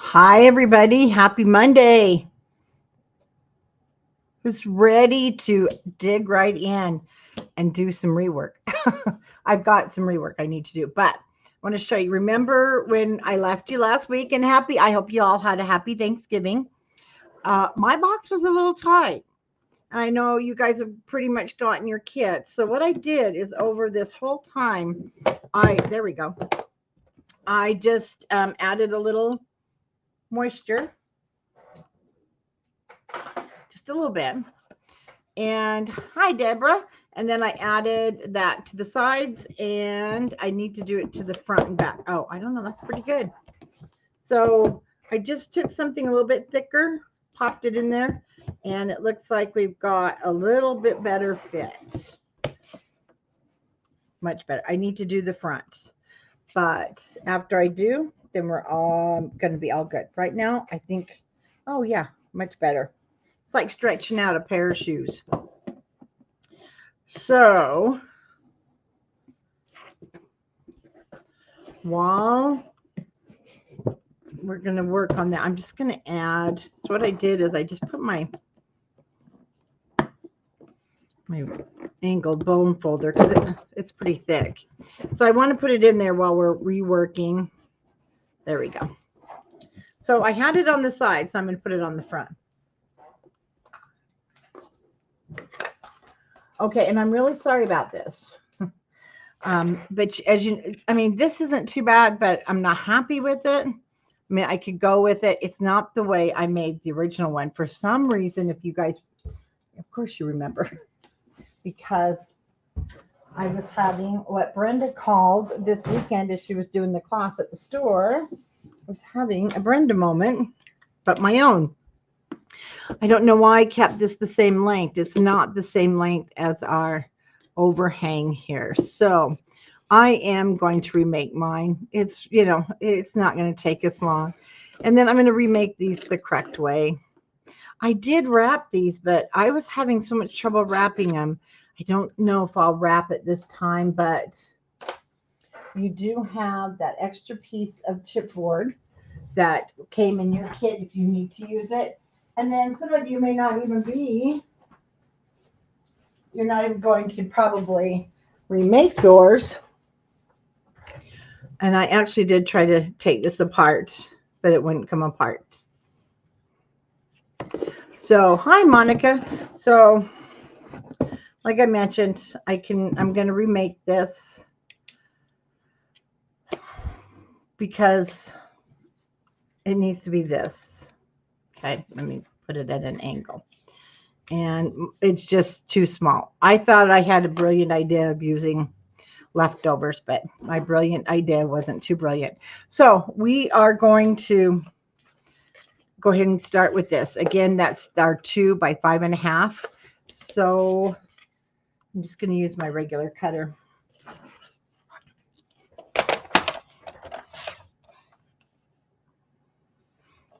Hi, everybody. Happy Monday. Who's ready to dig right in and do some rework? I've got some rework I need to do, but I want to show you. Remember when I left you last week and I hope you all had a happy Thanksgiving. My box was a little tight. I know you guys have pretty much gotten your kits. So what I did is over this whole time, there we go. I just added a little moisture, just a little bit. And hi, Deborah. And then I added that to the sides, and I need to do it to the front and back. Oh, I don't know. That's pretty good. So I just took something a little bit thicker, popped it in there, and it looks like we've got a little bit better fit. Much better. I need to do the front, but after I do, then we're all going to be all good. Right now, I think, oh yeah, much better. It's like stretching out a pair of shoes. So while we're going to work on that, I'm just going to add. So what I did is I just put my angled bone folder because it's pretty thick. So I want to put it in there while we're reworking. There we go. So I had it on the side, so I'm going to put it on the front. Okay, and I'm really sorry about this. But this isn't too bad, but I'm not happy with it. I mean, I could go with it. It's not the way I made the original one. For some reason, if you guys, of course you remember, because I was having what Brenda called this weekend as she was doing the class at the store. I was having a Brenda moment, but my own. I don't know why I kept this the same length. It's not the same length as our overhang here. So I am going to remake mine. It's not going to take as long. And then I'm going to remake these the correct way. I did wrap these, but I was having so much trouble wrapping them. I don't know if I'll wrap it this time, but you do have that extra piece of chipboard that came in your kit if you need to use it. And then some of you may not even you're not even going to probably remake yours. And I actually did try to take this apart, but it wouldn't come apart. So, hi, Monica. So, like I mentioned, I'm going to remake this because it needs to be this. Okay, let me put it at an angle. And it's just too small. I thought I had a brilliant idea of using leftovers, but my brilliant idea wasn't too brilliant. So we are going to go ahead and start with this. Again, that's our 2 by 5.5. So I'm just going to use my regular cutter.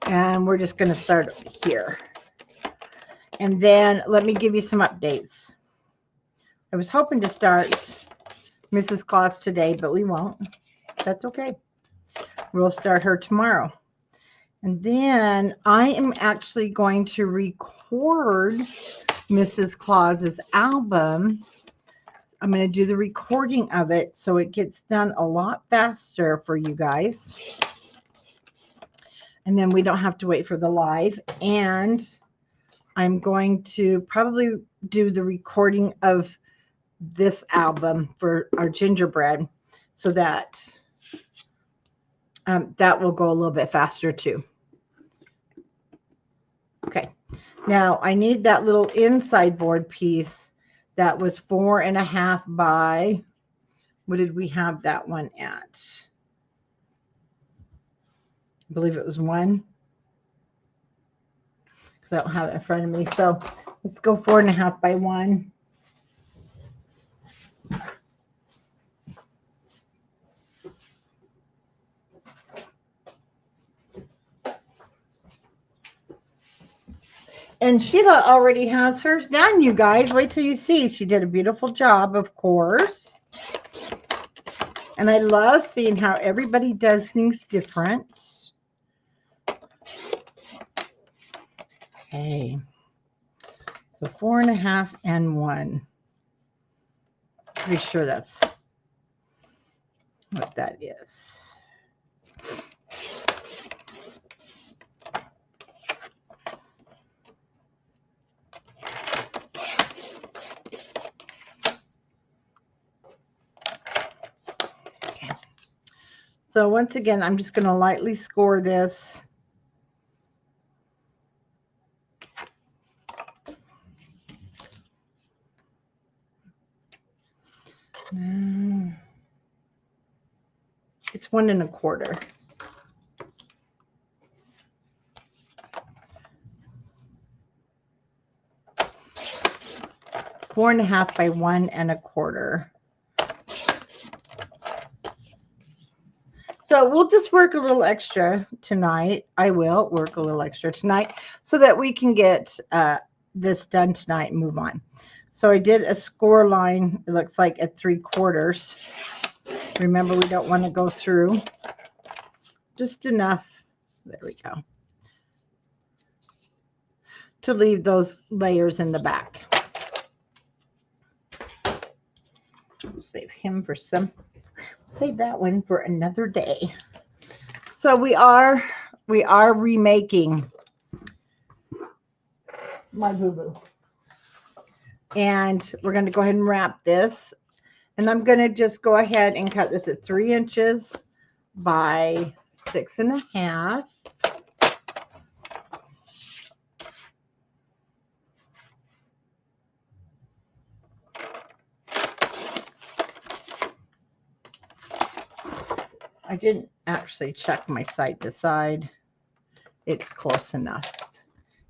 And we're just going to start here. And then let me give you some updates. I was hoping to start Mrs. Claus today, but we won't. That's okay. We'll start her tomorrow. And then I am actually going to record Mrs. Claus's album. I'm going to do the recording of it so it gets done a lot faster for you guys. And then we don't have to wait for the live. And I'm going to probably do the recording of this album for our Gingerbread so that that will go a little bit faster too. Okay, now I need that little inside board piece that was 4.5 by, what did we have that one at? I believe it was 1. I don't have it in front of me. So let's go 4.5 by 1. And Sheila already has hers done, you guys. Wait till you see. She did a beautiful job, of course. And I love seeing how everybody does things different. Okay. So 4.5 and 1. Pretty sure that's what that is. Okay. So once again, I'm just going to lightly score this. It's 1 1/4. Four and a half by 1 1/4. So we'll just work a little extra tonight. I will work a little extra tonight so that we can get this done tonight and move on. So I did a score line, it looks like at 3/4. Remember, we don't want to go through. Just enough. There we go. To leave those layers in the back. We'll save him for some. Save that one for another day. So we are remaking my boo-boo. And we're going to go ahead and wrap this. And I'm going to just go ahead and cut this at 3 inches by 6.5. I didn't actually check my side to side. It's close enough.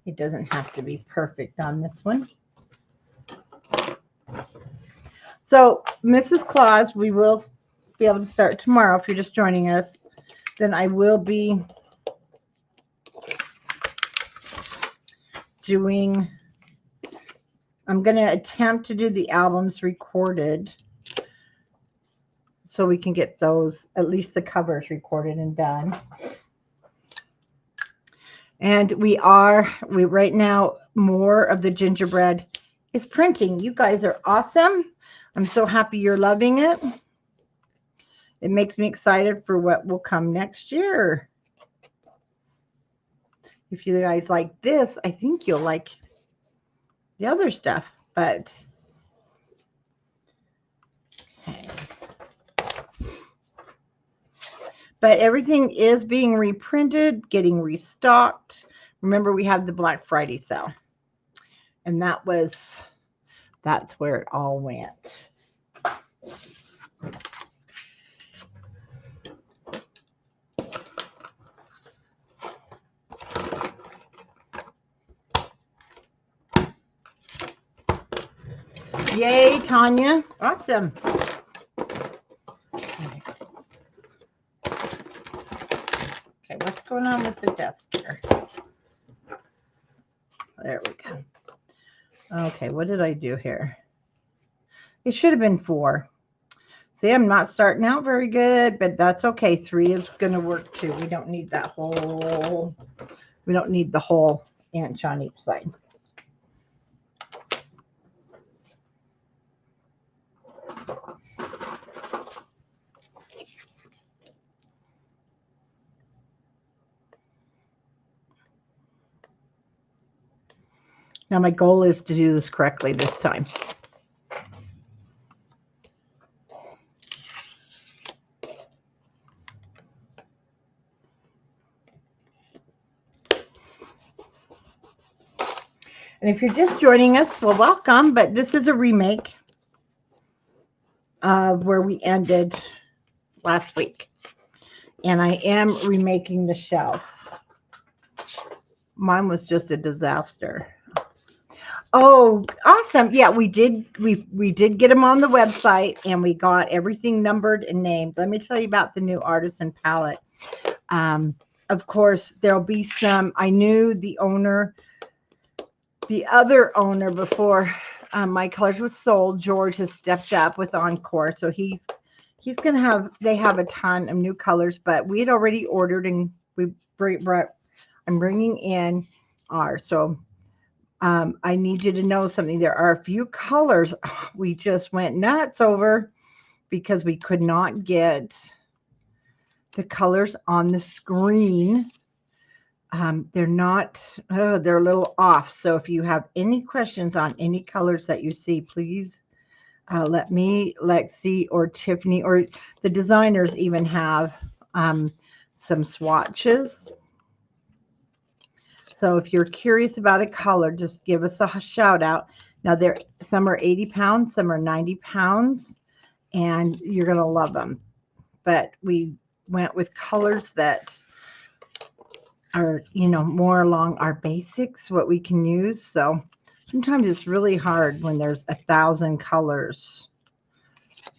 It doesn't have to be perfect on this one. So, Mrs. Claus, we will be able to start tomorrow if you're just joining us. Then I will be doing, I'm going to attempt to do the albums recorded so we can get those, at least the covers recorded and done. And we right now, more of the gingerbread is printing. You guys are awesome. I'm so happy you're loving it. It makes me excited for what will come next year. If you guys like this, I think you'll like the other stuff. But, okay. But everything is being reprinted, getting restocked. Remember, we had the Black Friday sale. And that's where it all went. Yay, Tanya. Awesome. Okay, what's going on with the desk here? There we go. Okay, what did I do here? It should have been 4. See, I'm not starting out very good, but that's okay. 3 is going to work too. We don't need that whole, we don't need the whole inch on each side. Now my goal is to do this correctly this time. And if you're just joining us, well, welcome. But this is a remake of where we ended last week. And I am remaking the shelf. Mine was just a disaster. Oh, awesome. Yeah, we did get them on the website, and we got everything numbered and named. Let me tell you about the new artisan palette. Of course, there'll be some. I knew the owner, the other owner before my colors was sold. George has stepped up with Encore, so he's gonna have. They have a ton of new colors, but we had already ordered, and I'm bringing in ours. So I need you to know something. There are a few colors we just went nuts over because we could not get the colors on the screen. They're not, they're a little off. So if you have any questions on any colors that you see, please let me, Lexi, or Tiffany, or the designers even have some swatches. So if you're curious about a color, just give us a shout out. Now, some are 80 pounds, some are 90 pounds, and you're going to love them. But we went with colors that are, more along our basics, what we can use. So sometimes it's really hard when there's 1,000 colors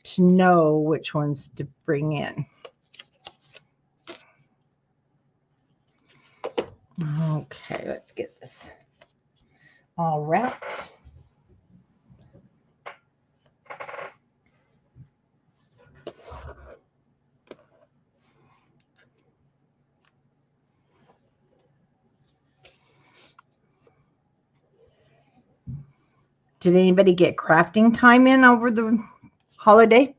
to know which ones to bring in. Okay, let's get this all wrapped. Did anybody get crafting time in over the holiday?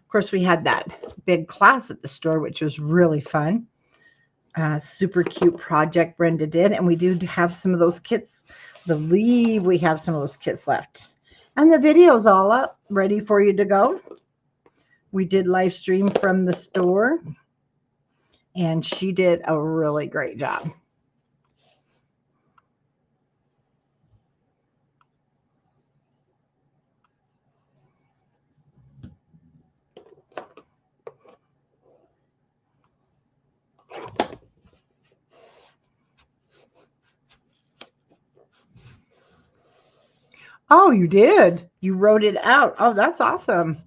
Of course, we had that big class at the store, which was really fun. Super cute project Brenda did, and we do have some of those kits. I believe we have some of those kits left. And the video's all up, ready for you to go. We did live stream from the store, and she did a really great job. Oh, you did? You wrote it out. Oh, that's awesome.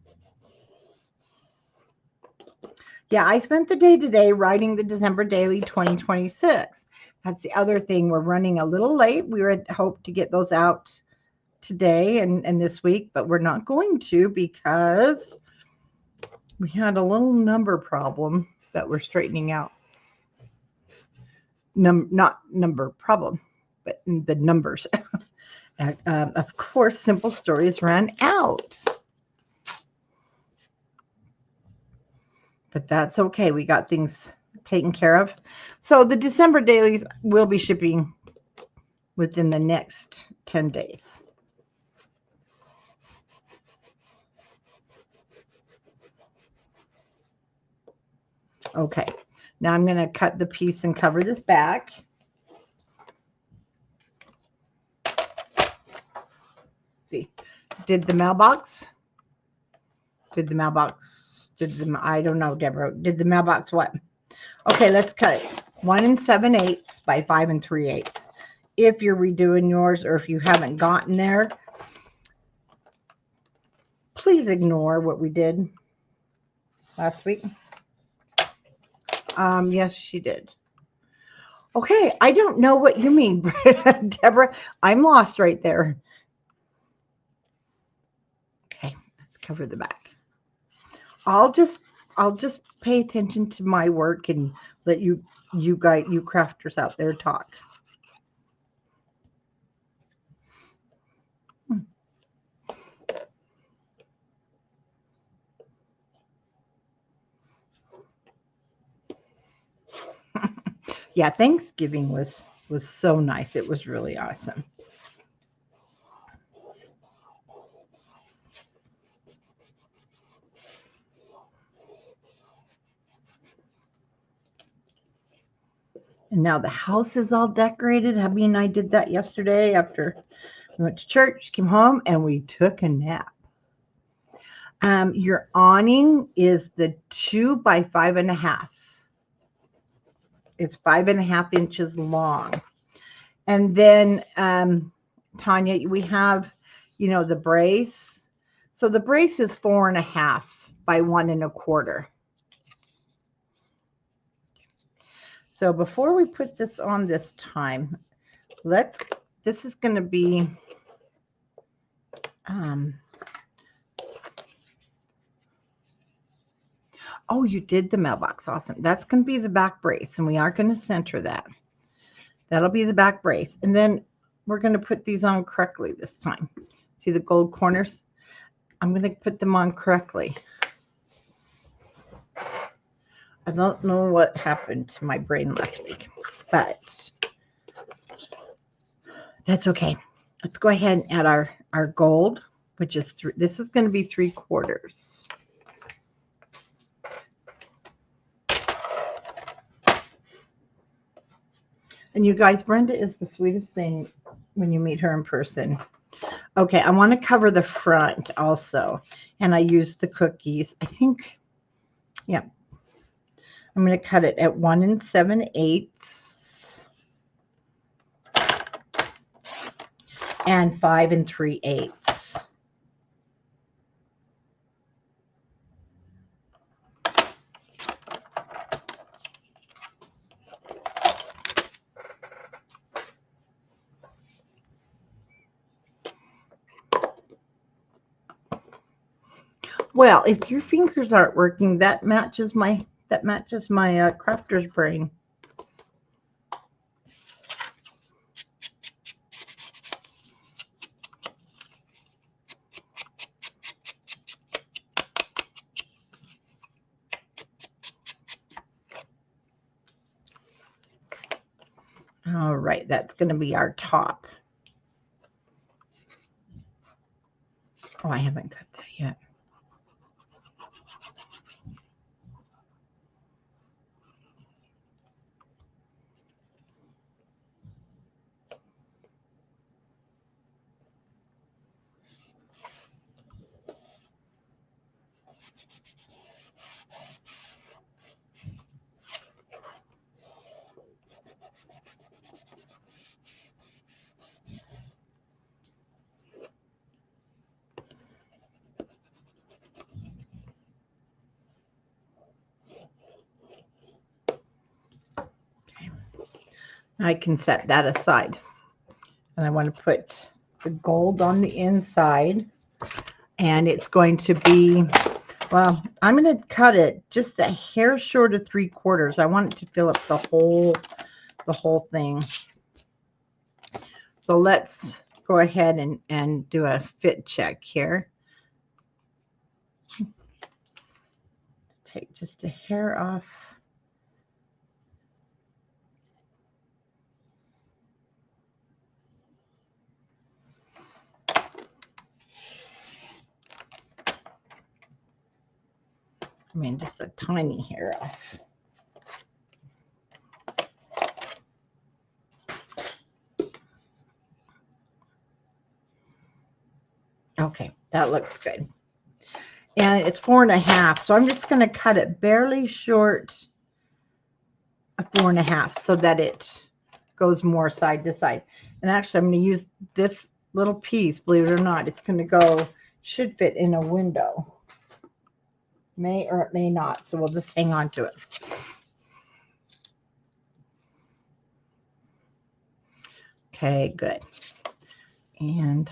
Yeah, I spent the day today writing the December Daily 2026. That's the other thing. We're running a little late. We had hoped to get those out today and this week, but we're not going to because we had a little number problem that we're straightening out. Not number problem, but the numbers. Of course, Simple Stories ran out. But that's okay. We got things taken care of. So the December dailies will be shipping within the next 10 days. Okay, now I'm going to cut the piece and cover this back. See, did the mailbox? I don't know, Deborah. Did the mailbox what? Okay, let's cut it. 1 7/8 by 5 3/8. If you're redoing yours or if you haven't gotten there, please ignore what we did last week. Yes, she did. Okay, I don't know what you mean, Deborah. I'm lost right there. Okay, let's cover the back. I'll just pay attention to my work and let you crafters out there talk. Yeah, Thanksgiving was so nice. It was really awesome. And now the house is all decorated. Hubby and I did that yesterday after we went to church, came home, and we took a nap. Your awning is the 2 by 5.5. It's 5.5 inches long. And then, Tanya, we have, the brace. So the brace is 4.5 by 1 1/4. So before we put this on this time, this is going to be, Oh, you did the mailbox. Awesome. That's going to be the back brace, and we are going to center that. That'll be the back brace. And then we're going to put these on correctly this time. See the gold corners? I'm going to put them on correctly. I don't know what happened to my brain last week, but that's okay. Let's go ahead and add our gold, which is this is going to be 3/4. And you guys, Brenda is the sweetest thing when you meet her in person. Okay, I want to cover the front also, and I use the cookies. I think, yeah, I'm going to cut it at 1 7/8 and 5 3/8. Well, if your fingers aren't working, that matches my crafter's brain. All right, that's going to be our top. Oh, I haven't cut that yet. I can set that aside. And I want to put the gold on the inside. And it's going to be, well, I'm going to cut it just a hair short of 3/4. I want it to fill up the whole thing. So let's go ahead and do a fit check here. Take just a hair off. I mean, just a tiny hair off. Okay, that looks good. And it's 4.5, so I'm just going to cut it barely short of 4.5 so that it goes more side to side. And actually, I'm going to use this little piece, believe it or not. It's going to go, should fit in a window. May or it may not, so we'll just hang on to it. Okay, good. And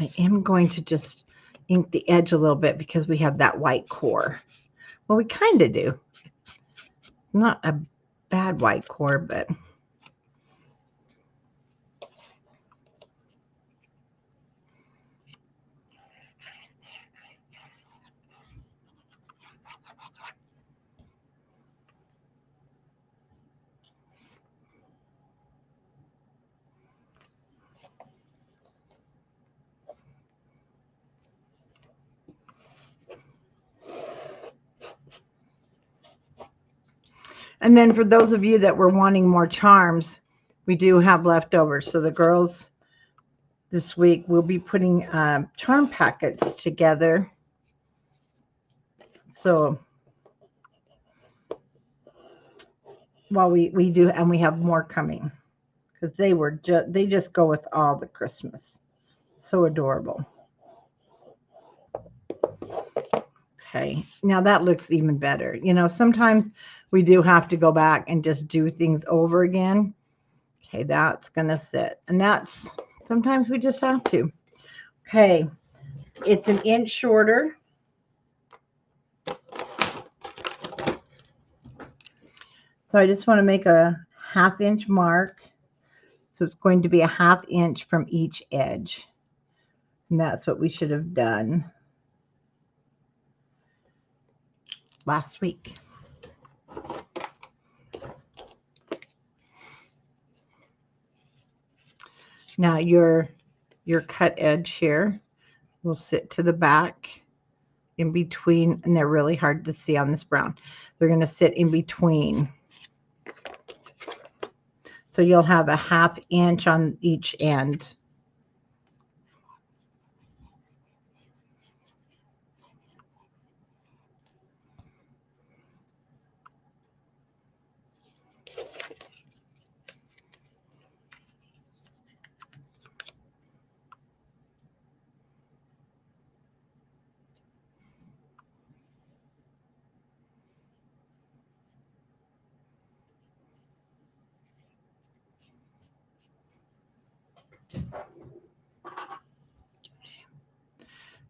I am going to just ink the edge a little bit because we have that white core. Well, we kind of do. Not a bad white core, but and then for those of you that were wanting more charms, we do have leftovers. So the girls this week will be putting charm packets together. So while we do, and we have more coming because they just go with all the Christmas. So adorable. Okay, now that looks even better. You know, sometimes we do have to go back and just do things over again. Okay, that's going to sit. And that's, sometimes we just have to. Okay, it's 1 inch shorter. So I just want to make a 1/2 inch mark. So it's going to be a 1/2 inch from each edge. And that's what we should have done last week. Now your cut edge here will sit to the back in between, and they're really hard to see on this brown. They're going to sit in between. So you'll have a 1/2 inch on each end.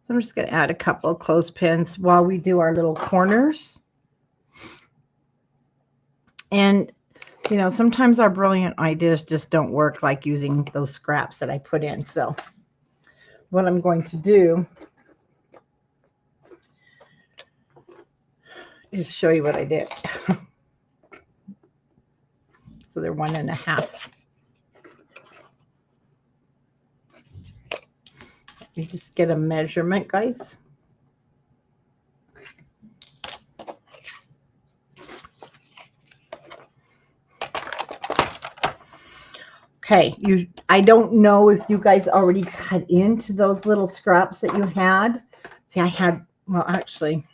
So I'm just going to add a couple of clothespins while we do our little corners. And, you know, sometimes our brilliant ideas just don't work, like using those scraps that I put in. So what I'm going to do is show you what I did. So they're 1 1/2. You just get a measurement, guys. Okay, I don't know if you guys already cut into those little scraps that you had. See, I had, well, actually,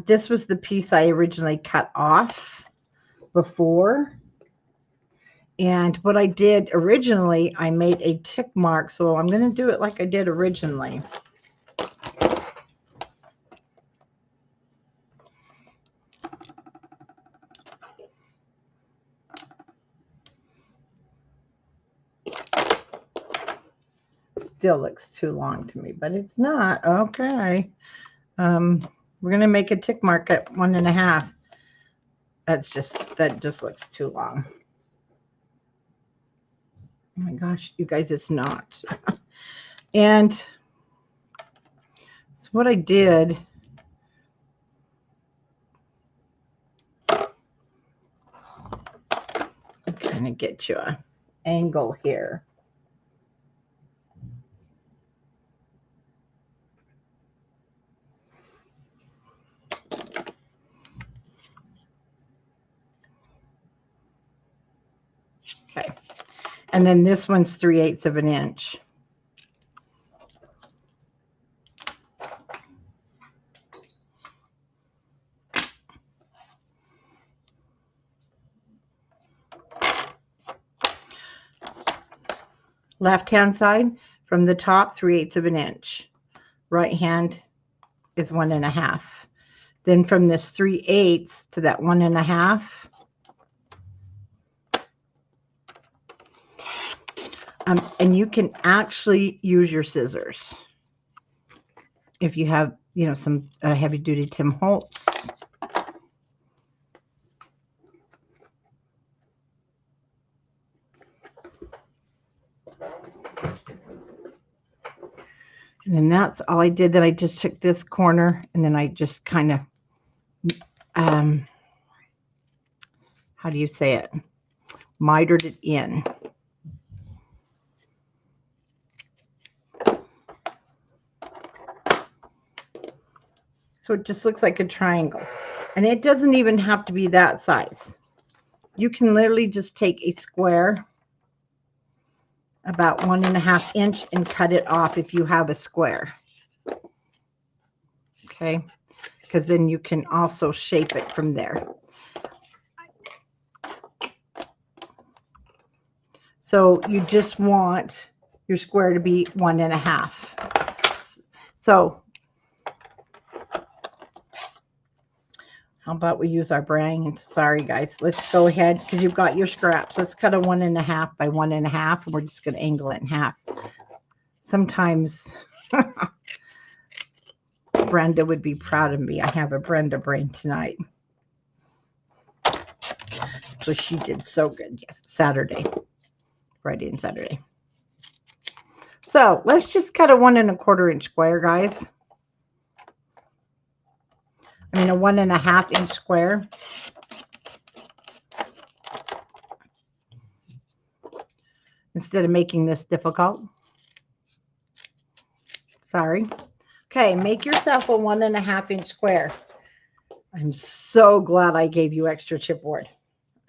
this was the piece I originally cut off before. And what I did originally, I made a tick mark. So I'm going to do it like I did originally. Still looks too long to me, but it's not. Okay. We're going to make a tick mark at 1 1/2. That just looks too long. Oh my gosh, you guys, it's not. And so what I did, I'm trying to get you an angle here. Okay. And then this one's 3/8 of an inch. Left hand side from the top, 3/8 of an inch. Right hand is 1 1/2. Then from this 3/8 to that 1 1/2, and you can actually use your scissors if you have, you know, some heavy duty Tim Holtz. And then that's all I did. Then I just took this corner and then I just kind of, how do you say it? Mitered it in. So it just looks like a triangle. And it doesn't even have to be that size. You can literally just take a square about 1 1/2 inch and cut it off if you have a square. Okay, because then you can also shape it from there. So you just want your square to be 1 1/2. So how about we use our brain? Sorry, guys. Let's go ahead because you've got your scraps. Let's cut a 1 1/2 by 1 1/2, and we're just going to angle it in half. Sometimes Brenda would be proud of me. I have a Brenda brain tonight. So she did so good. Yes, Saturday, Friday and Saturday. So let's just cut a 1 1/4 inch square, guys. I mean, a 1 1/2 inch square. Instead of making this difficult. Sorry. Okay, make yourself a 1 1/2 inch square. I'm so glad I gave you extra chipboard.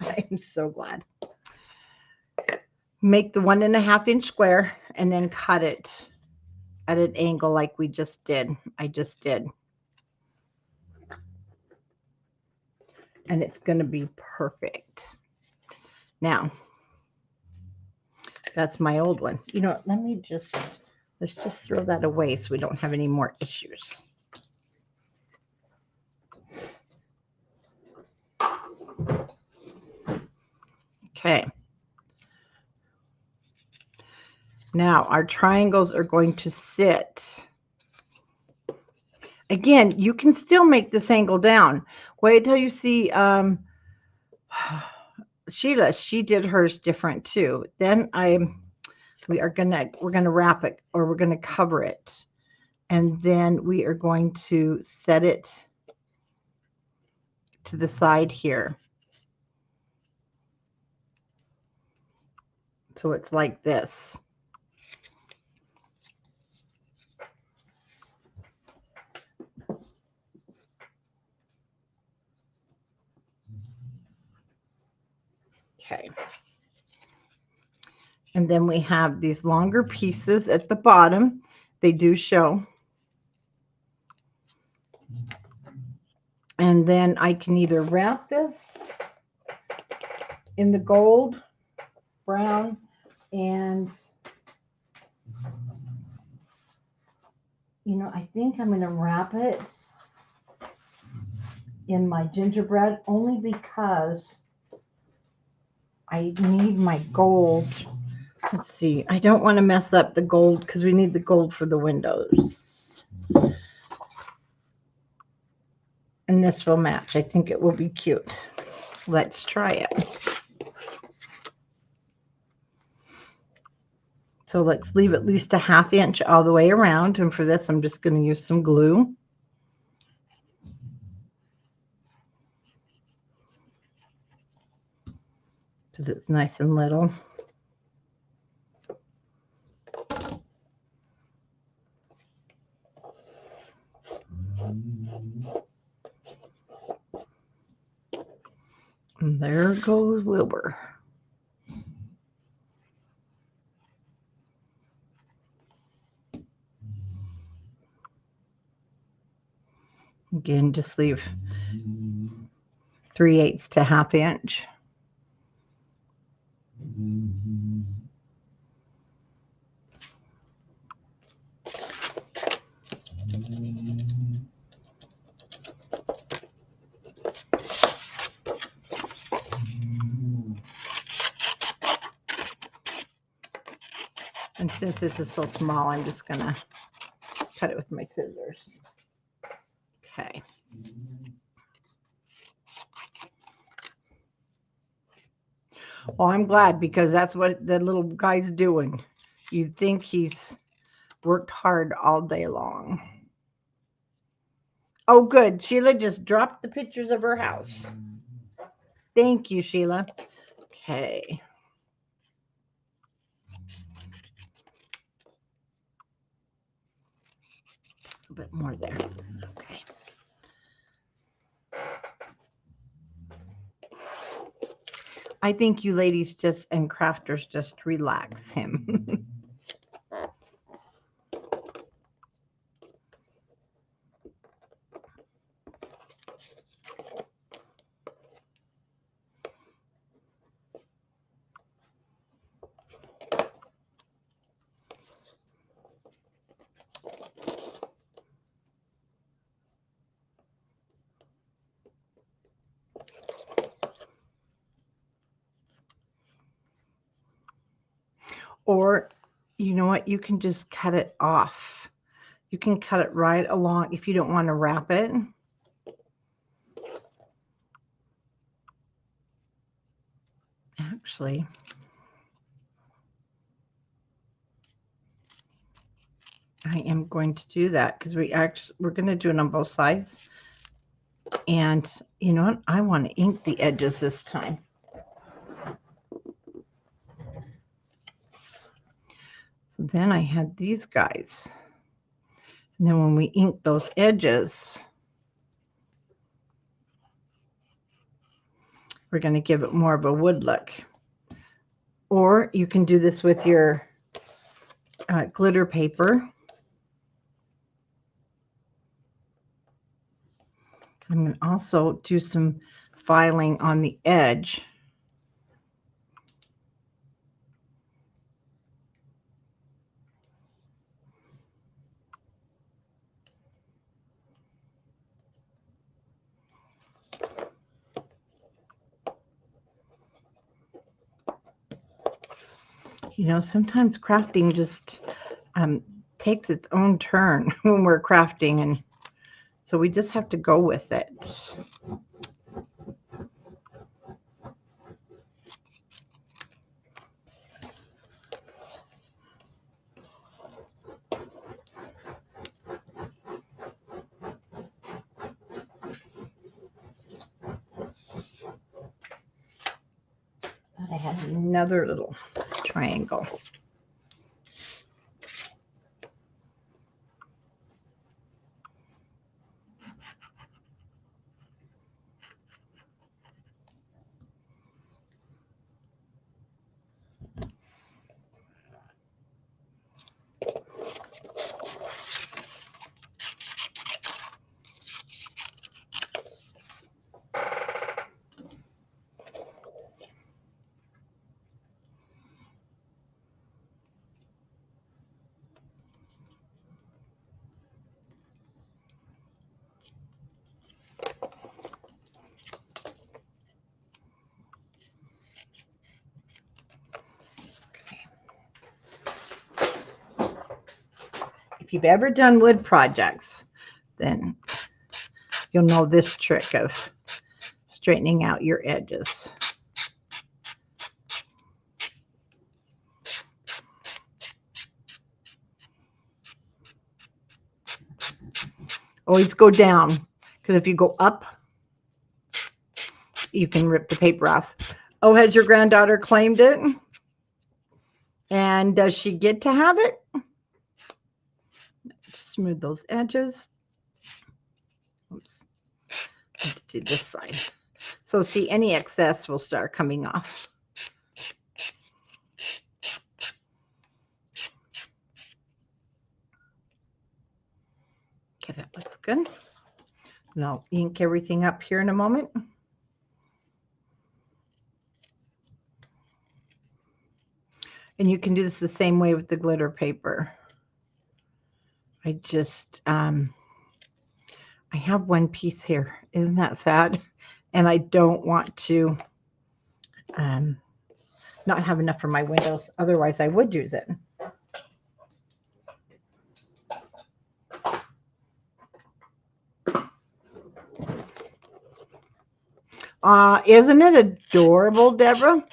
I'm so glad. Make the 1 1/2 inch square and then cut it at an angle like we just did. I just did. And it's going to be perfect. Now, that's my old one. You know what? Let's just throw that away so we don't have any more issues. Okay. Now our triangles are going to sit. Again, you can still make this angle down. Wait till you see Sheila, she did hers different too. Then we're gonna wrap it, or we're gonna cover it, and then we are going to set it to the side here. So it's like this. Okay. And then we have these longer pieces at the bottom. They do show. And then I can either wrap this in the gold, brown, and I think I'm going to wrap it in my gingerbread only because I need my gold. Let's see. I don't want to mess up the gold because we need the gold for the windows. And this will match. I think it will be cute. Let's try it. So let's leave at least a 1/2 inch all the way around. And for this, I'm just going to use some glue. Because it's nice and little. And there goes Wilbur. Again, just leave 3/8 to 1/2 inch. And since this is so small, I'm just going to cut it with my scissors. Okay. Well, I'm glad because that's what the little guy's doing. You'd think he's worked hard all day long. Oh, good. Sheila just dropped the pictures of her house. Thank you, Sheila. Okay. A bit more there. Okay. I think you ladies and crafters just relax him. Or, you know what? You can just cut it off. You can cut it right along if you don't want to wrap it. Actually, I am going to do that because we're going to do it on both sides. And you know what? I want to ink the edges this time. So then I had these guys. And then when we ink those edges, we're going to give it more of a wood look. Or you can do this with your glitter paper. I'm going to also do some filing on the edge. You know, sometimes crafting just takes its own turn when we're crafting, and so we just have to go with it. I had another little triangle. If you've ever done wood projects, then you'll know this trick of straightening out your edges. Always go down, because if you go up, you can rip the paper off. Oh, has your granddaughter claimed it? And does she get to have it? Smooth those edges. Oops. Do this side. So see, any excess will start coming off. Okay, that looks good. And I'll ink everything up here in a moment. And you can do this the same way with the glitter paper. I just, I have one piece here. Isn't that sad? And I don't want to not have enough for my windows. Otherwise, I would use it. Isn't it adorable, Deborah?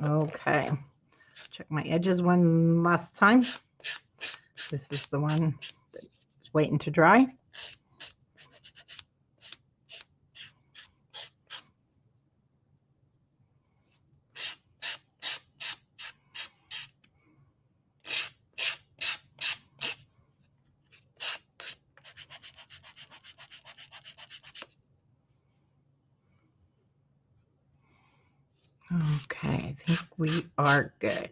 Okay, check my edges one last time. This is the one that's waiting to dry. Okay, I think we are good.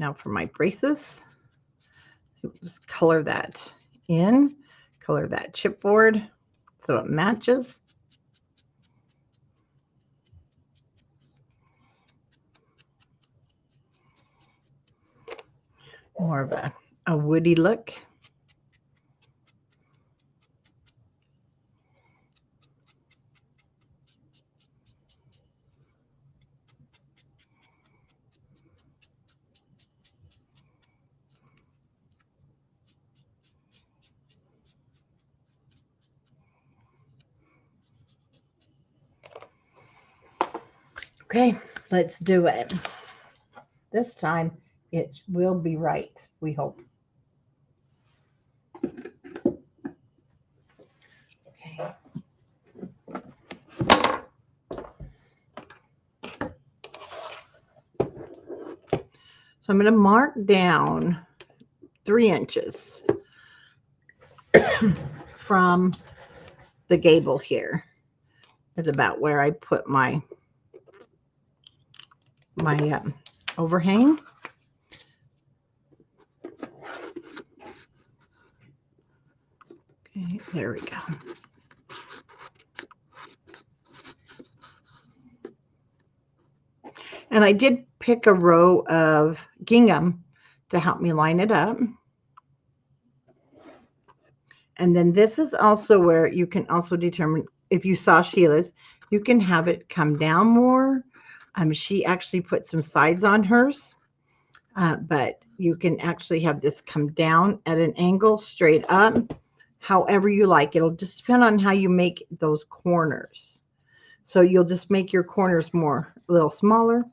Now for my braces, so just color that in, color that chipboard so it matches. More of a woody look. Okay, let's do it. This time it will be right, we hope. Okay. So I'm going to mark down 3 inches from the gable here. Is about where I put my overhang. Okay, there we go. And I did pick a row of gingham to help me line it up. And then this is also where you can also determine, if you saw Sheila's, you can have it come down more. She actually put some sides on hers, but you can actually have this come down at an angle straight up, however you like. It'll just depend on how you make those corners. So you'll just make your corners a little smaller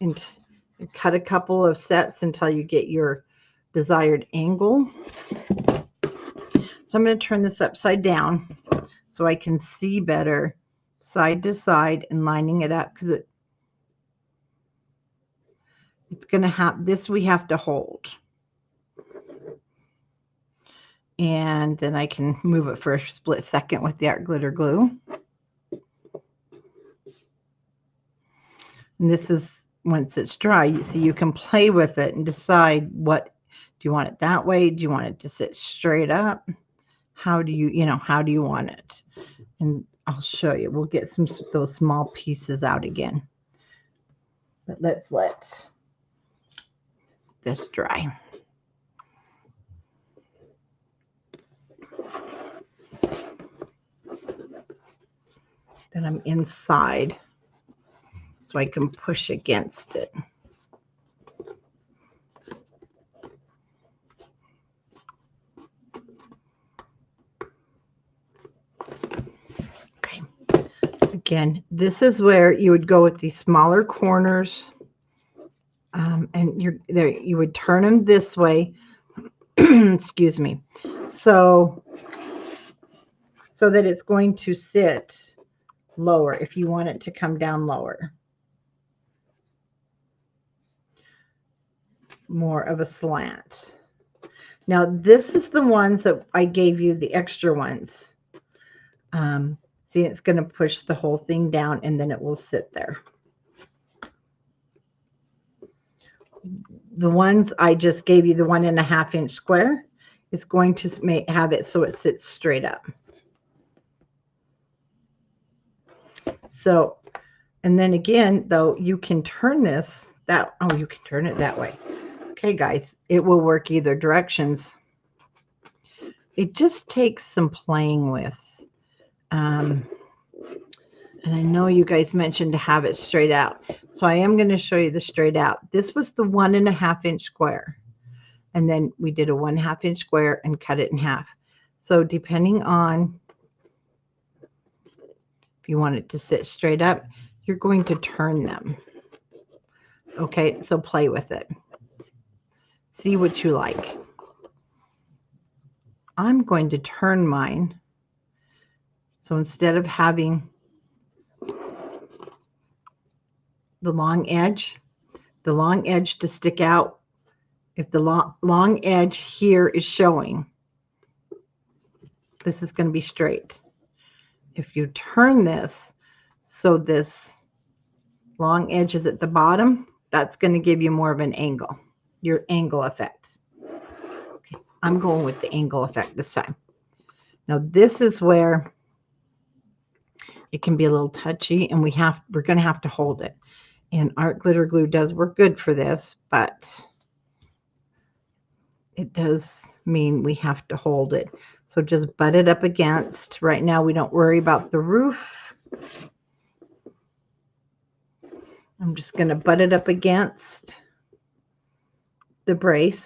and cut a couple of sets until you get your desired angle. So I'm going to turn this upside down so I can see better side to side and lining it up, because it's going to have this, we have to hold. And then I can move it for a split second with the art glitter glue. And this is, once it's dry, you see, you can play with it and decide what, do you want it that way? Do you want it to sit straight up? How do you, how do you want it? And I'll show you. We'll get some of those small pieces out again. But let's let this dry. Then I'm inside so I can push against it. Okay. Again, this is where you would go with these smaller corners, and you would turn them this way. Excuse me. So that it's going to sit lower if you want it to come down lower. More of a slant. Now this is the ones that I gave you, the extra ones. See, it's going to push the whole thing down and then it will sit there. The ones I just gave you, the 1.5 inch square, is going to have it so it sits straight up. So, and then again, though, you can turn this you can turn it that way. Okay, guys, it will work either directions. It just takes some playing with. And I know you guys mentioned to have it straight out. So I am going to show you the straight out. This was the 1.5 inch square. And then we did a 1/2 inch square and cut it in half. So depending on if you want it to sit straight up, you're going to turn them. Okay, so play with it. See what you like. I'm going to turn mine. So instead of having the long edge to stick out, if the long edge here is showing, this is going to be straight. If you turn this so this long edge is at the bottom, That's going to give you more of an angle, your angle effect. Okay, I'm going with the angle effect this time. Now this is where it can be a little touchy, and we're going to have to hold it. And art glitter glue does work good for this, but it does mean we have to hold it. So just butt it up against. Right now we don't worry about the roof. I'm just going to butt it up against the brace.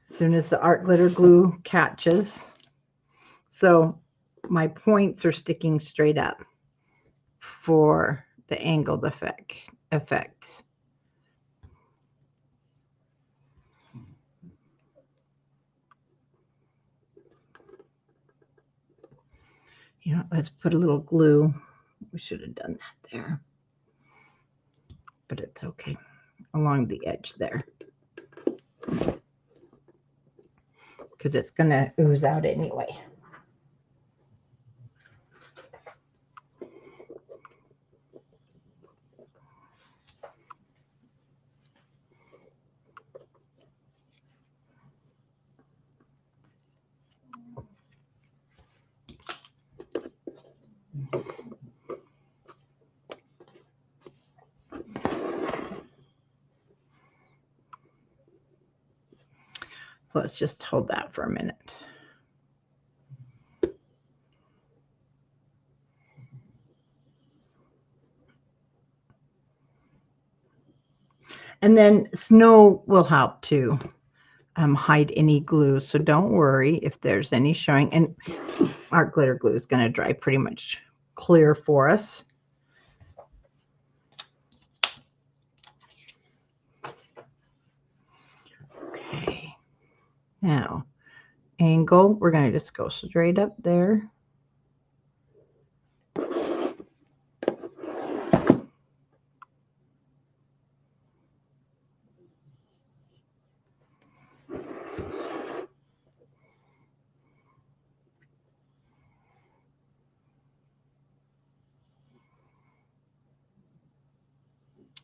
As soon as the art glitter glue catches. So my points are sticking straight up for the angled effect. You know, let's put a little glue. We should have done that there, but it's okay. Along the edge there, because it's going to ooze out anyway. So let's just hold that for a minute. And then snow will help to hide any glue. So don't worry if there's any showing. And our glitter glue is going to dry pretty much clear for us. Okay. Now, angle, we're going to just go straight up there.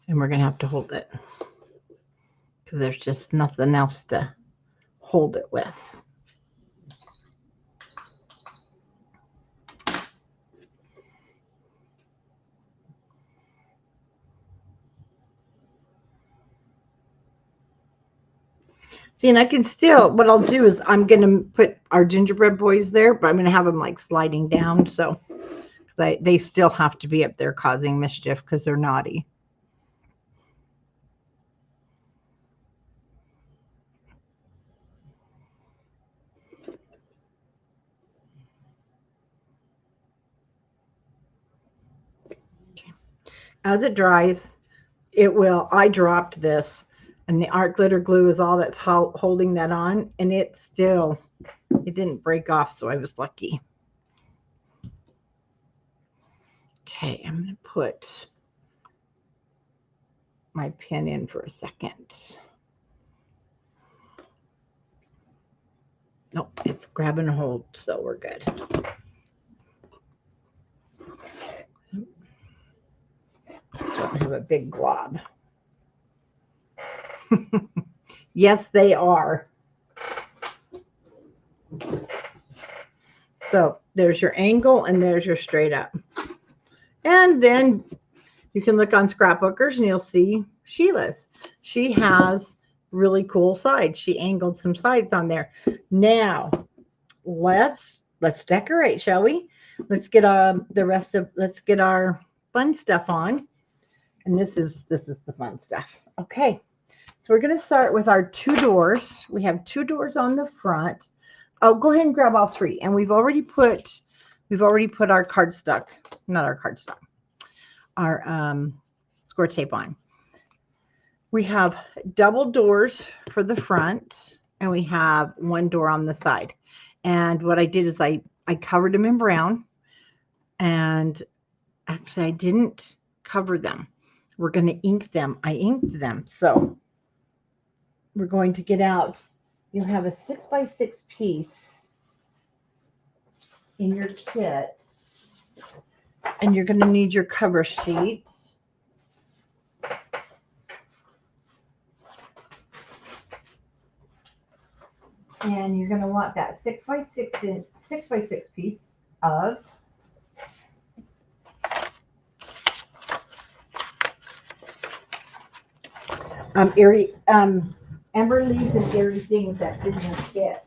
And we're going to have to hold it because there's just nothing else to hold it with. See, and I can still, what I'll do is I'm going to put our gingerbread boys there, but I'm going to have them like sliding down. So they still have to be up there causing mischief because they're naughty. Okay. As it dries, it will, I dropped this, and the art glitter glue is all that's holding that on, and it didn't break off, so I was lucky. Okay, I'm going to put my pin in for a second. Nope, it's grabbing a hold, so we're good. So I have a big glob. Yes, they are. So there's your angle and there's your straight up. And then you can look on Scrapbookers and you'll see Sheila's. She has really cool sides. She angled some sides on there. Now let's decorate, shall we? Let's get let's get our fun stuff on. And this is the fun stuff. Okay. So we're going to start with our 2 doors. We have 2 doors on the front. Oh, go ahead and grab all 3. And we've already put our cardstock, not our cardstock, our score tape on. We have double doors for the front, and we have 1 door on the side. And what I did is I covered them in brown, and actually I didn't cover them. We're going to ink them. I inked them. So we're going to get out, you have a 6x6 piece in your kit. And you're going to need your cover sheet. And you're going to want that 6x6 piece of amber leaves and eerie things that didn't fit.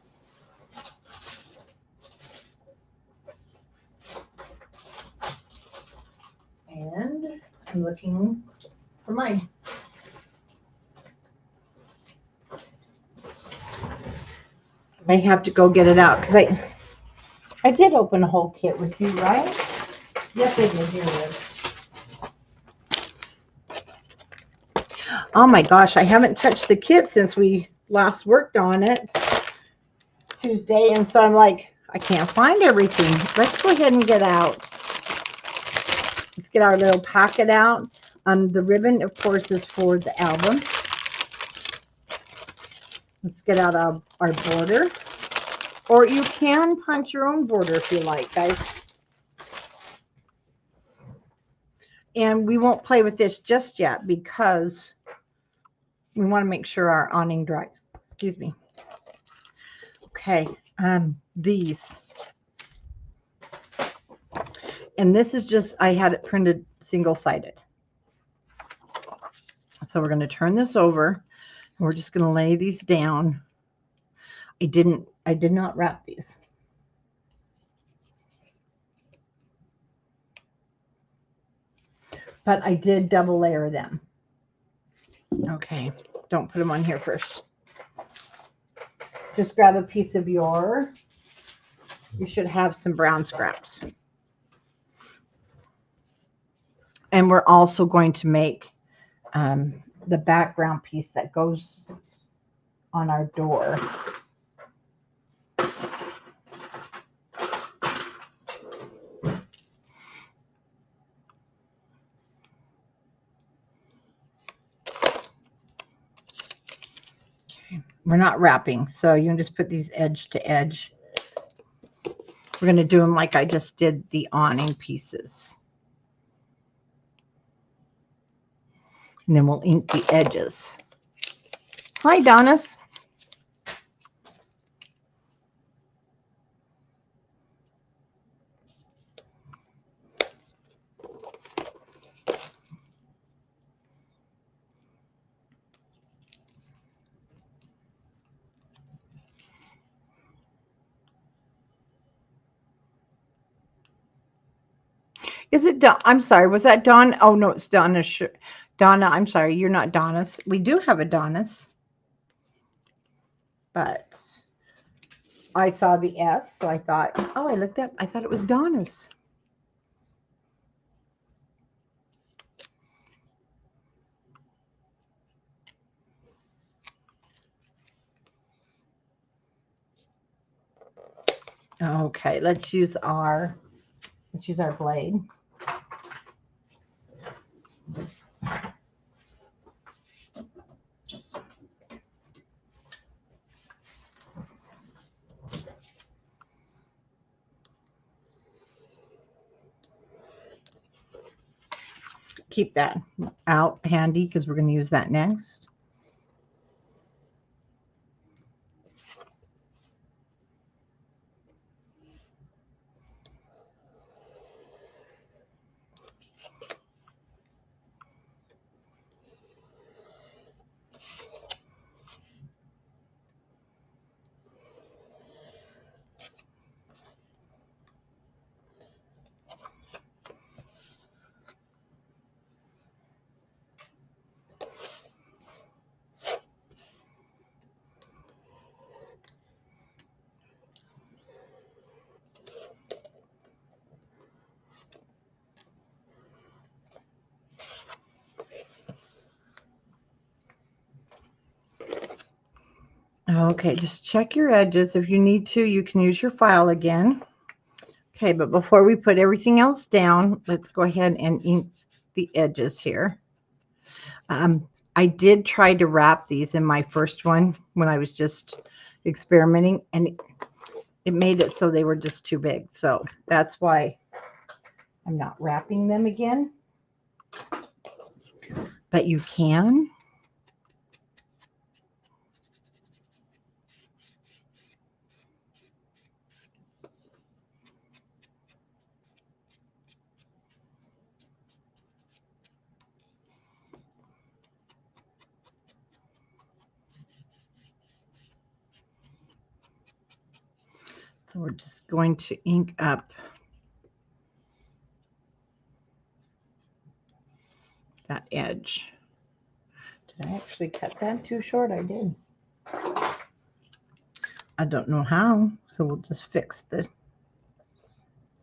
And I'm looking for mine. I may have to go get it out because I did open a whole kit with you, right? Yes, I did. Here it is. Oh my gosh, I haven't touched the kit since we last worked on it Tuesday, and so I'm like, I can't find everything. Let's go ahead and get out. Let's get our little packet out. The ribbon, of course, is for the album. Let's get out our border. Or you can punch your own border if you like, guys. And we won't play with this just yet because we want to make sure our awning dries. Excuse me. Okay, these. And this is just, I had it printed single-sided. So we're going to turn this over, and we're just going to lay these down. I did not wrap these. But I did double layer them. Okay, don't put them on here first. Just grab a piece of you should have some brown scraps. And we're also going to make the background piece that goes on our door. We're not wrapping, so you can just put these edge to edge. We're going to do them like I just did the awning pieces. And then we'll ink the edges. Hi, Donis. Is it Don? I'm sorry. Was that Dawn? Oh, no, it's Donna. Donna, I'm sorry. You're not Donis. We do have a Donis. But I saw the S, so I thought, oh, I looked up. I thought it was Donis. Okay, let's use our blade. Keep that out handy because we're going to use that next. Okay, just check your edges. If you need to, you can use your file again. Okay, but before we put everything else down, let's go ahead and ink the edges here. I did try to wrap these in my first one when I was just experimenting, and it made it so they were just too big. So that's why I'm not wrapping them again, but you can. So we're just going to ink up that edge. Did I actually cut that too short? I did. I don't know how, so we'll just fix the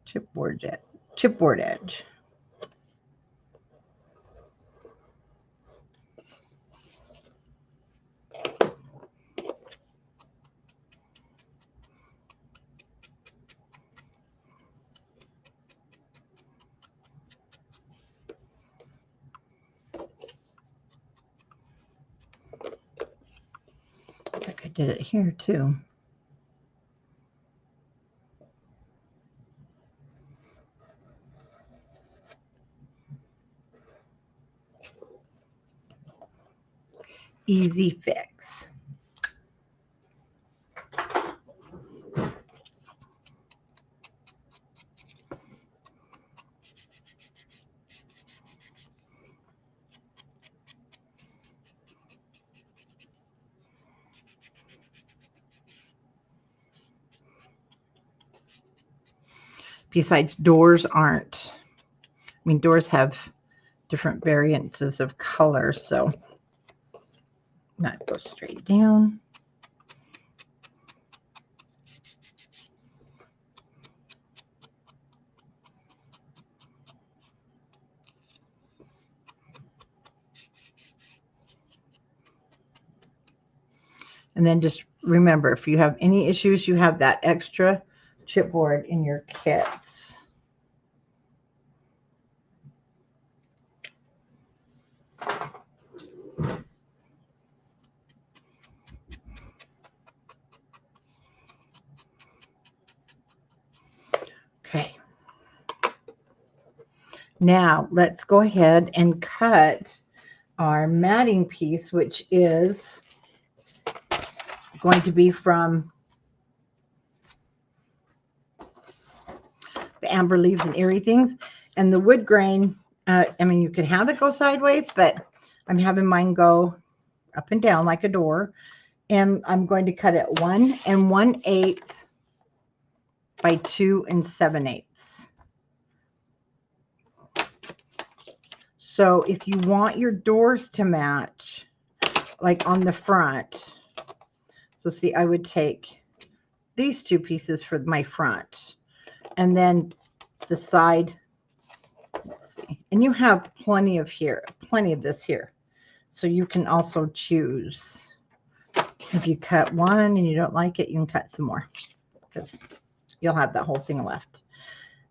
chipboard edge. I think I did it here too. Easy fix. Besides, doors aren't, I mean, doors have different variances of color, so not go straight down. And then just remember, if you have any issues, you have that extra chipboard in your kits. Okay. Now let's go ahead and cut our matting piece, which is going to be from the amber leaves and eerie things. And the wood grain, I mean, you can have it go sideways, but I'm having mine go up and down like a door. And I'm going to cut it 1 1/8 by 2 7/8. So if you want your doors to match, like on the front, so see, I would take these 2 pieces for my front, and then the side, let's see, and you have plenty of this here. So you can also choose. If you cut one and you don't like it, you can cut some more, because you'll have that whole thing left.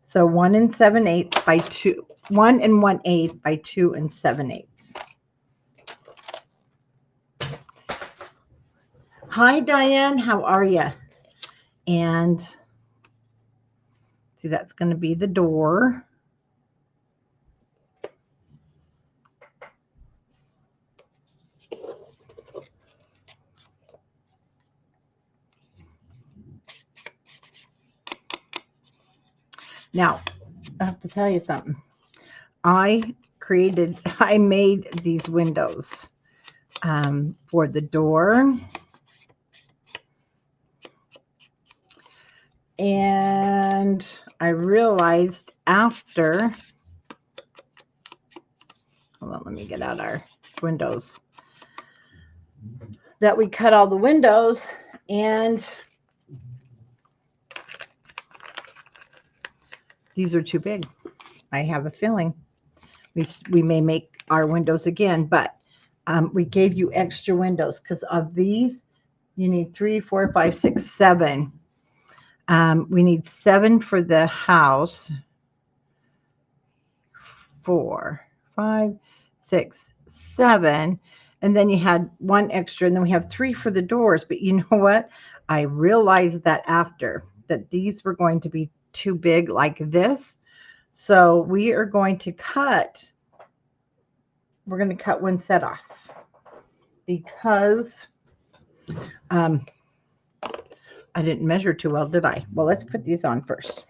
So 1 7/8 by 2, 1 1/8 by 2 7/8. Hi, Diane. How are you? And see, that's going to be the door. Now, I have to tell you something. I made these windows for the door. And I realized after, hold on, let me get out our windows, that we cut all the windows, and these are too big. I have a feeling we may make our windows again, but we gave you extra windows because of these. You need 3, 4, 5, 6, 7. We need 7 for the house. 4, 5, 6, 7. And then you had 1 extra, and then we have 3 for the doors. But you know what? I realized that after that these were going to be too big like this. So we are going to cut, we're going to cut one set off because I didn't measure too well, did I? Well, let's put these on first.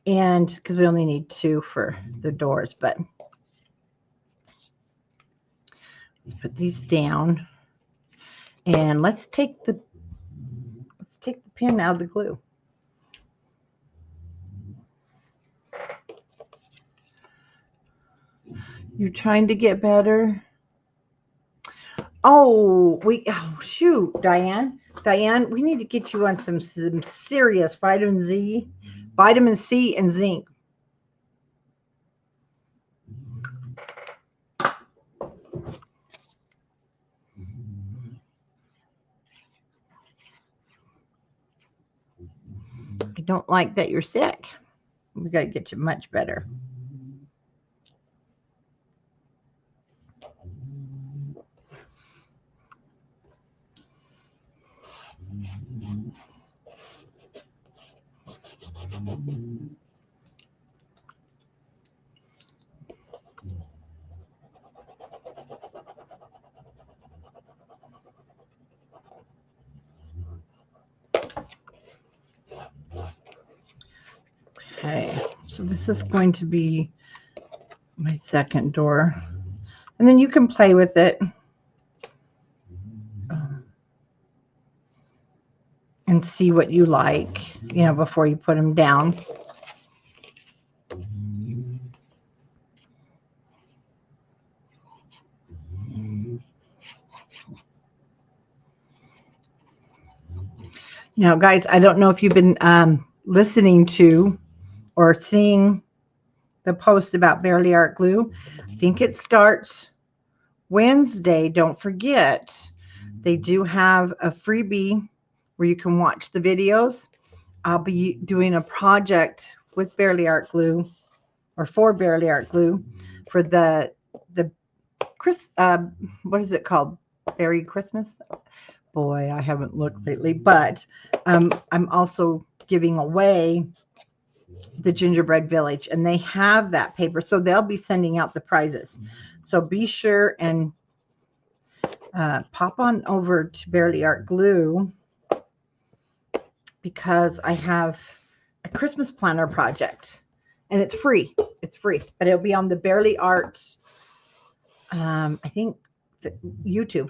And because we only need 2 for the doors, but put these down. And let's take the pin out of the glue. You're trying to get better? Oh, shoot, Diane, we need to get you on some serious vitamin C and zinc. I don't like that you're sick. We got to get you much better. Okay, so this is going to be my second door. And then you can play with it and see what you like, before you put them down. Now, guys, I don't know if you've been listening to or seeing the post about Barely Art Glue. I think it starts Wednesday. Don't forget, they do have a freebie where you can watch the videos. I'll be doing a project with Barely Art Glue, or for Barely Art Glue, for the what is it called? Berry Christmas? Boy, I haven't looked lately, but I'm also giving away the Gingerbread Village, and they have that paper, so they'll be sending out the prizes. So be sure and pop on over to Barely Art Glue, because I have a Christmas planner project, and it's free. It's free, but it'll be on the Barely Art, I think, YouTube.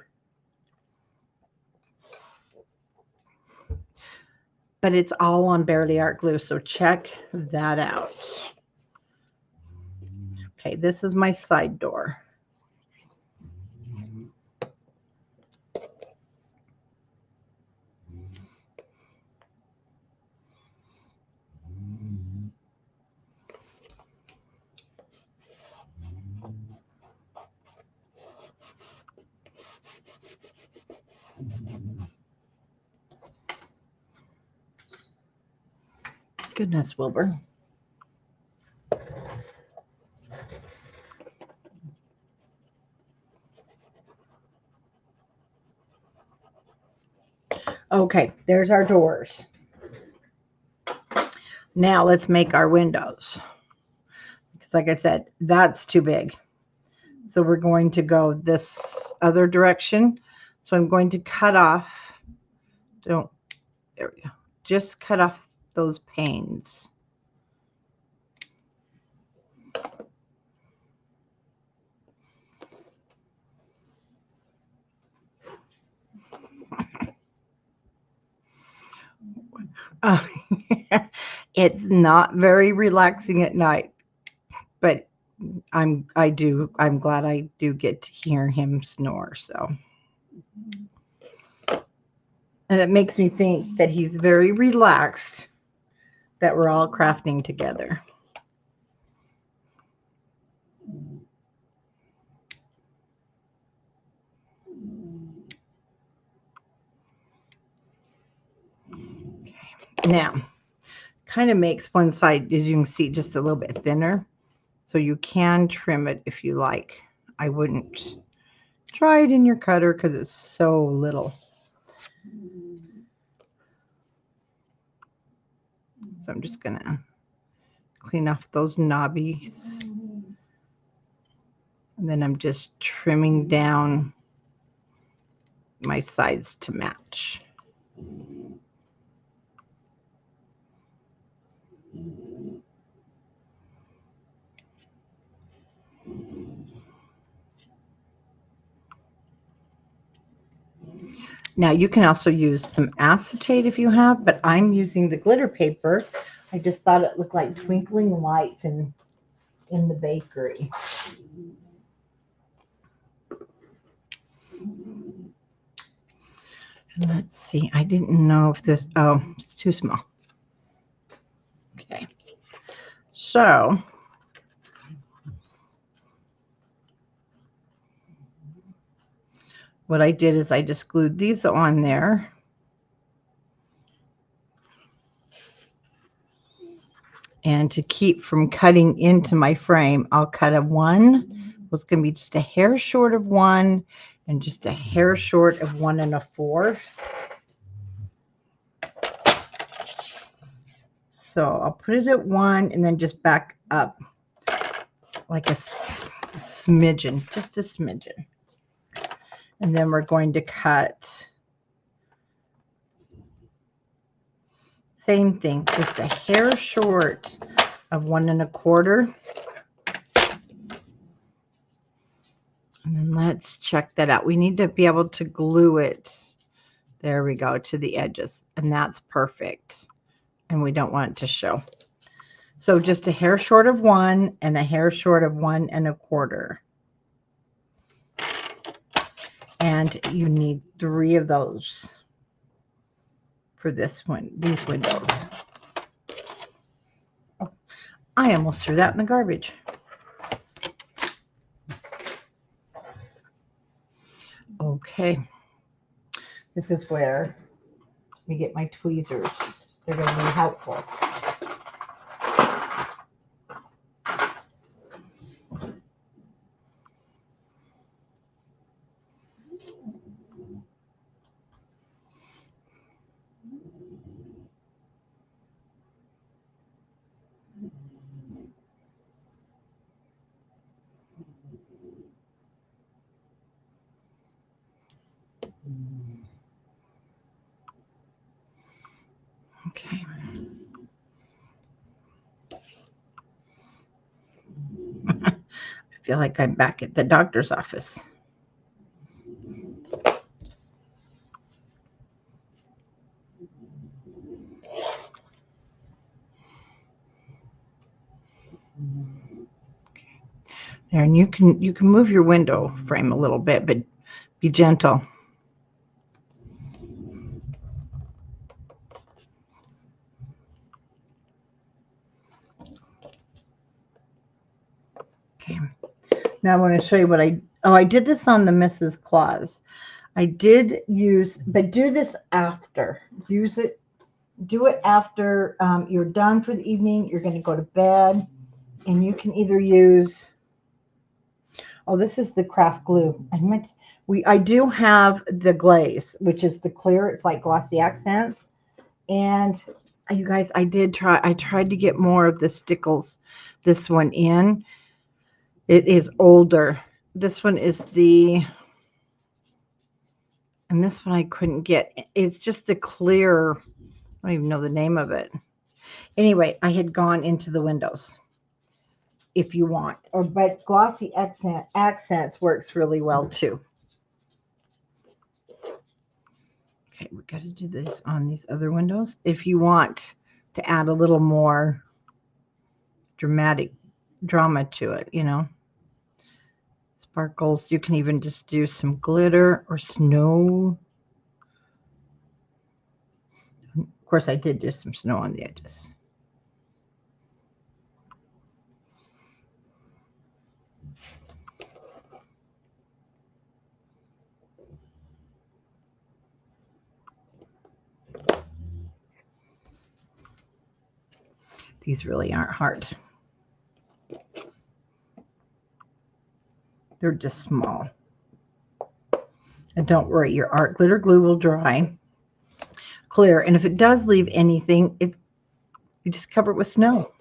But it's all on Barely Art Glue, so check that out. Okay, this is my side door. Goodness, Wilbur. Okay, there's our doors. Now let's make our windows. Because like I said, that's too big. So we're going to go this other direction. So I'm going to cut off, there we go. Just cut off those panes. It's not very relaxing at night, but I'm glad I do get to hear him snore. So, and it makes me think that he's very relaxed, that we're all crafting together. Okay. Now, kind of makes one side, as you can see, just a little bit thinner. So you can trim it if you like. I wouldn't try it in your cutter because it's so little. So I'm just going to clean off those knobbies. And then I'm just trimming down my sides to match. Now you can also use some acetate if you have, but I'm using the glitter paper. I just thought it looked like twinkling lights in the bakery. And let's see, I didn't know if this, oh, it's too small. Okay, so what I did is I just glued these on there. And to keep from cutting into my frame, I'll cut a 1. It's going to be just a hair short of 1 and just a hair short of 1 1/4. So I'll put it at 1 and then just back up like a smidgen, just a smidgen. And then we're going to cut, same thing, just a hair short of 1 1/4. And then let's check that out. We need to be able to glue it. There we go, to the edges. And that's perfect. And we don't want it to show. So just a hair short of 1 and a hair short of 1 1/4. And you need 3 of those for this one, these windows. Oh, I almost threw that in the garbage. Okay, this is where we get my tweezers. They're going to be helpful. Okay. I feel like I'm back at the doctor's office. Okay. There, and you can move your window frame a little bit, but be gentle. Okay. Now I want to show you what I did this on the Mrs. Claus. I did use, but do this after. Do it after you're done for the evening. You're going to go to bed, and you can either use, oh, this is the craft glue. I do have the glaze, which is the clear. It's like glossy accents. And you guys, I tried to get more of the stickles, this one in. It is older. This one is and this one I couldn't get. It's just the clear, I don't even know the name of it. Anyway, I had gone into the windows if you want. But glossy accents works really well too. Okay, we got to do this on these other windows. If you want to add a little more drama to it, you know. Sparkles. You can even just do some glitter or snow. Of course, I did do some snow on the edges. These really aren't hard. They're just small. And don't worry, your art glitter glue will dry clear. And if it does leave anything, you just cover it with snow.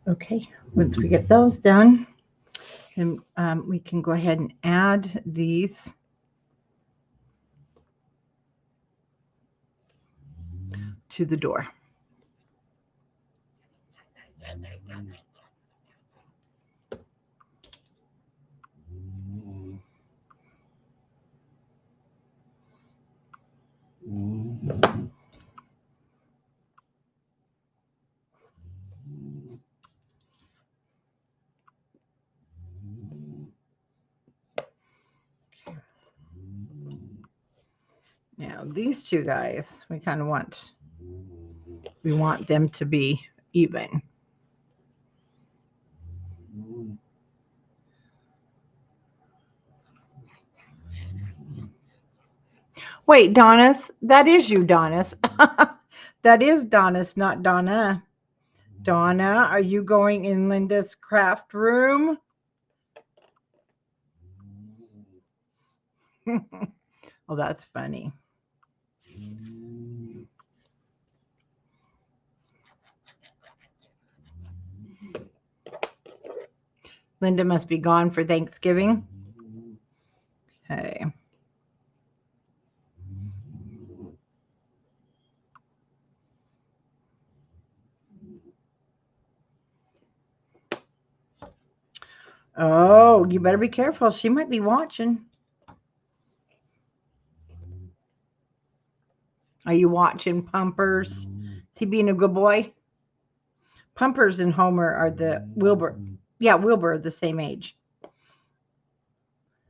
Okay, once we get those done, then we can go ahead and add these to the door. Now these two guys, we kind of want them to be even. Wait, Donis, that is you, Donis. That is Donis, not Donna. Donna, are you going in Linda's craft room? Oh, that's funny. Linda must be gone for Thanksgiving. Okay. Oh, you better be careful. She might be watching. Are you watching, Pumpers? Is he being a good boy? Pumpers and Homer are the Wilbur. Yeah, Wilbur are the same age.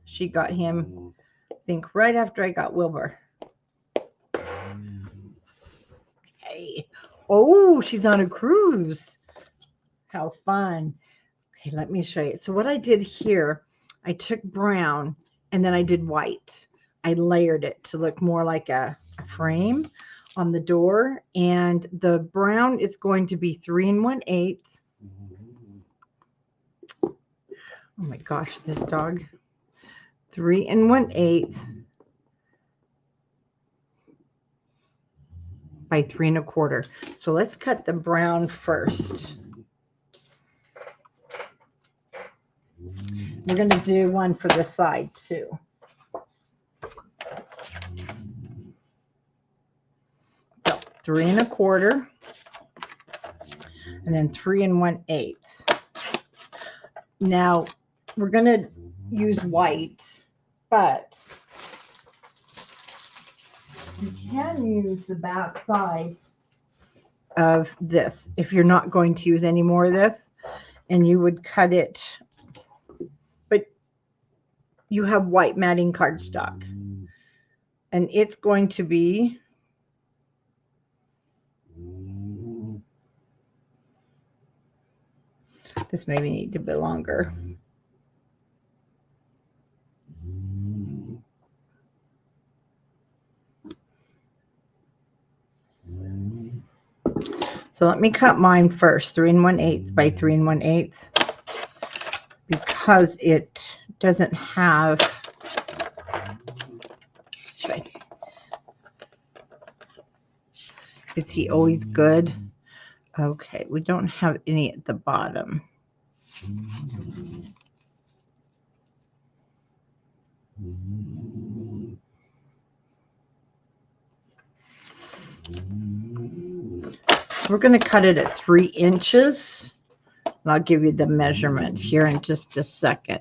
She got him, I think, right after I got Wilbur. Okay. Oh, she's on a cruise. How fun. Okay, let me show you. So what I did here, I took brown and then I did white. I layered it to look more like a frame on the door. And the brown is going to be 3 1/8. Oh my gosh, this dog. 3 1/8 by 3 1/4. So let's cut the brown first. We're going to do one for the side too. So 3 1/4 and then 3 1/8. Now we're going to use white, but you can use the back side of this if you're not going to use any more of this, and you would cut it, but you have white matting cardstock and it's going to be this maybe need a bit longer. So let me cut mine first, 3 1/8 by 3 1/8, because it doesn't have, is he always good? Okay, we don't have any at the bottom. We're going to cut it at 3 inches. And I'll give you the measurement here in just a second.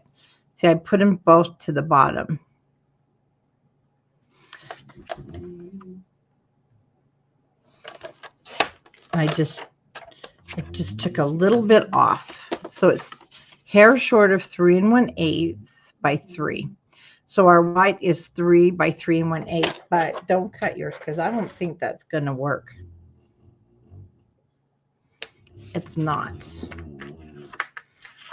See, I put them both to the bottom. I just took a little bit off. So it's hair short of 3 1/8 by 3. So our white is 3 by 3 1/8, but don't cut yours because I don't think that's going to work. It's not.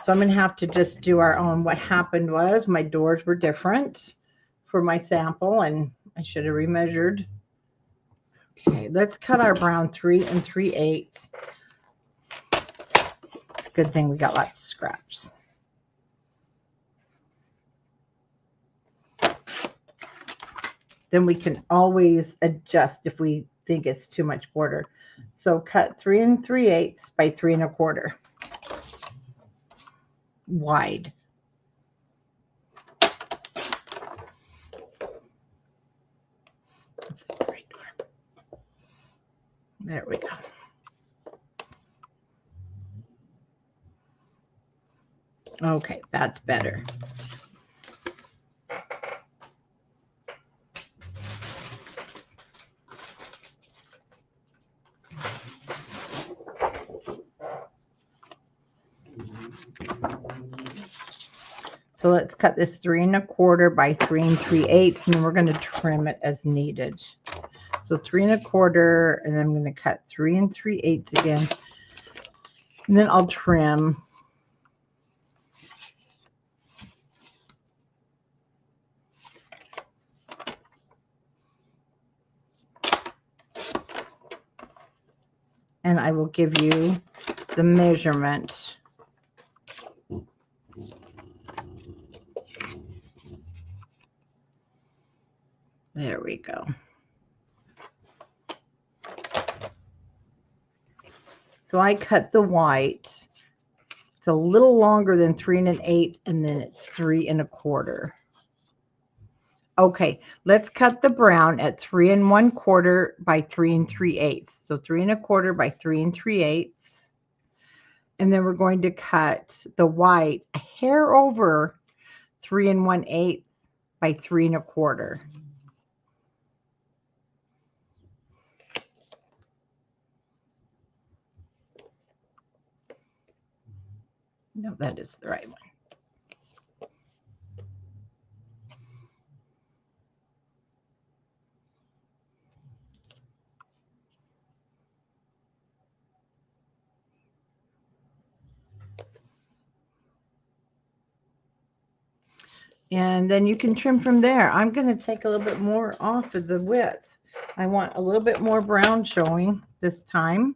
So So I'm going to have to just do our own. What happened was my doors were different for my sample, and I should have remeasured. Okay, let's cut our brown 3 3/8. Good thing we got lots of scraps. Then we can always adjust if we think it's too much border. So cut 3 3/8 by 3 1/4 wide. There we go. Okay, that's better. So let's cut this 3 1/4 by 3 3/8, and then we're going to trim it as needed. So 3 1/4, and then I'm going to cut 3 3/8 again, and then I'll trim. And I will give you the measurement. There we go. So I cut the white. It's a little longer than 3 1/8, and then it's 3 1/4. Okay, let's cut the brown at 3 1/4 by 3 3/8. So 3 1/4 by 3 3/8. And then we're going to cut the white a hair over 3 1/8 by 3 1/4. No, that is the right one. And then you can trim from there. I'm going to take a little bit more off of the width. I want a little bit more brown showing this time.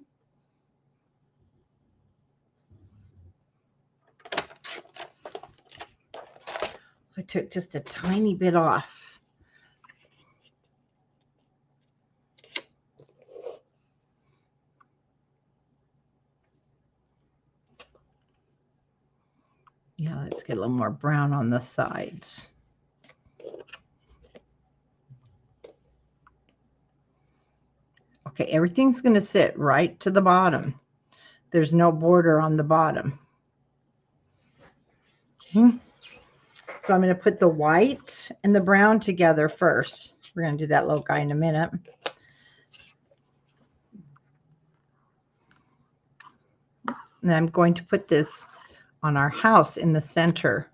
I took just a tiny bit off. Yeah, let's get a little more brown on the sides. Okay, everything's going to sit right to the bottom. There's no border on the bottom. Okay, so I'm going to put the white and the brown together first. We're going to do that little guy in a minute. And then I'm going to put this on our house in the center.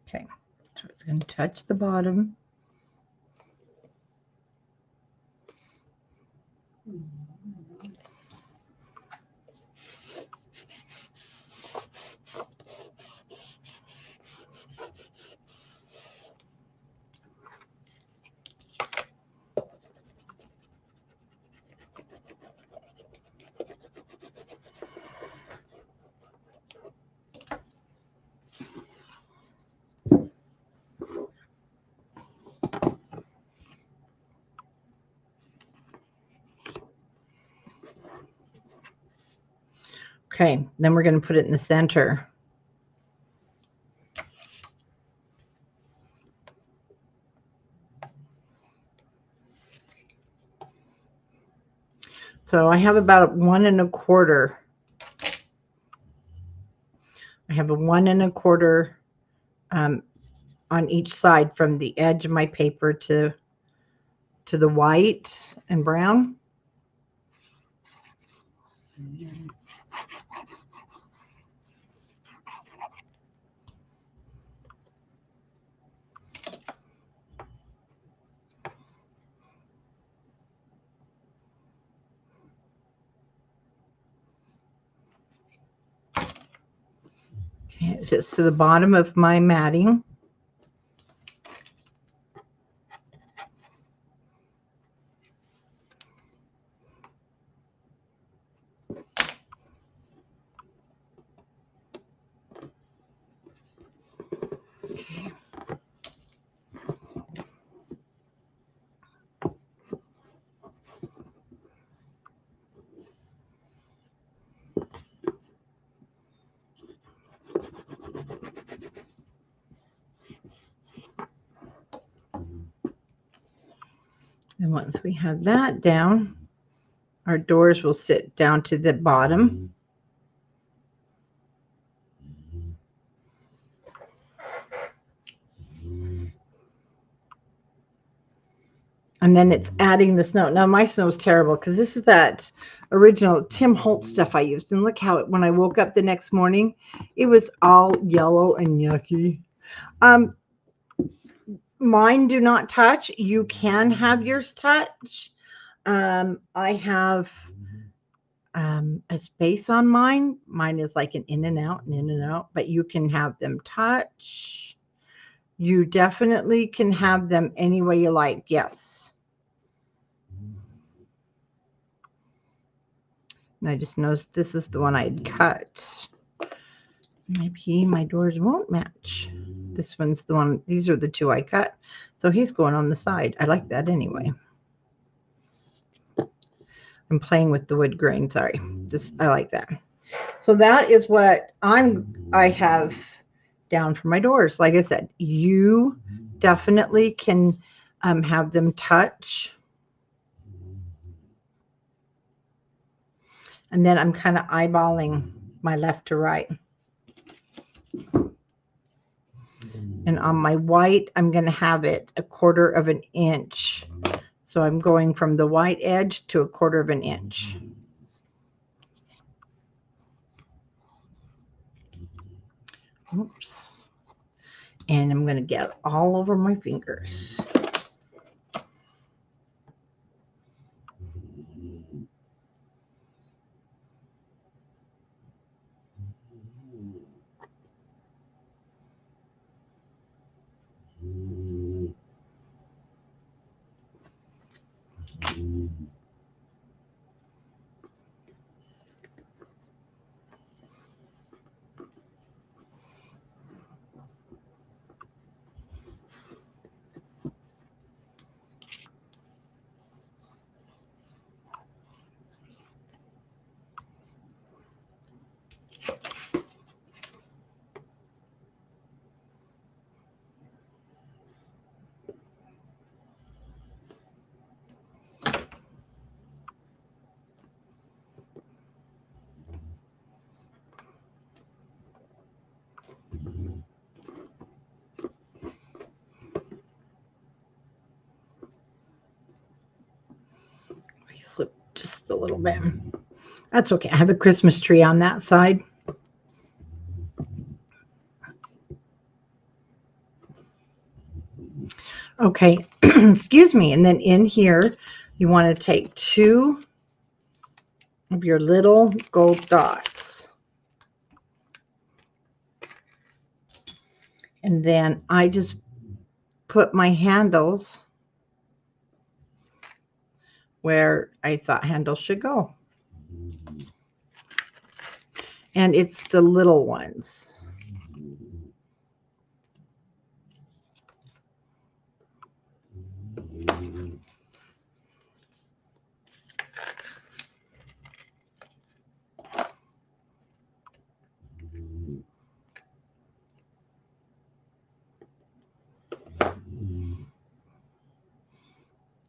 Okay, so it's going to touch the bottom. Okay, then we're going to put it in the center. So I have about 1 1/4. I have a 1 1/4 on each side from the edge of my paper to the white and brown. attach this to the bottom of my matting. Okay. And once we have that down, our doors will sit down to the bottom. And then it's adding the snow. Now my snow is terrible because this is that original Tim Holtz stuff I used. And look how it, when I woke up the next morning, it was all yellow and yucky. Mine do not touch. You can have yours touch. I have a space on mine. Mine is like an in and out and in and out, but you can have them touch. You definitely can have them any way you like. Yes. And I just noticed this is the one I'd cut. Maybe my doors won't match. This one's the one. These are the two I cut. So he's going on the side. I like that anyway. I'm playing with the wood grain. Sorry. I like that. So that is what I have down for my doors. Like I said, you definitely can have them touch. And then I'm kind of eyeballing my left to right. And on my white, I'm going to have it 1/4 of an inch. So I'm going from the white edge to 1/4 of an inch. Oops. And I'm going to get all over my fingers. Flip just a little bit. That's okay. I have a Christmas tree on that side. Okay, excuse me. And then in here, you want to take 2 of your little gold dots. And then I just put my handles where I thought handles should go. And it's the little ones.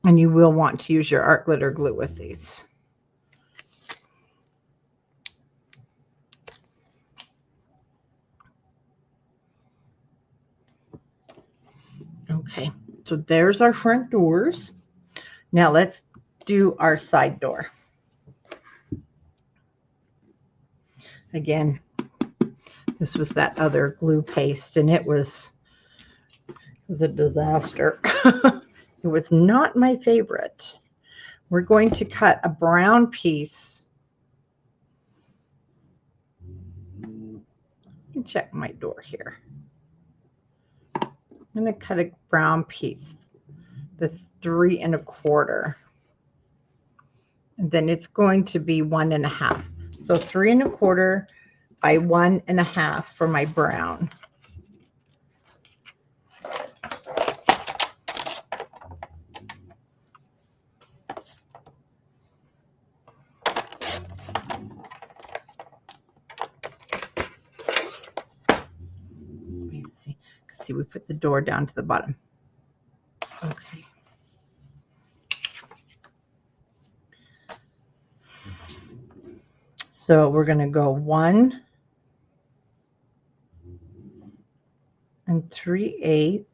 And you will want to use your art glitter glue with these. Okay, so there's our front doors. Now let's do our side door. Again, this was that other glue paste, and it was a disaster. It was not my favorite. We're going to cut a brown piece. me check my door here. I'm going to cut a brown piece. This 3 1/4. And then it's going to be 1 1/2. So 3 1/4 by 1 1/2 for my brown. Let me see. See, we put the door down to the bottom. Okay. So we're going to go 1 3/8.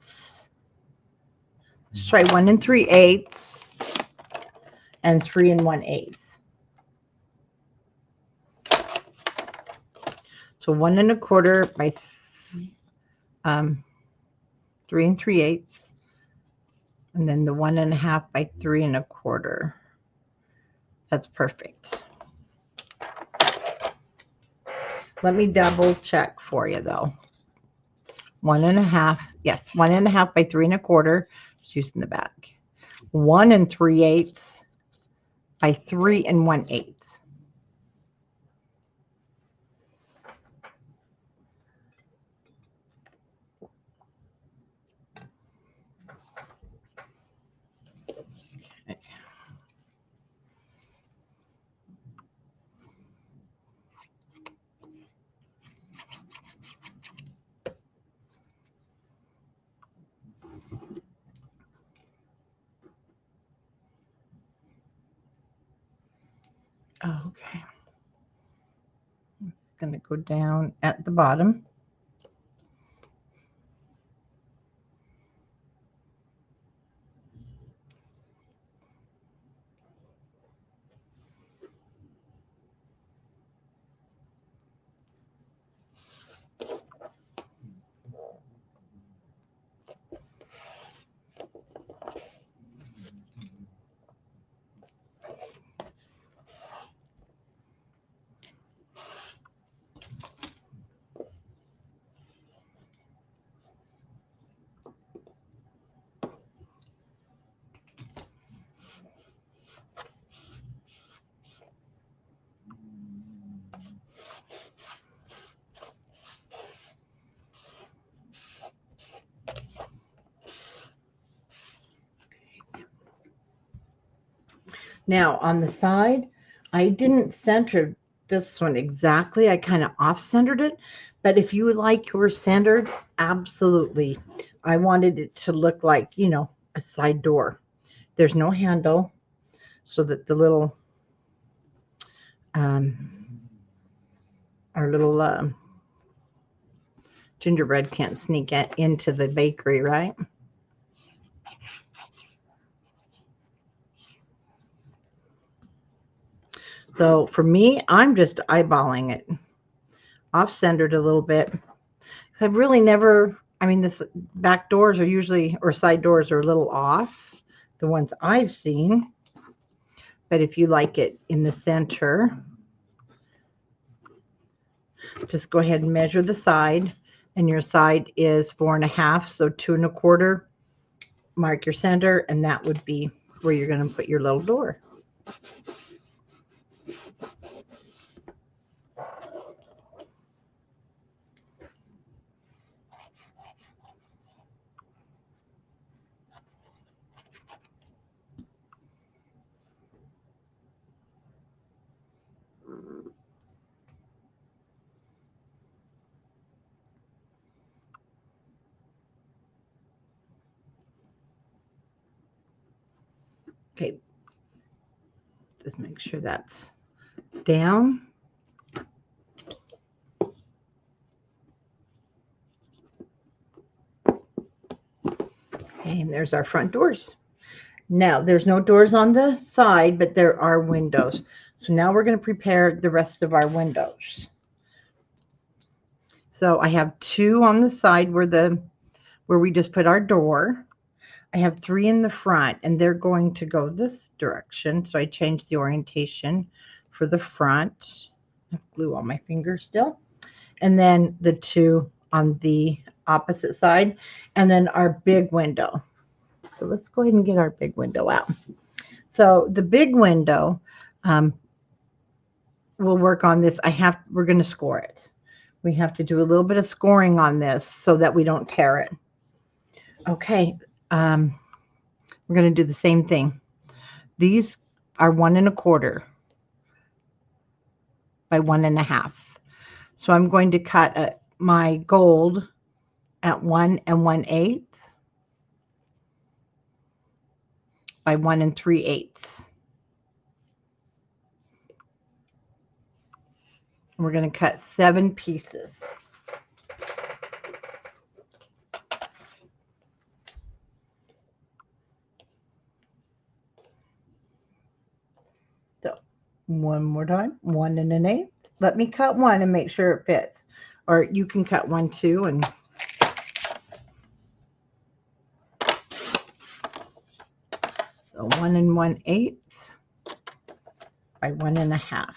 Let's try 1 3/8 and 3 1/8. So 1 1/4 by 3 3/8, and then the 1 1/2 by 3 1/4. That's perfect. Let me double check for you though. 1 1/2, yes, 1 1/2 by 3 1/4. Just using the back. 1 3/8 by 3 1/8. Okay. It's going to go down at the bottom. Now on the side, I didn't center this one exactly. I kind of off-centered it, but if you would like yours centered, absolutely. I wanted it to look like, you know, a side door. There's no handle so that the little, our little gingerbread can't sneak into the bakery, right? So for me, I'm just eyeballing it, off-centered a little bit. I've really never, I mean, this back doors are usually, or side doors are a little off, the ones I've seen. But if you like it in the center, just go ahead and measure the side, and your side is 4 1/2, so 2 1/4. Mark your center, and that would be where you're going to put your little door. Okay, just make sure that's down. Okay, and there's our front doors. Now, there's no doors on the side, but there are windows. So now we're going to prepare the rest of our windows. So I have 2 on the side where we just put our door. I have 3 in the front, and they're going to go this direction. So I changed the orientation for the front. I have glue on my fingers still. and then the 2 on the opposite side, and then our big window. So let's go ahead and get our big window out. So the big window, we'll work on this. We're going to score it. We have to do a little bit of scoring on this so that we don't tear it. Okay. We're going to do the same thing. These are 1 1/4 by 1 1/2. So I'm going to cut my gold at 1 1/8 by 1 3/8. We're going to cut 7 pieces. So one more time, 1 1/8. Let me cut one and make sure it fits. Or you can cut one too. And so 1 1/8 by 1 1/2.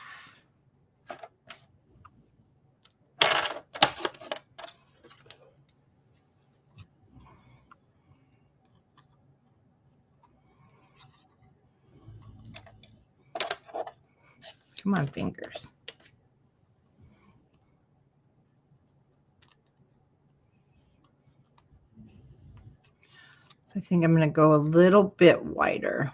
Come on, fingers. So I think I'm going to go a little bit wider.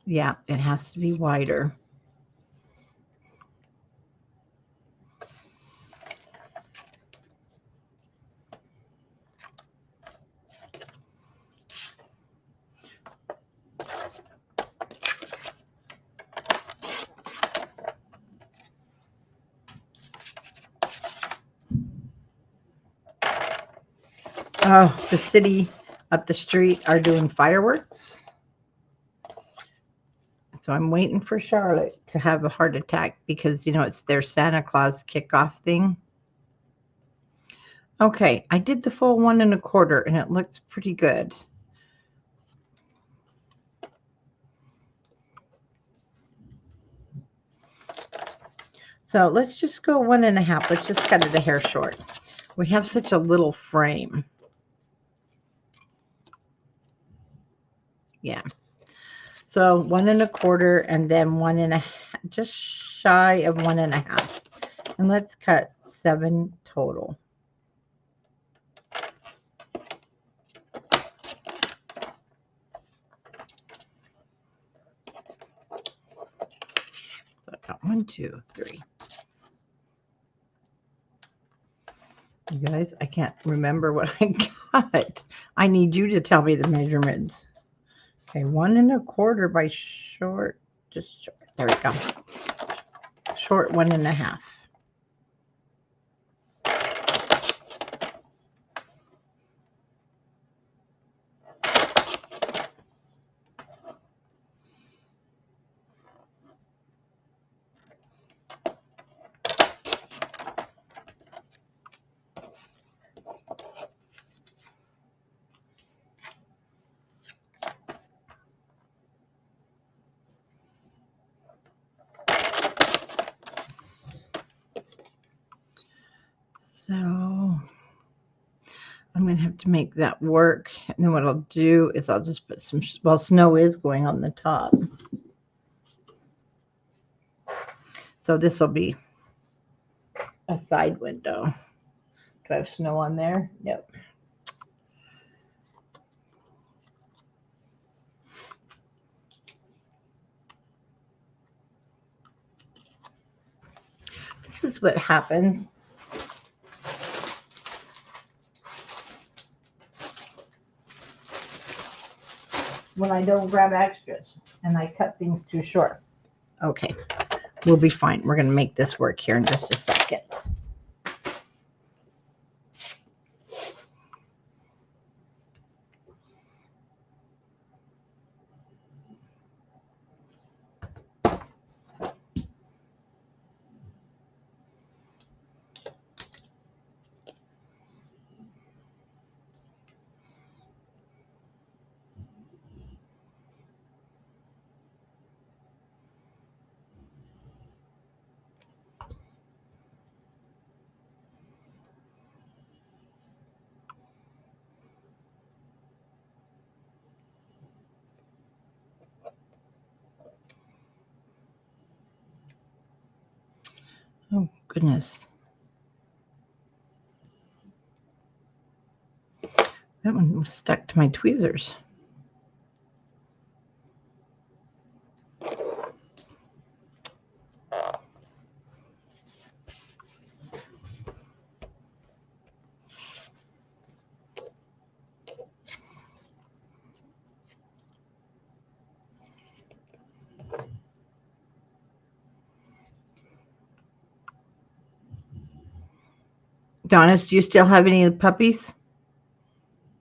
Yeah, it has to be wider. Oh, the city up the street are doing fireworks. So I'm waiting for Charlotte to have a heart attack because, you know, it's their Santa Claus kickoff thing. Okay, I did the full 1 1/4 and it looks pretty good. So let's just go 1 1/2. Let's just cut it a hair short. We have such a little frame. Yeah. So 1 1/4 and then 1 1/2, just shy of 1 1/2. And let's cut 7 total. So I got 1, 2, 3. You guys, I can't remember what I got. I need you to tell me the measurements. Okay, 1 1/4 by short, just short. There we go. Short 1 1/2. So I'm going to have to make that work. And then what I'll do is I'll just put some, well, snow is going on the top. So this will be a side window. Do I have snow on there? Yep. This is what happens when I don't grab extras and I cut things too short. Okay, we'll be fine. We're going to make this work here in just a second. goodness. That one was stuck to my tweezers. Donis, do you still have any puppies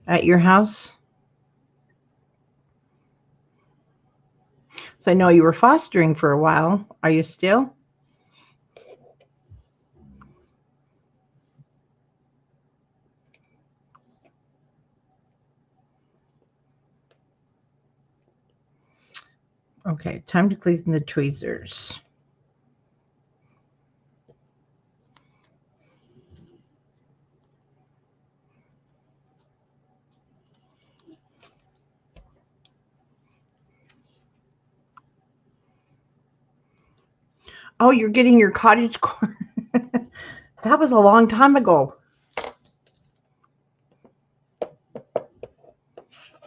at your house? So I know you were fostering for a while. Are you still? Okay, time to clean the tweezers. Oh, you're getting your cottage core. That was a long time ago.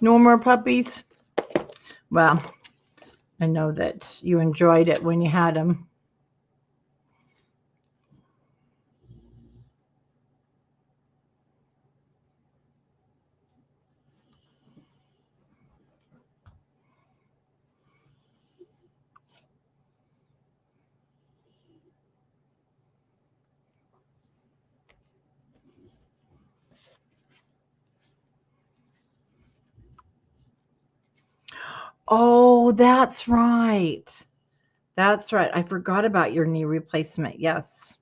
No more puppies? Well, I know that you enjoyed it when you had them. Oh, that's right. That's right. I forgot about your knee replacement. Yes.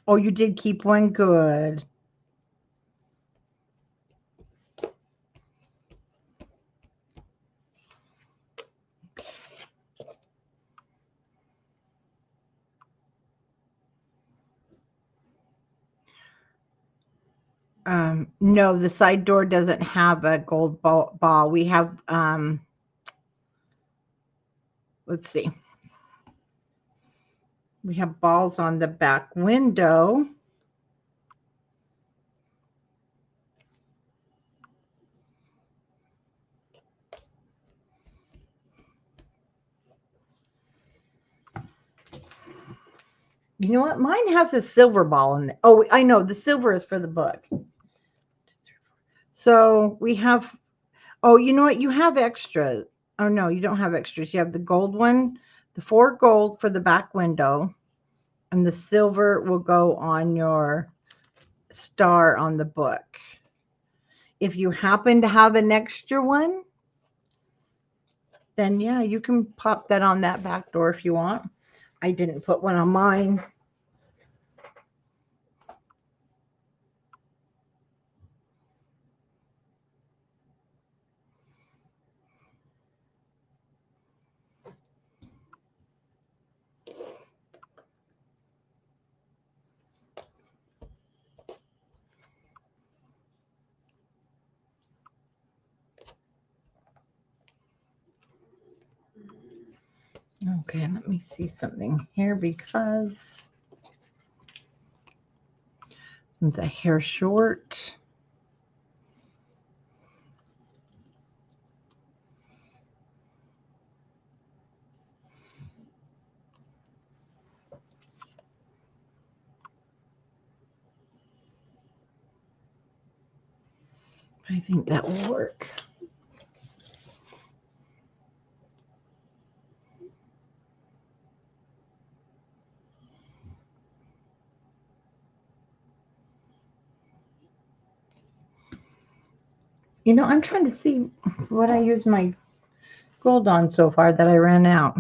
Oh, you did keep one. Good. No, the side door doesn't have a gold ball. We have, let's see. We have balls on the back window. You know what? Mine has a silver ball in it. Oh, I know. The silver is for the book. So we have, oh, you know what? You have extras. Oh, no, you don't have extras. You have the gold one, the 4 gold for the back window, and the silver will go on your star on the book. If you happen to have an extra one, then yeah, you can pop that on that back door if you want. I didn't put one on mine. Okay, let me see something here because since a hair short. I think that will work. You know, I'm trying to see what I used my gold on so far that I ran out.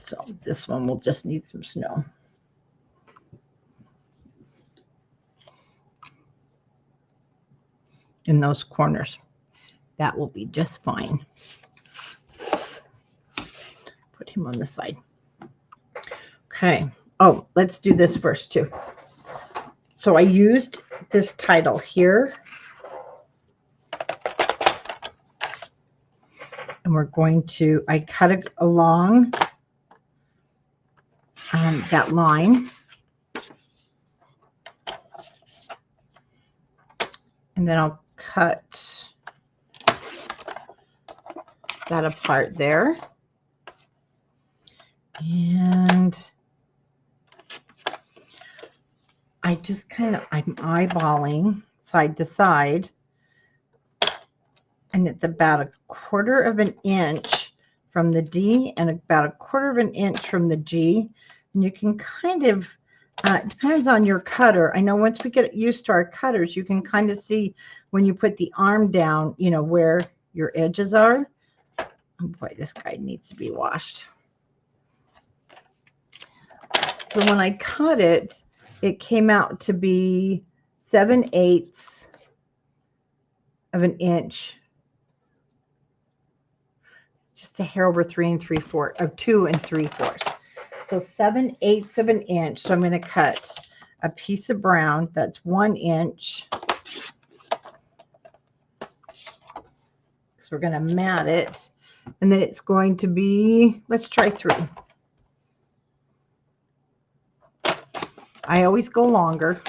So this one will just need some snow. in those corners. That will be just fine. Put him on the side. Okay. Oh, let's do this first too. So I used this title here. And we're going to, I cut it along that line. And then I'll cut that apart there. And I just I'm eyeballing, so I decide, and it's about 1/4 of an inch from the D and about 1/4 of an inch from the G. And you can kind of, it depends on your cutter. I know once we get used to our cutters, you can kind of see when you put the arm down, you know, where your edges are. Oh boy, this guy needs to be washed. So when I cut it, it came out to be 7/8 of an inch, just a hair over 3 3/4 of 2 3/4. So 7/8 of an inch. So I'm going to cut a piece of brown that's 1 inch. So we're going to mat it, and then it's going to be, let's try 3. I always go longer.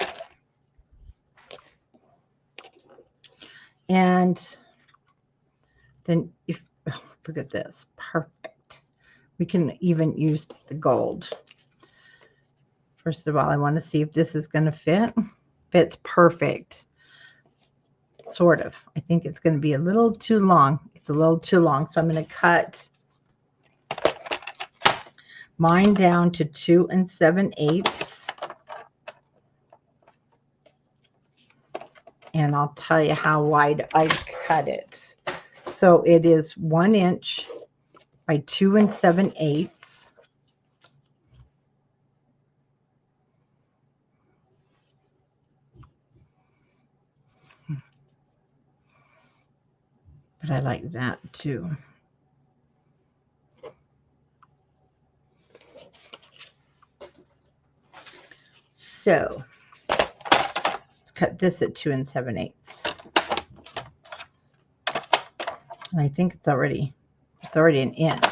And then if, oh, look at this, perfect. We can even use the gold. First of all, I want to see if this is going to fit. Fits perfect. Sort of. I think it's going to be a little too long. It's a little too long. So I'm going to cut mine down to 2 7/8. And I'll tell you how wide I cut it. So it is 1 inch by 2 7/8. But I like that too. So let's cut this at 2 7/8. And I think it's already an inch.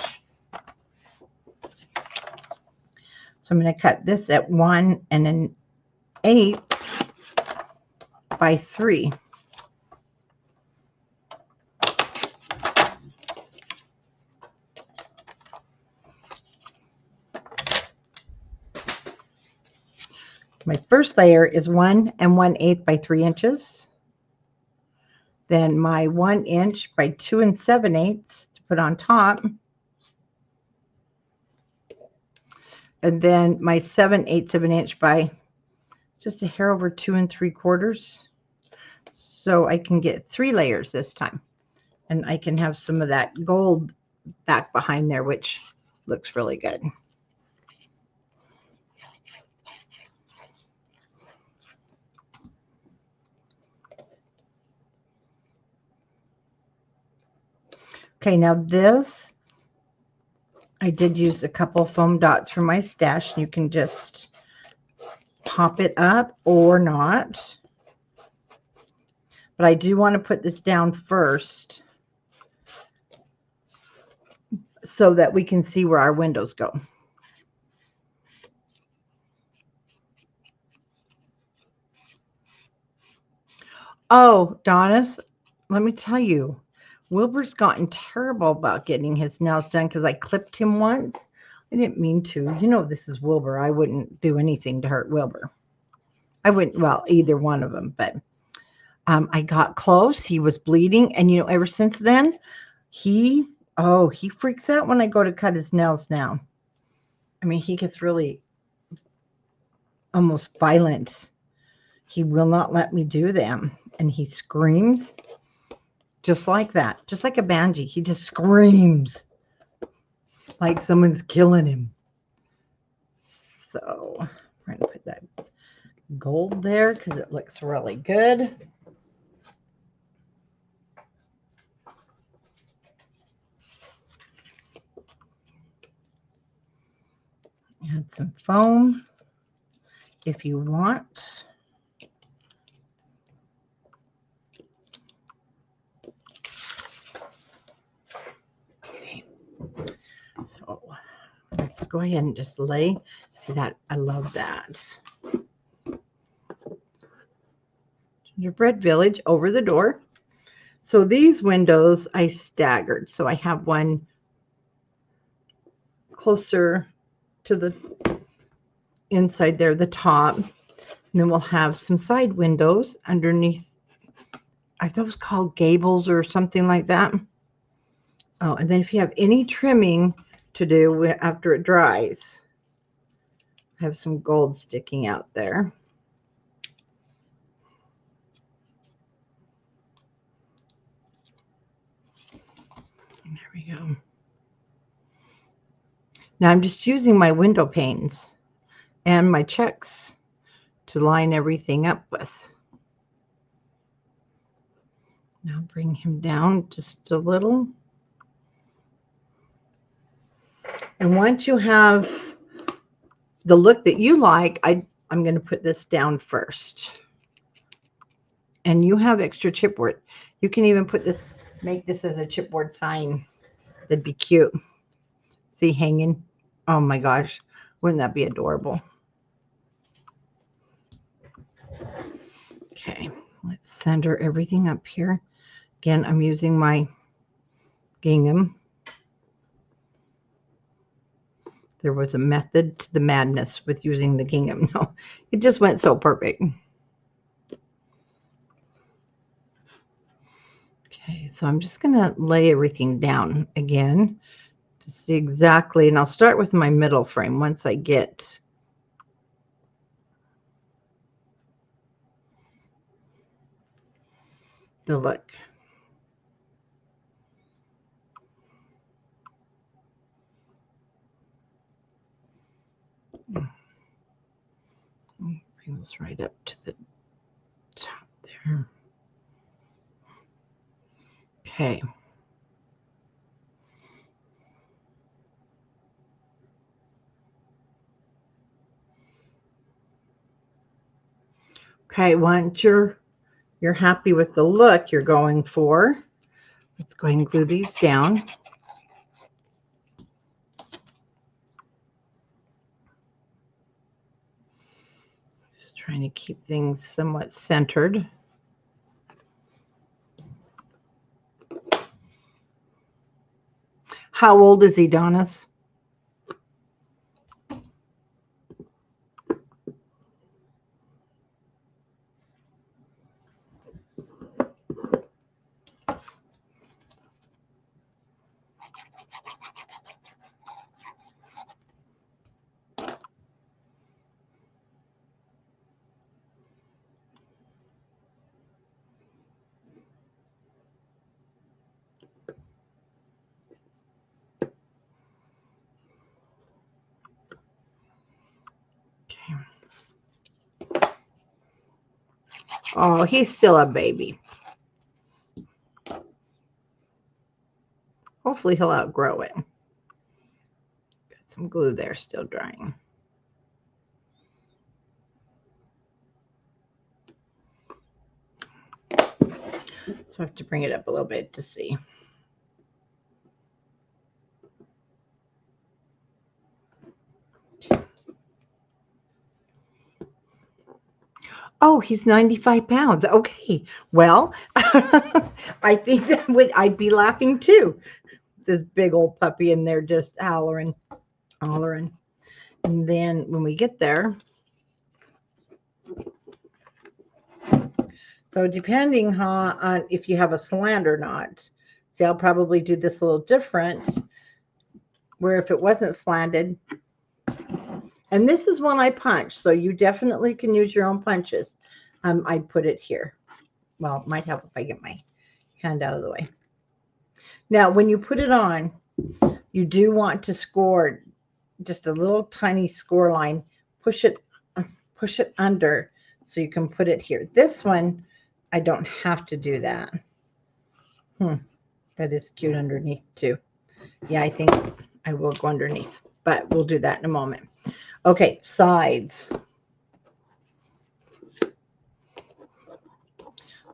So I'm going to cut this at 1 1/8 by 3. My first layer is 1 1/8 by 3 inches. Then my 1 inch by 2 7/8 to put on top. And then my 7/8 of an inch by just a hair over 2 3/4. So I can get 3 layers this time. And I can have some of that gold back behind there, which looks really good. Okay, now this, I did use a couple foam dots from my stash. You can just pop it up or not. But I do want to put this down first so that we can see where our windows go. Oh, Donis, let me tell you, Wilbur's gotten terrible about getting his nails done because I clipped him once. I didn't mean to. You know, this is Wilbur. I wouldn't do anything to hurt Wilbur. I wouldn't, well, either one of them, but I got close. He was bleeding. And, you know, ever since then, he freaks out when I go to cut his nails now. I mean, he gets really almost violent. He will not let me do them. And he screams just like that, just like a banshee. He just screams like someone's killing him. So I'm trying to put that gold there because it looks really good. Add some foam if you want. Okay, so let's go ahead and just lay that. I love that. Gingerbread Village over the door. So these windows I staggered. So I have one closer to the inside there, the top. And then we'll have some side windows underneath. Are those called gables or something like that? Oh, and then if you have any trimming to do after it dries, I have some gold sticking out there. And there we go. Now I'm just using my window panes and my checks to line everything up with. Now bring him down just a little. And once you have the look that you like, I'm going to put this down first. And you have extra chipboard. You can even put this, make this as a chipboard sign. That'd be cute. See, hanging. Oh my gosh, wouldn't that be adorable? Okay, let's center everything up here. Again, I'm using my gingham. There was a method to the madness with using the gingham. No, it just went so perfect. Okay, so I'm just going to lay everything down again to see exactly, and I'll start with my middle frame once I get the look. Bring this right up to the top there. Okay. Okay, once you're happy with the look you're going for, let's go ahead and glue these down. Just trying to keep things somewhat centered. How old is he, Donis? Oh, he's still a baby. Hopefully he'll outgrow it. Got some glue there still drying. So I have to bring it up a little bit to see. Oh, he's 95 pounds. Okay. Well, I think that I'd be laughing too. This big old puppy in there just hollering. And then when we get there, so depending on if you have a slant or not, see, I'll probably do this a little different, where if it wasn't slanted, and this is one I punch, so you definitely can use your own punches. I'd put it here. Well, it might help if I get my hand out of the way. Now, when you put it on, you do want to score just a little tiny score line. Push it under so you can put it here. This one, I don't have to do that. That is cute underneath too. Yeah, I think I will go underneath, but we'll do that in a moment. Okay, sides.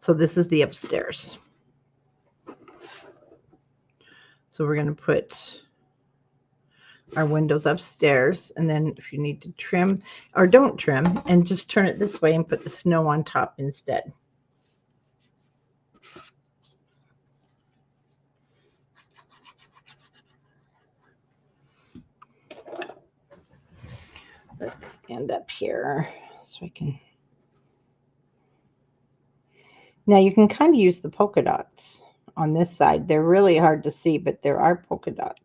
So this is the upstairs. So we're going to put our windows upstairs, and then if you need to trim or don't trim, and just turn it this way and put the snow on top instead. Let's stand up here so I can. Now you can kind of use the polka dots on this side. They're really hard to see, but there are polka dots.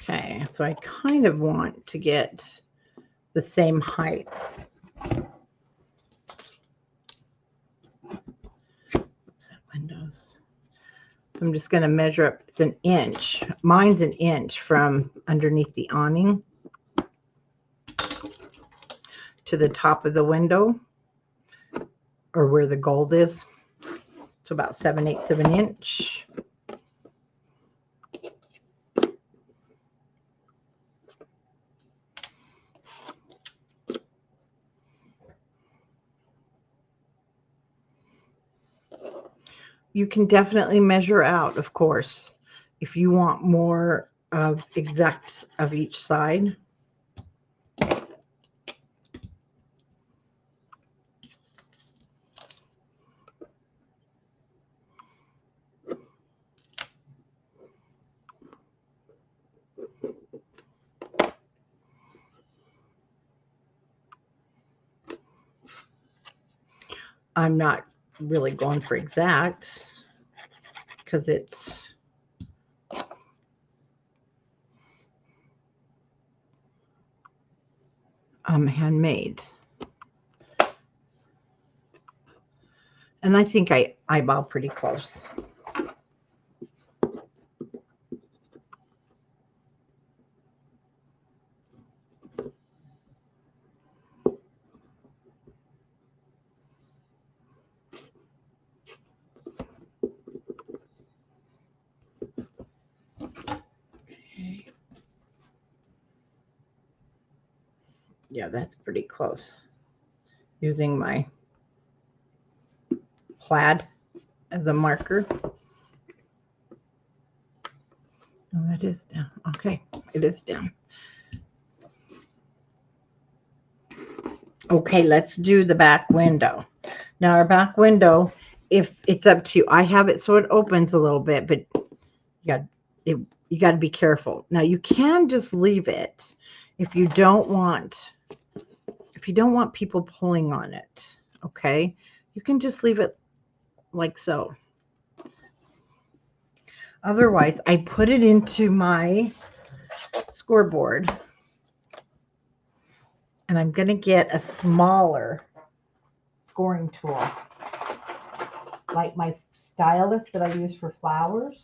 Okay, so I kind of want to get the same height. Oops, that windows. I'm just going to measure up. It's an inch. Mine's an inch from underneath the awning to the top of the window, or where the gold is. It's about 7/8 of an inch. You can definitely measure out, of course, if you want more of exact of each side. I'm not really going for exact because it's handmade. And I think I eyeball pretty close. Okay. Yeah, that's pretty close. Using my plaid as a marker. Oh, that is down. Okay, it is down. Okay, let's do the back window. Now our back window, if it's up to you, I have it so it opens a little bit, but you got to be careful. Now you can just leave it if you don't want people pulling on it. Okay, you can just leave it like so. Otherwise, I put it into my scoreboard, and I'm going to get a smaller scoring tool, like my stylus that I use for flowers.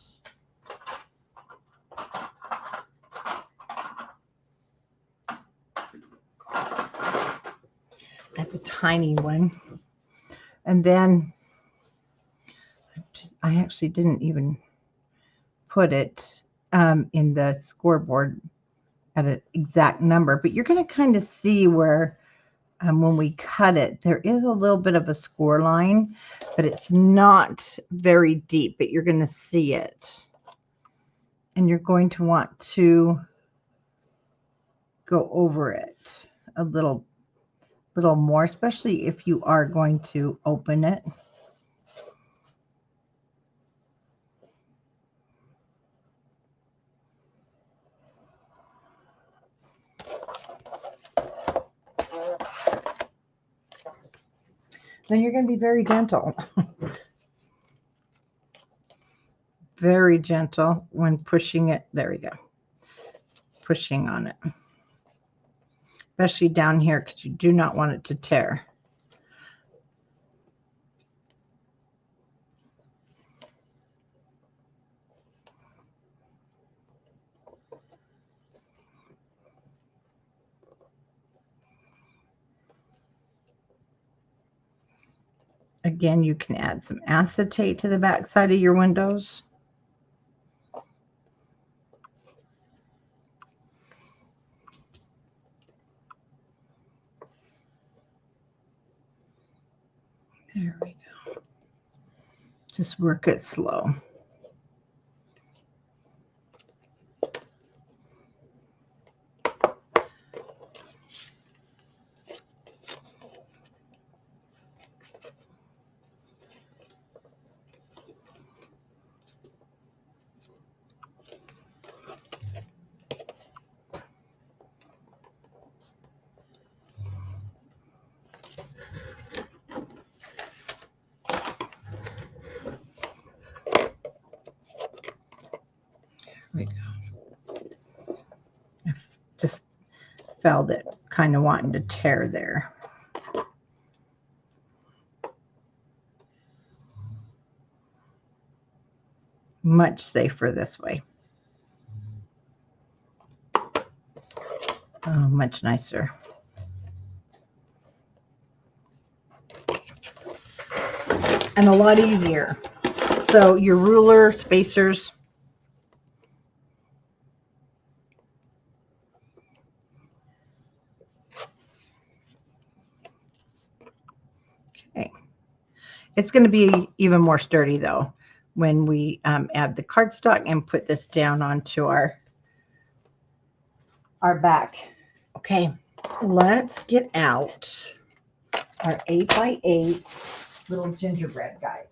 I have a tiny one. And then I actually didn't even put it in the scoreboard at an exact number, but you're going to kind of see where when we cut it, there is a little bit of a score line, but it's not very deep, but you're going to see it. And you're going to want to go over it a little more, especially if you are going to open it. Then you're going to be very gentle. Very gentle when pushing it. There we go. Pushing on it. Especially down here because you do not want it to tear. Again, you can add some acetate to the back side of your windows. There we go. Just work it slow. There we go. I just felt it kind of wanting to tear there. Much safer this way. Oh, much nicer. And a lot easier. So your ruler, spacers. Okay. It's going to be even more sturdy though when we add the cardstock and put this down onto our back. Okay, let's get out our 8x8 little gingerbread guys.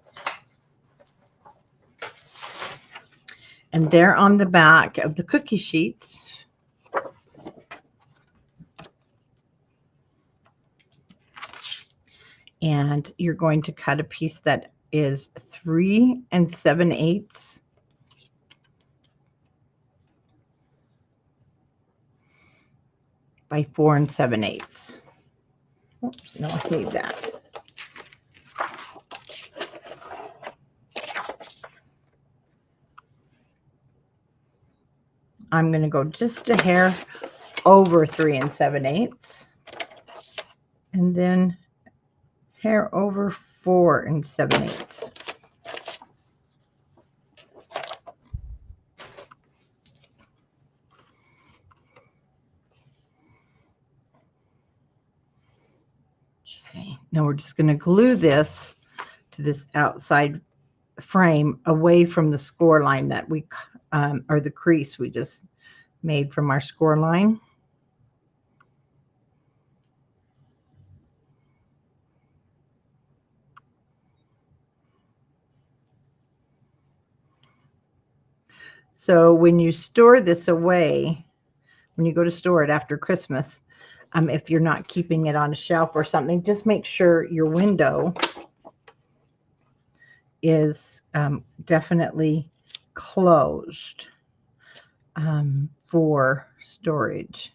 And they're on the back of the cookie sheets. And you're going to cut a piece that is 3 7/8 by 4 7/8. Oops, no, I need that. I'm going to go just a hair over 3 7/8, and then hair over 4 7/8. Okay, now we're just going to glue this to this outside frame away from the score line that we, or the crease we just made from our score line. So when you store this away, when you go to store it after Christmas, if you're not keeping it on a shelf or something, just make sure your window is definitely closed for storage.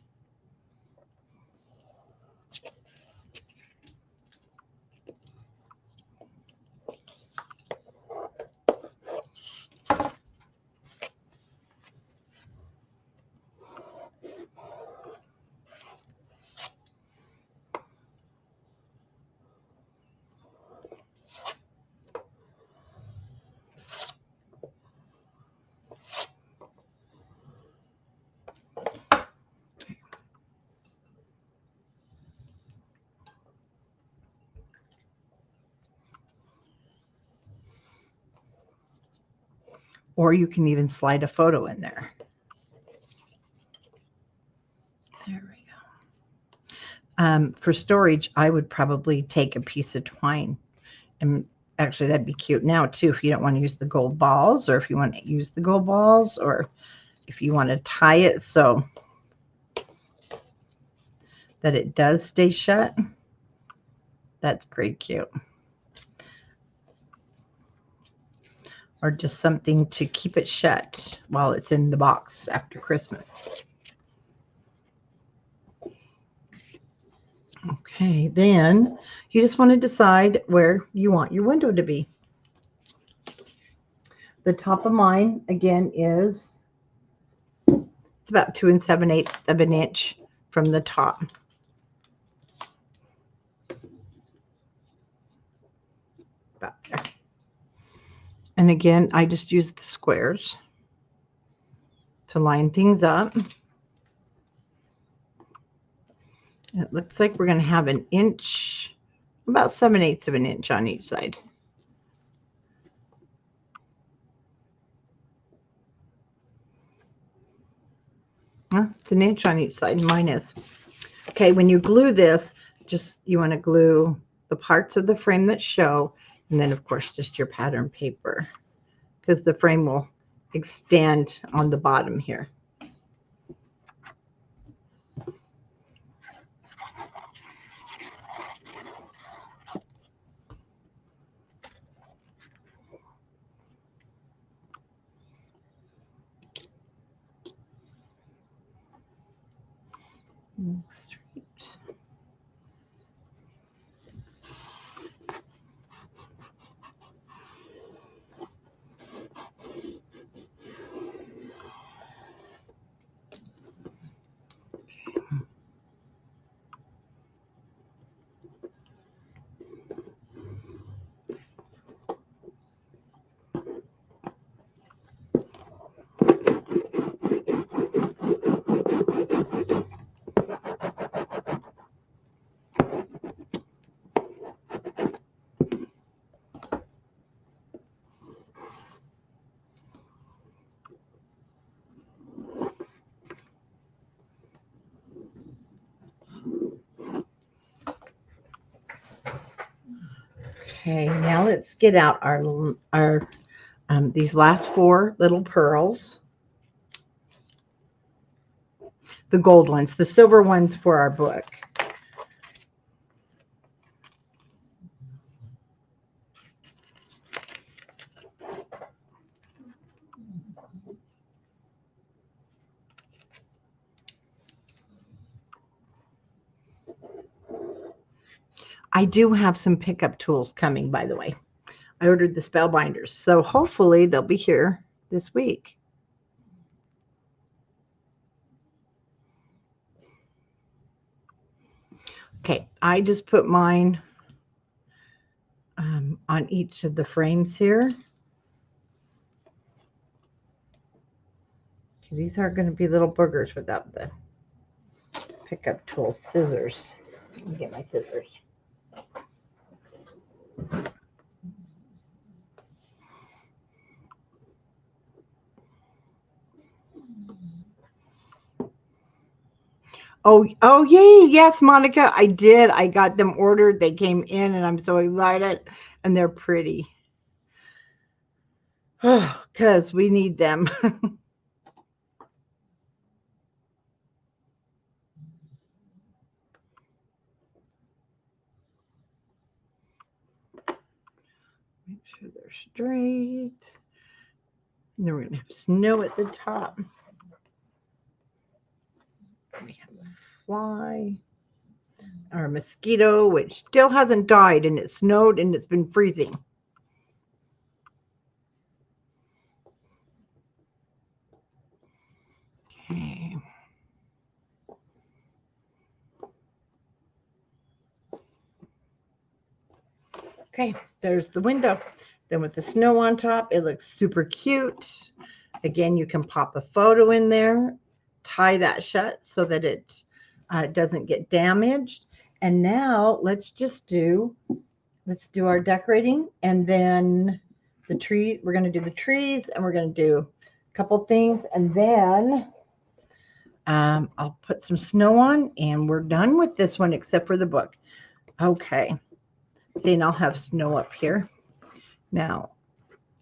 Or you can even slide a photo in there. There we go. For storage, I would probably take a piece of twine. And actually, that'd be cute now, too, if you don't want to use the gold balls, or if you want to use the gold balls, or if you want to tie it so that it does stay shut. That's pretty cute. or just something to keep it shut while it's in the box after Christmas. Okay, then you just want to decide where you want your window to be. The top of mine, again, it's about 2 7/8 of an inch from the top. About there. And again, I just use the squares to line things up. It looks like we're going to have an inch, about 7/8 of an inch on each side. It's an inch on each side. Mine is. Okay, when you glue this, you want to glue the parts of the frame that show, and then of course just your pattern paper, because the frame will extend on the bottom here. Straight. Okay, now let's get out our these last 4 little pearls. The gold ones, the silver ones for our book. I do have some pickup tools coming, by the way. I ordered the spell binders, so hopefully they'll be here this week. Okay, I just put mine on each of the frames here. Okay, these are going to be little boogers without the pickup tool scissors. Let me get my scissors. Oh, yay. Yes, Monica, I did. I got them ordered. They came in, and I'm so excited, and they're pretty. Oh, because we need them. Make sure they're straight. And then we're going to have snow at the top. We have a fly. Or a mosquito, which still hasn't died, and it snowed, and it's been freezing. Okay. Okay, there's the window. Then with the snow on top, it looks super cute. Again, you can pop a photo in there, tie that shut so that it doesn't get damaged. And now let's do our decorating, and then the tree. We're going to do the trees, and we're going to do a couple things, and then I'll put some snow on, and we're done with this one except for the book. Okay. See, and I'll have snow up here now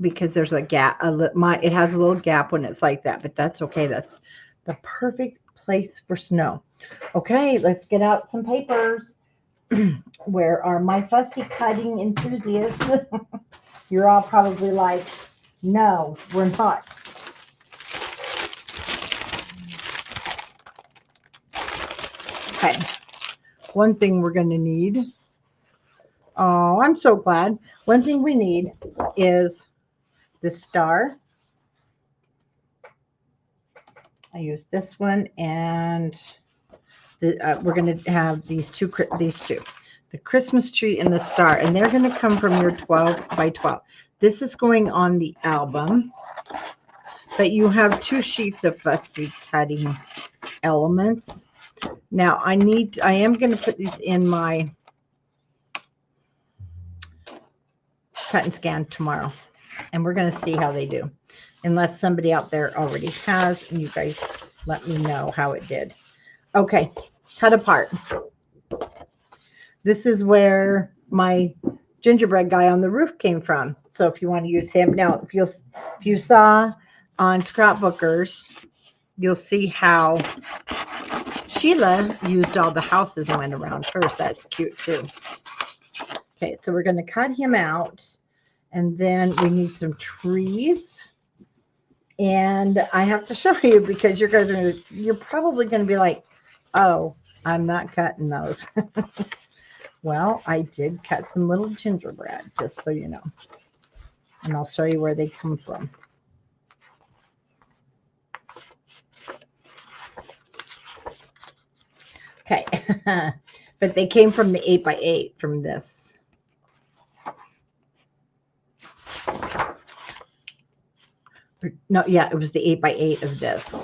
because there's a gap. It has a little gap when it's like that, but that's okay. That's the perfect place for snow. Okay, let's get out some papers. Where are my fussy cutting enthusiasts? You're all probably like, No, we're not. Okay. One thing we're going to need. Oh, I'm so glad. One thing we need is the star. I use this one, and we're going to have these two, the Christmas tree and the star, and they're going to come from your 12 by 12. This is going on the album, but you have 2 sheets of fussy cutting elements. Now I am going to put these in my cut and scan tomorrow, and we're going to see how they do, unless somebody out there already has, and you guys let me know how it did. Okay, cut apart. This is where my gingerbread guy on the roof came from. So if you want to use him now, if you saw on Scrapbookers, you'll see how Sheila used all the houses and went around hers. That's cute too. Okay, so we're going to cut him out, and then we need some trees. And I have to show you because you're probably going to be like, oh, I'm not cutting those. Well, I did cut some little gingerbread, just so you know. And I'll show you where they come from. Okay. But they came from the 8x8 from this. No, yeah, it was the 8x8 of this.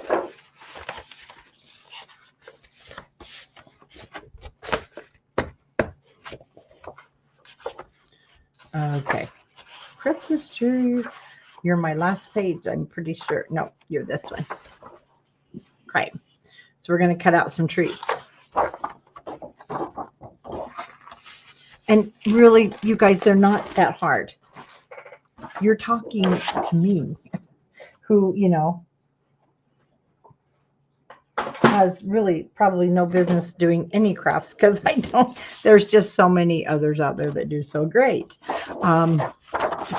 Okay. Christmas trees. You're my last page, I'm pretty sure. No, you're this one. Okay. So we're going to cut out some trees. And really, you guys, they're not that hard. You're talking to me, who, you know, has really probably no business doing any crafts, because I don't. There's just so many others out there that do so great.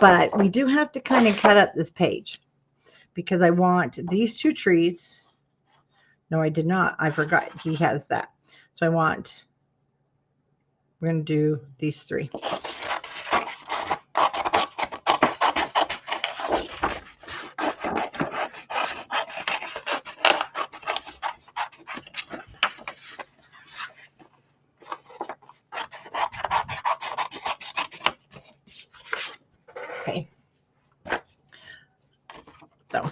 But we do have to kind of cut up this page, because I want these 2 trees. No, I did not. I forgot he has that. So we're going to do these 3. Okay. So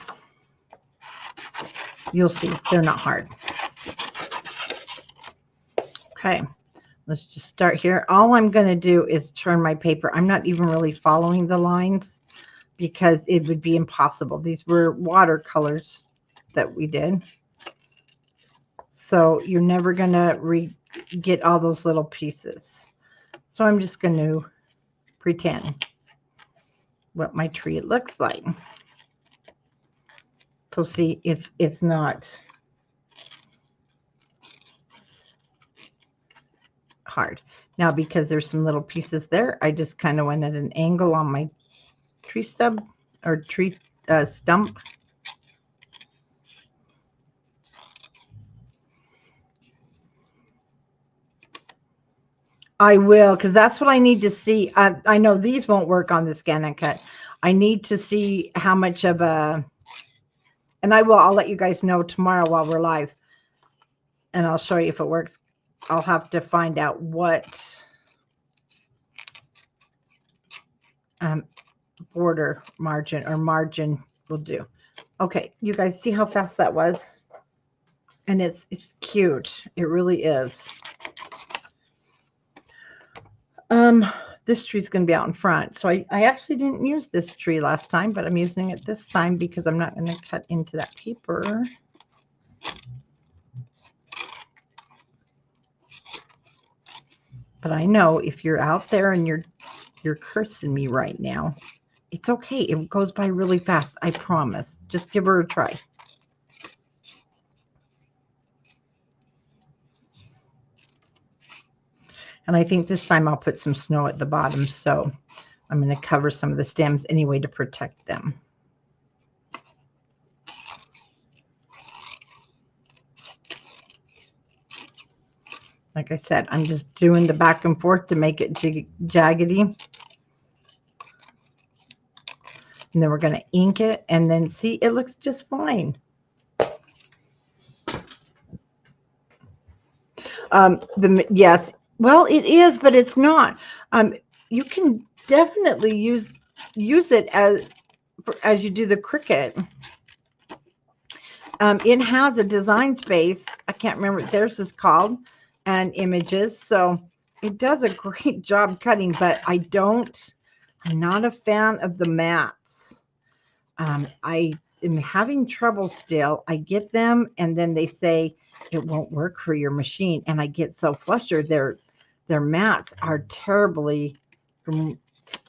you'll see they're not hard. Okay. Let's just start here. All I'm going to do is turn my paper. I'm not even really following the lines because it would be impossible. These were watercolors that we did. So you're never going to get all those little pieces. So I'm just going to pretend what my tree looks like. So see, it's not hard. Now, because there's some little pieces there, I just kind of went at an angle on my tree stub or tree stump. I will, because that's what I need to see. I know these won't work on the scan and cut. I need to see how much of a, and I'll let you guys know tomorrow while we're live, and I'll show you if it works. I'll have to find out what border margin or margin will do. Okay, you guys see how fast that was? And it's cute. It really is. This tree's going to be out in front. So I actually didn't use this tree last time, but I'm using it this time because I'm not going to cut into that paper. But I know if you're out there and you're cursing me right now, it's okay. It goes by really fast. I promise. Just give her a try. And I think this time I'll put some snow at the bottom, so I'm going to cover some of the stems anyway to protect them. Like I said, I'm just doing the back and forth to make it jaggedy. And then we're going to ink it, and then see, it looks just fine. Yes, well, it is, but it's not. You can definitely use it as you do the Cricut. It has a design space. I can't remember what theirs is called, and images. So it does a great job cutting, but I'm not a fan of the mats. I am having trouble still. I get them, and then they say it won't work for your machine, and I get so flustered. Their mats are terribly,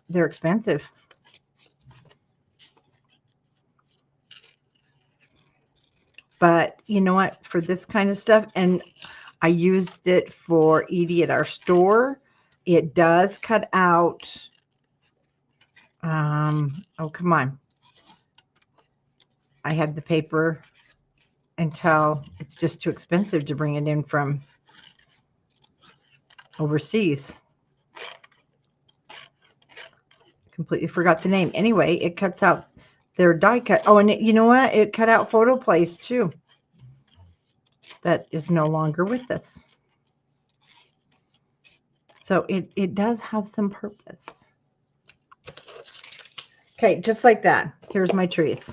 they're expensive. But you know what? For this kind of stuff, and I used it for Edie at our store. It does cut out. Oh, come on. I had the paper until it's just too expensive to bring it in from overseas. Completely forgot the name. Anyway, it cuts out their die cut. Oh, and you know what? It cut out Photo Place too. That is no longer with us. So it does have some purpose. Okay, just like that. Here's my trees.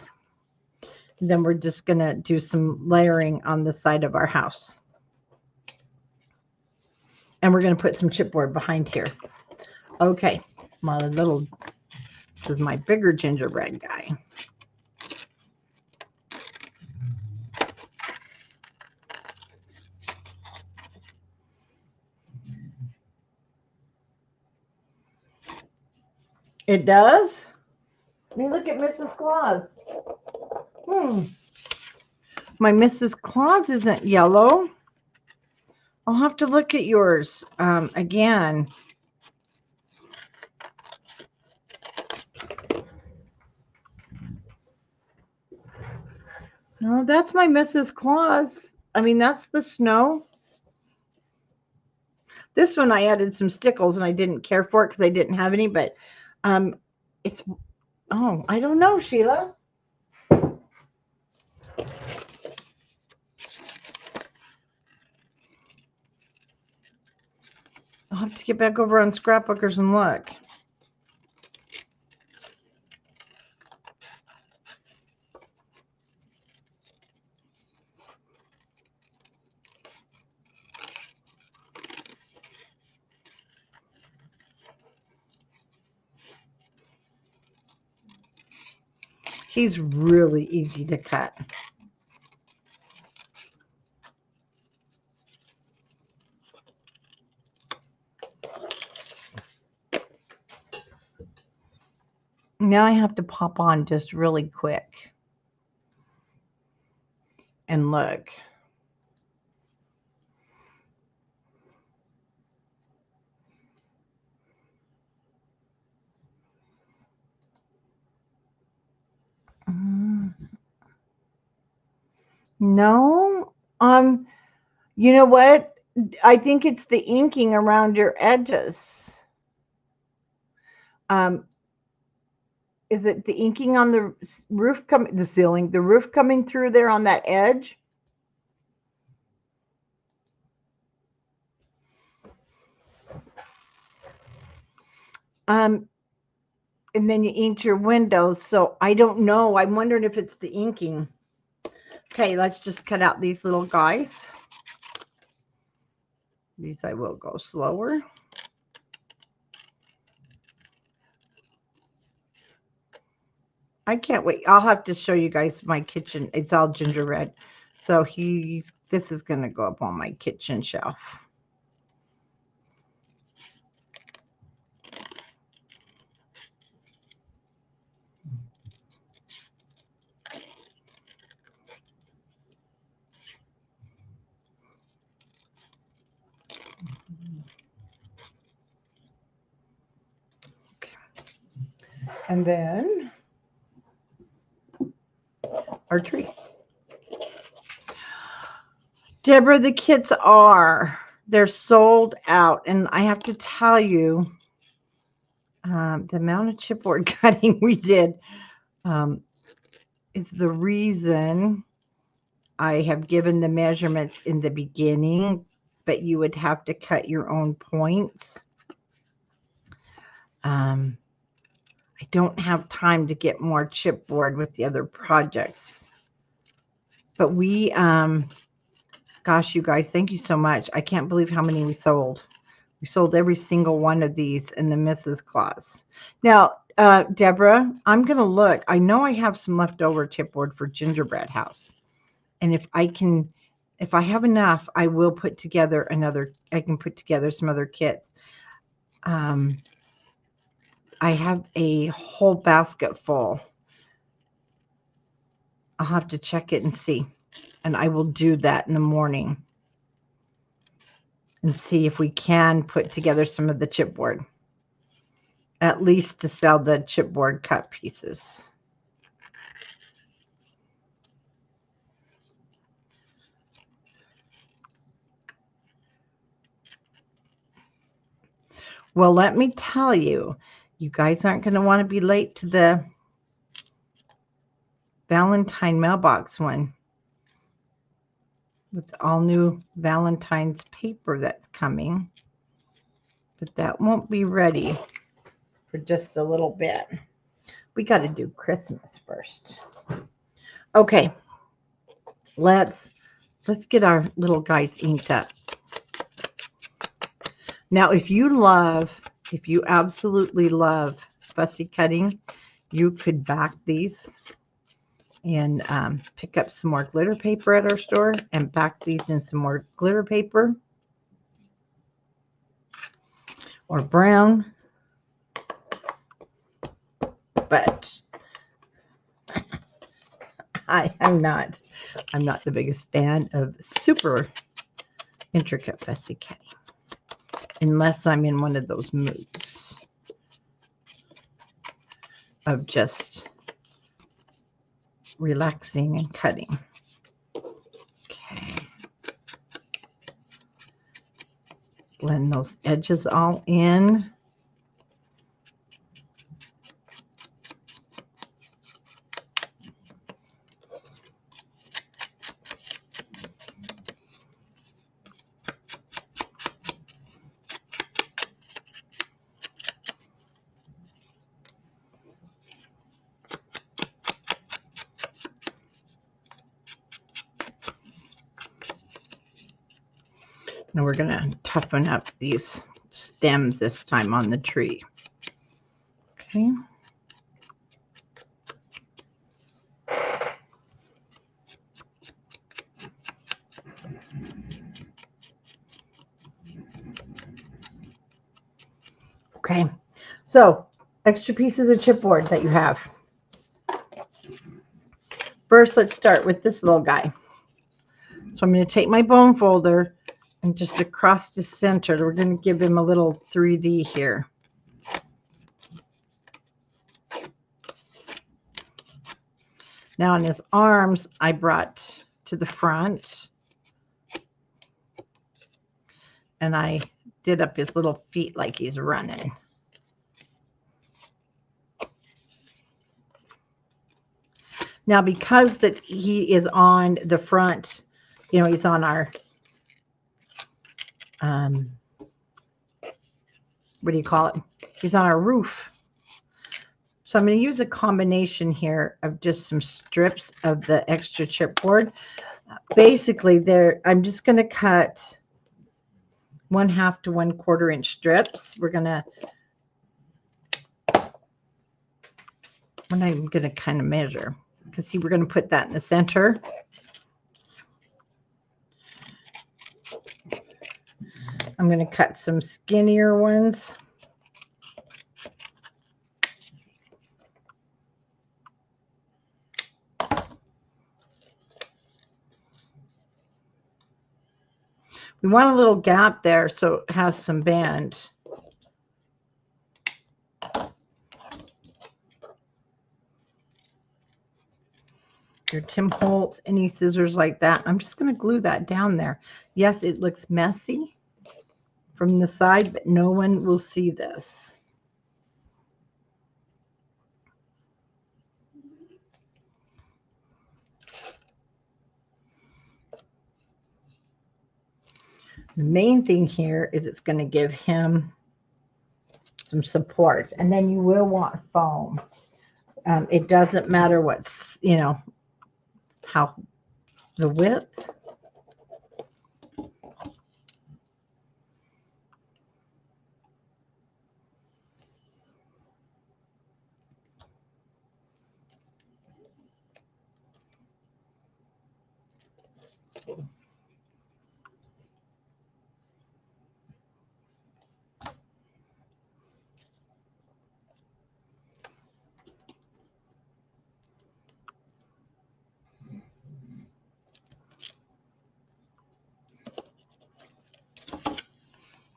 And then we're just going to do some layering on the side of our house. And we're going to put some chipboard behind here. Okay, this is my bigger gingerbread guy. It does? Let me look at Mrs. Claus. My Mrs. Claus isn't yellow. I'll have to look at yours again. No, that's my Mrs. Claus. I mean, that's the snow. This one I added some stickles, and I didn't care for it because I didn't have any, but it's, oh, I don't know, Sheila. I'll have to get back over on Scrapbookers and look. He's really easy to cut. Now I have to pop on just really quick and look. No, you know what? I think it's the inking around your edges. Is it the inking on the roof the roof coming through there on that edge? And then you inked your windows, so I don't know. I'm wondering if it's the inking. Okay, let's just cut out these little guys. These I will go slower. I can't wait. I'll have to show you guys my kitchen. It's all gingerbread. So this is going to go up on my kitchen shelf. And then our tree. Deborah, the kits are. They're sold out. And I have to tell you, the amount of chipboard cutting we did is the reason I have given the measurements in the beginning, but you would have to cut your own points. I don't have time to get more chipboard with the other projects. But we, gosh, you guys, thank you so much. I can't believe how many we sold. We sold every single one of these in the Mrs. Claus. Now, Deborah, I'm going to look. I know I have some leftover chipboard for Gingerbread House. And if I have enough, I will put together I can put together some other kits. I have a whole basket full. I'll have to check it and see. And I will do that in the morning and see if we can put together some of the chipboard, at least to sell the chipboard cut pieces. Well, let me tell you, you guys aren't going to want to be late to the Valentine mailbox one with all new Valentine's paper that's coming. But that won't be ready for just a little bit. We got to do Christmas first. Okay, let's get our little guys inked up. Now, if you absolutely love fussy cutting, you could back these and pick up some more glitter paper at our store and back these in some more glitter paper or brown. But I'm not the biggest fan of super intricate fussy cutting unless I'm in one of those moods of just relaxing and cutting. Okay. Blend those edges all in. Now we're going to toughen up these stems this time on the tree. Okay. Okay, so extra pieces of chipboard that you have. First, let's start with this little guy. So I'm going to take my bone folder and just across the center, we're going to give him a little 3D here. Now on his arms, I brought to the front and I did up his little feet like he's running. Now, because that he is on the front, you know, he's on our, what do you call it? He's on our roof. So I'm going to use a combination here of just some strips of the extra chipboard. Basically, I'm just going to cut 1/2 to 1/4 inch strips. We're not even going to kind of measure. Because see, we're going to put that in the center. I'm going to cut some skinnier ones. We want a little gap there so it has some bend. Your Tim Holtz, any scissors like that. I'm just going to glue that down there. Yes, it looks messy, from the side, but no one will see this. The main thing here is it's going to give him some support, and then you will want foam. It doesn't matter what's, how the width.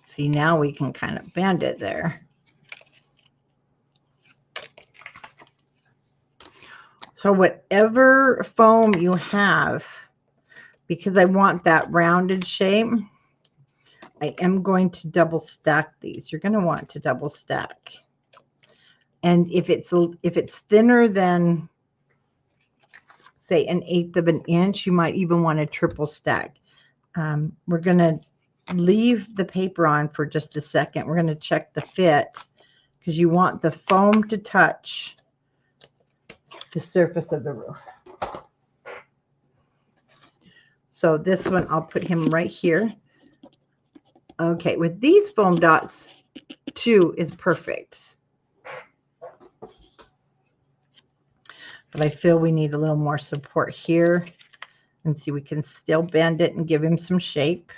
See, now we can kind of bend it there. So whatever foam you have, because I want that rounded shape, I am going to double stack these. You're going to want to double stack. And if it's thinner than, say, 1/8 of an inch, you might even want to triple stack. We're going to leave the paper on for just a second. We're going to check the fit, because you want the foam to touch the surface of the roof. So this one, I'll put him right here. Okay, with these foam dots, 2 is perfect. But I feel we need a little more support here. And see, we can still bend it and give him some shape.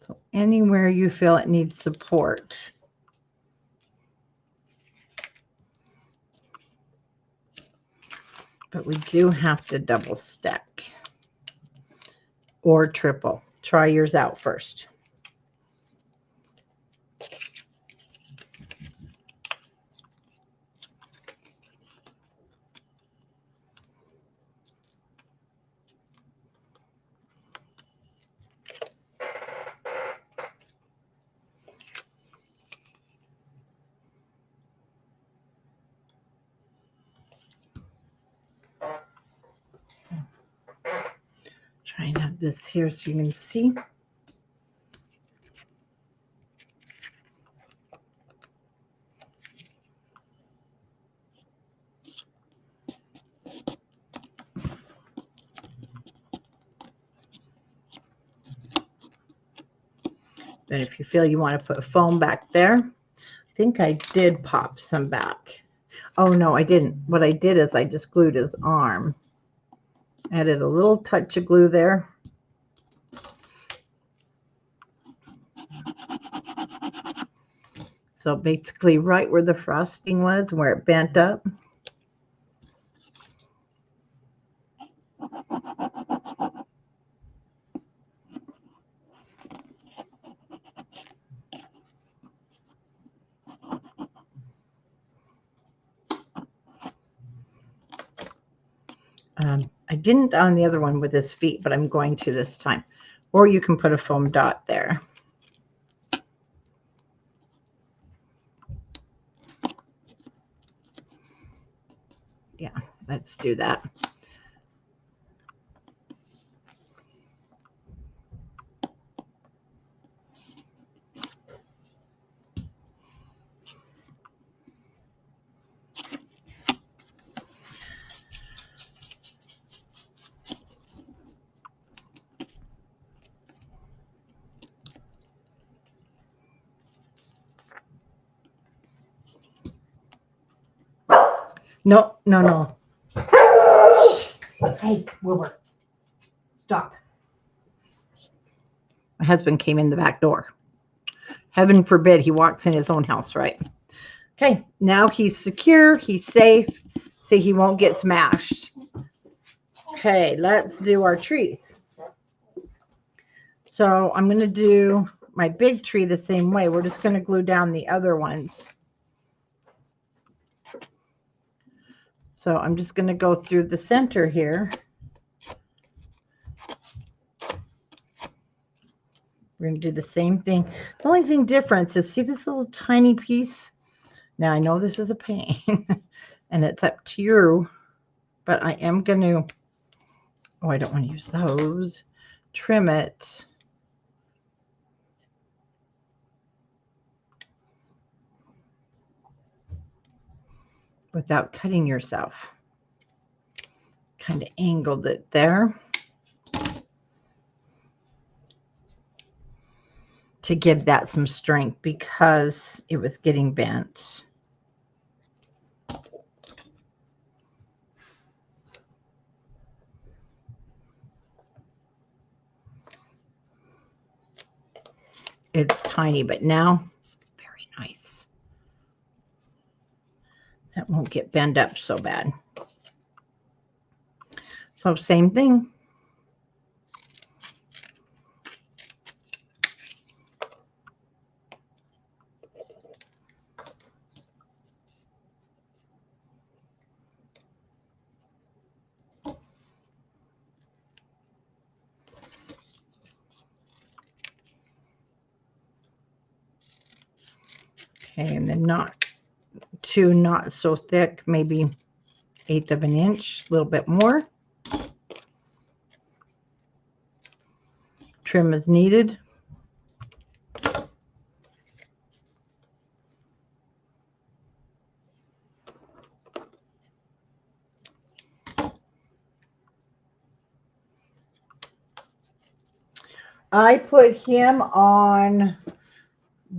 So anywhere you feel it needs support. But we do have to double stack or triple. Try yours out first. Try and have this here so you can see. Then if you feel you want to put foam back there, I think I did pop some back. Oh, no, I didn't. What I did is I just glued his arm. Added a little touch of glue there. So basically right where the frosting was, where it bent up. I didn't on the other one with his feet, but I'm going to this time. Or you can put a foam dot there. Yeah, let's do that. No, no, no. Hey, Wilbur, stop. My husband came in the back door. Heaven forbid he walks in his own house, right? Okay, now he's secure, he's safe, so he won't get smashed. Okay, let's do our trees. So I'm going to do my big tree the same way. We're just going to glue down the other ones. So I'm just going to go through the center here. We're going to do the same thing. The only thing difference is, see this little tiny piece? Now, I know this is a pain, and it's up to you, but I am going to, oh, I don't want to use those, trim it. Without cutting yourself. Kind of angled it there to give that some strength because it was getting bent. It's tiny, but now very nice. That won't get bent up so bad. So same thing. Okay, and then not so thick, maybe 1/8 of an inch, a little bit more. Trim as needed. I put him on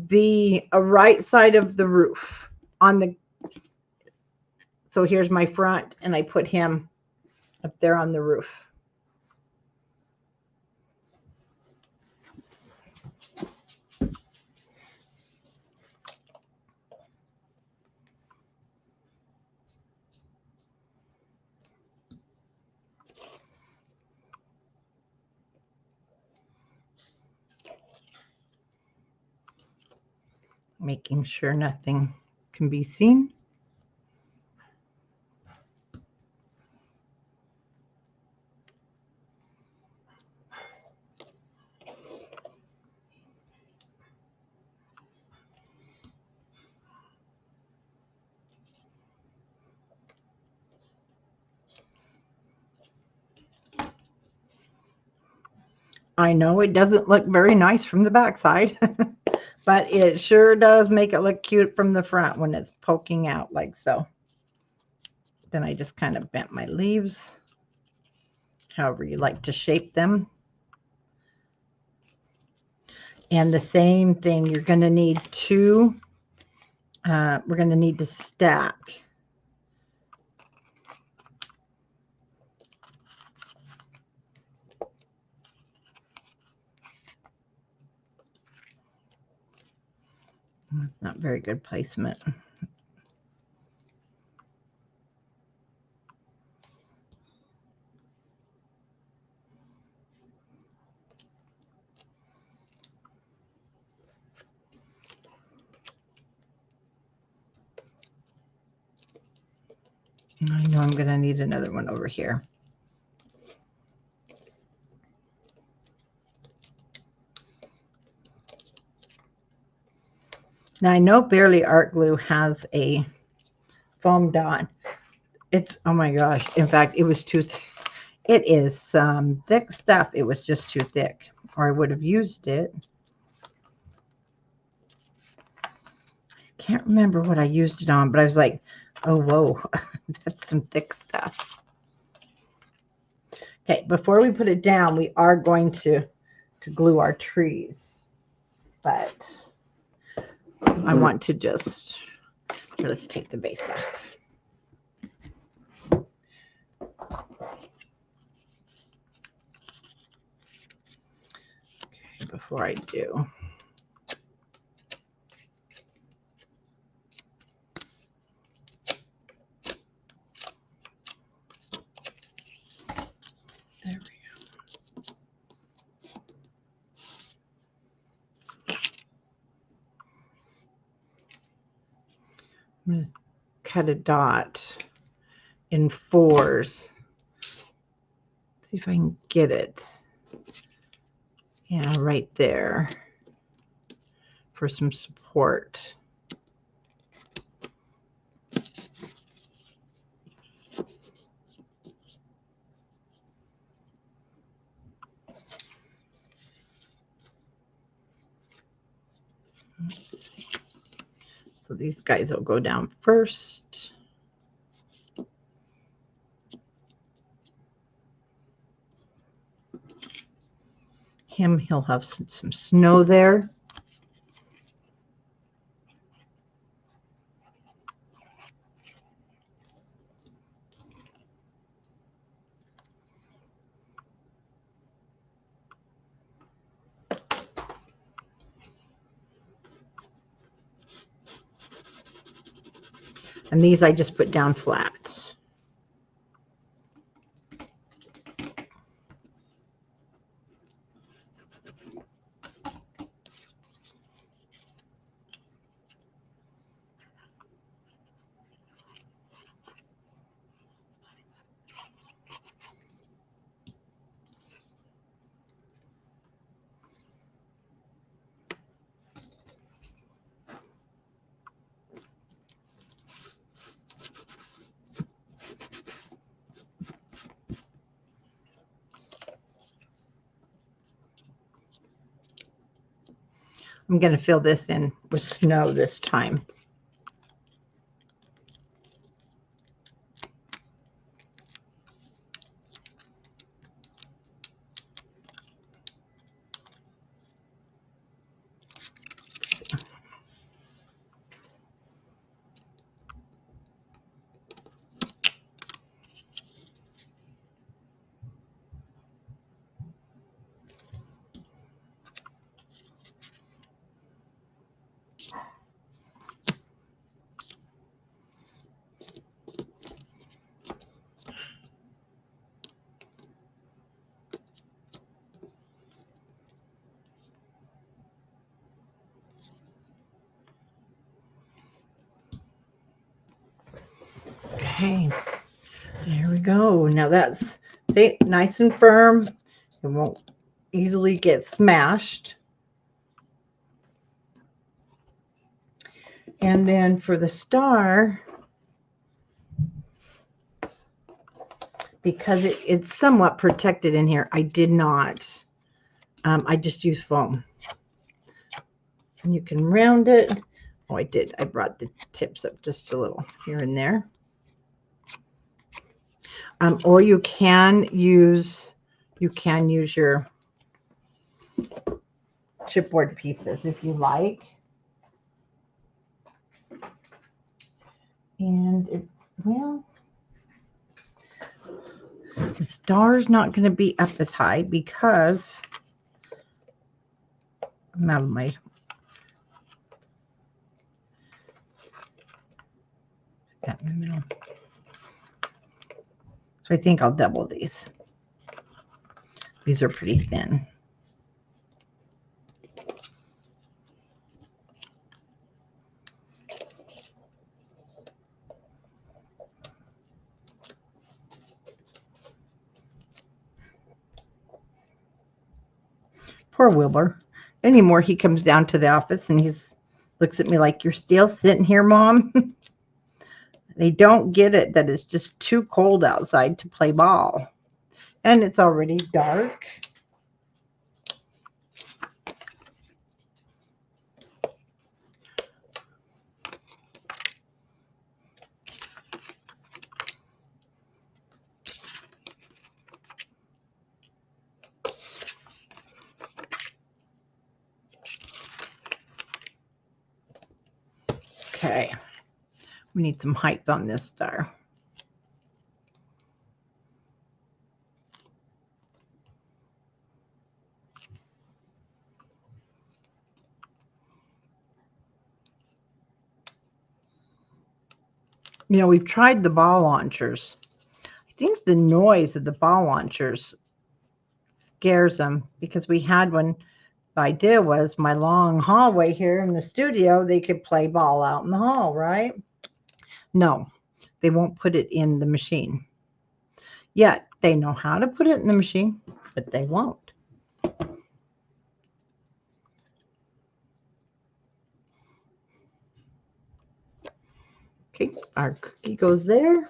the right side of the roof on the, so here's my front, and I put him up there on the roof. Making sure nothing can be seen. I know it doesn't look very nice from the backside, but it sure does make it look cute from the front when it's poking out like so. Then I just kind of bent my leaves, however you like to shape them. And the same thing, you're going to need two, we're going to need to stack. That's not very good placement. I know I'm going to need another one over here. Now I know Barely Art Glue has a foam dot. It's, oh my gosh, in fact, it was too thick. It is some thick stuff. It was just too thick, or I would have used it. I can't remember what I used it on, but I was like, oh, whoa, that's some thick stuff. Okay, before we put it down, we are going to glue our trees, but I want to just, here, let's take the base off. Okay, before I do. There we go. I'm going to cut a dot in 4s. See if I can get it. Yeah, right there for some support. So these guys will go down first. He'll have some snow there. And these I just put down flat. I'm going to fill this in with snow this time. Okay, there we go. Now that's nice and firm. It won't easily get smashed. And then for the star, because it's somewhat protected in here, I did not. I just used foam. And you can round it. Oh, I did. I brought the tips up just a little here and there. Or you can use your chipboard pieces if you like. And well, the star's not going to be up as high because I'm out of my that in the middle. So I think I'll double these. These are pretty thin. Poor Wilbur. Anymore, he comes down to the office and he looks at me like, "You're still sitting here, Mom?" They don't get it that it's just too cold outside to play ball. And it's already dark. Okay. We need some height on this star. You know, we've tried the ball launchers. I think the noise of the ball launchers scares them because we had one. The idea was my long hallway here in the studio, they could play ball out in the hall, right? No, they won't put it in the machine. Yet they know how to put it in the machine, but they won't. Okay, our cookie goes there.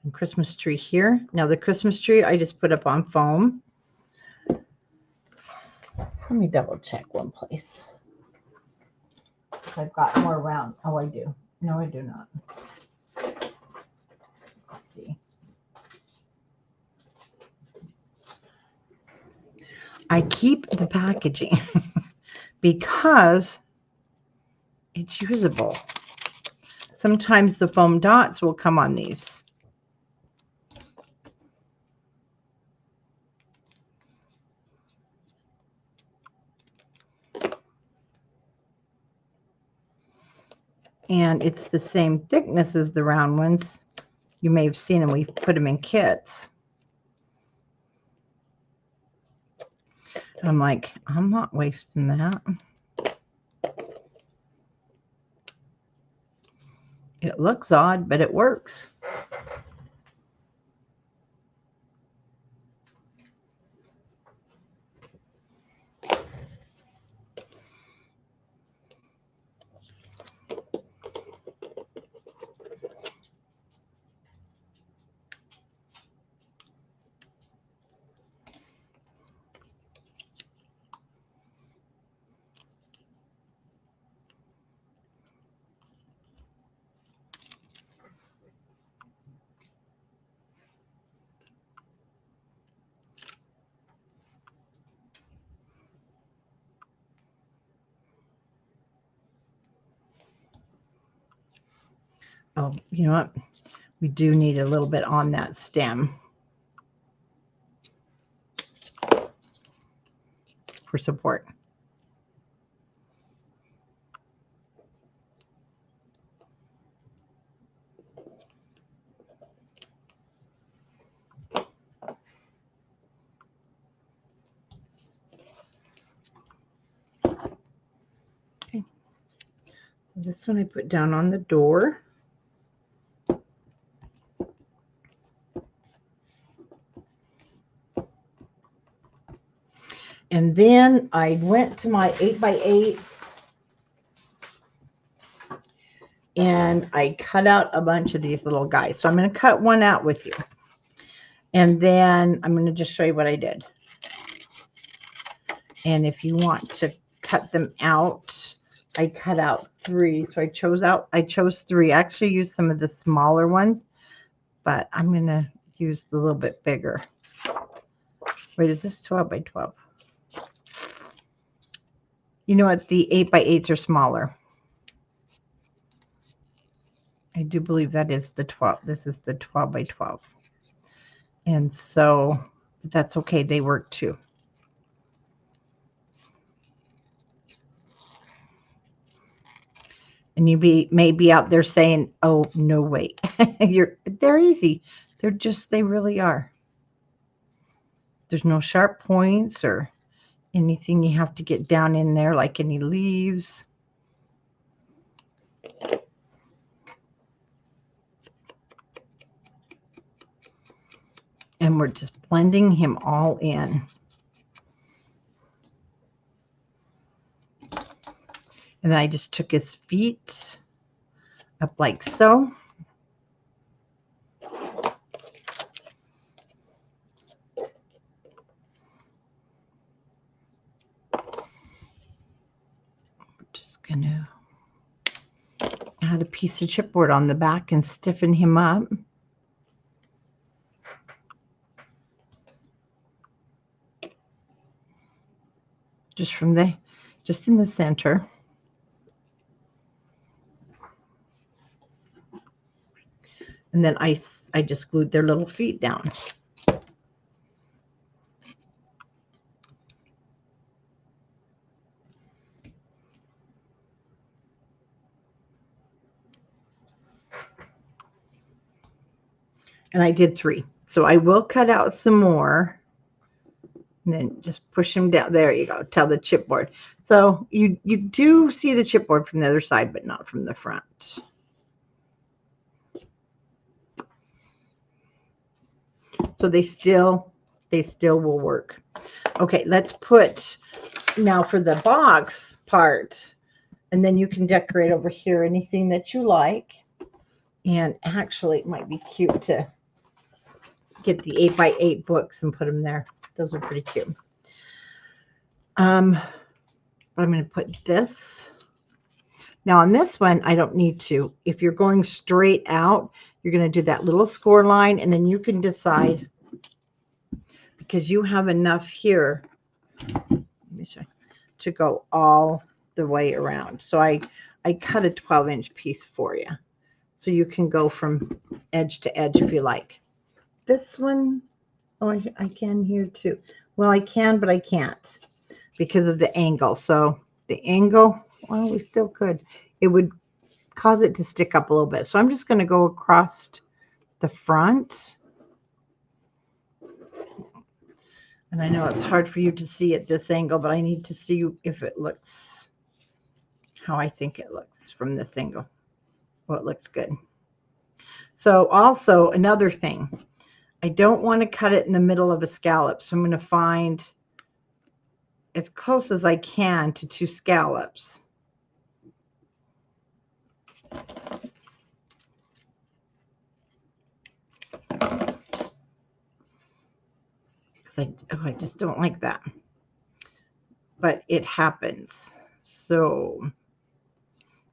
And Christmas tree here. Now the Christmas tree I just put up on foam. Let me double check one place. I've got more around. Oh, I do. No, I do not. Let's see. I keep the packaging because it's usable. Sometimes the foam dots will come on these. And it's the same thickness as the round ones. You may have seen them. We've put them in kits. I'm like, I'm not wasting that. It looks odd, but it works. Oh, you know what? We do need a little bit on that stem for support. Okay. This one I put down on the door. And then I went to my 8x8 and I cut out a bunch of these little guys. So I'm going to cut one out with you. And then I'm going to just show you what I did. And if you want to cut them out, I cut out 3. So I chose 3. I actually used some of the smaller ones, but I'm going to use a little bit bigger. Wait, is this 12 by 12? You know what? The 8x8s are smaller. I do believe that is the 12. This is the 12 by 12. And so that's okay. They work too. And you may be out there saying, oh, no, wait. They're easy. They really are. There's no sharp points or anything you have to get down in there, like any leaves. And we're just blending him all in. And then I just took his feet up like so. Just going to add a piece of chipboard on the back and stiffen him up. Just in the center. And then I just glued their little feet down. And I did 3. So I will cut out some more. And then just push them down. There you go. Tell the chipboard. So you do see the chipboard from the other side, but not from the front. So they still will work. Okay, let's put, now for the box part, And then you can decorate over here anything that you like. And actually, it might be cute to get the 8x8 books and put them there. Those are pretty cute. But I'm going to put this. Now on this one, I don't need to. If you're going straight out, you're going to do that little score line, and then you can decide, because you have enough here, let me show, to go all the way around. So I cut a 12-inch piece for you. So you can go from edge to edge if you like. This one, oh, I can here too. Well, I can, but I can't because of the angle. So the angle, well, we still could. It would cause it to stick up a little bit. So I'm just going to go across the front. And I know it's hard for you to see at this angle, but I need to see if it looks how I think it looks from this angle. Well, it looks good. So also another thing, I don't want to cut it in the middle of a scallop. So I'm going to find as close as I can to 2 scallops. I just don't like that. But it happens. So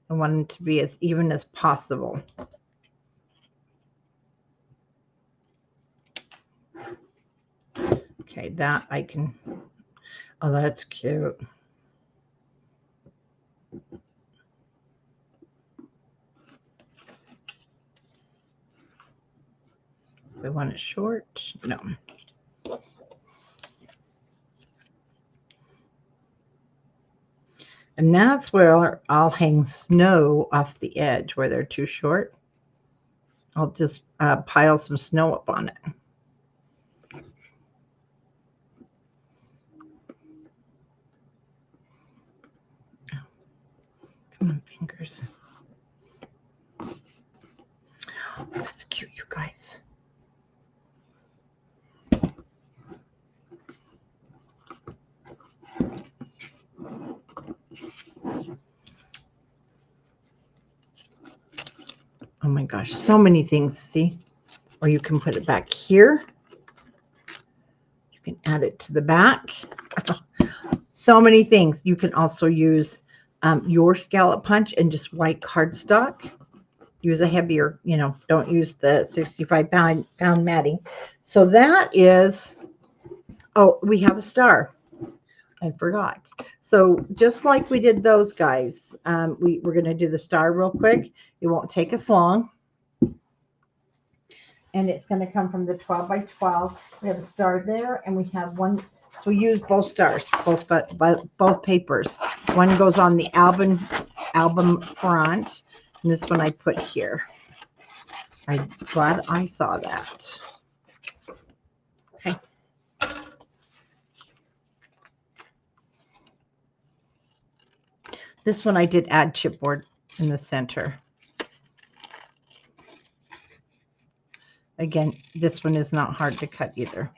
I want it to be as even as possible. Okay, that I can, oh, that's cute. We want it short? No. And that's where I'll hang snow off the edge where they're too short. I'll just pile some snow up on it. Come on, fingers. Oh, that's cute, you guys. Oh my gosh, so many things, see? Or you can put it back here. You can add it to the back. So many things. You can also use your scallop punch and just white cardstock. Use a heavier, don't use the 65-pound matting. So that is, oh, we have a star. I forgot. So just like we did those guys, we're going to do the star real quick. It won't take us long. And it's going to come from the 12x12. We have a star there, and we have one. So we use both stars, both papers. One goes on the album front, and this one I put here. I'm glad I saw that. Okay. This one I did add chipboard in the center. Again, this one is not hard to cut either.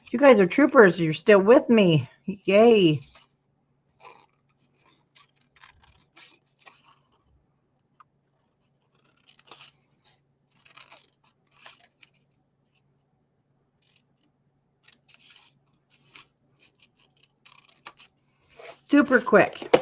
You guys are troopers. You're still with me. Yay. Super quick.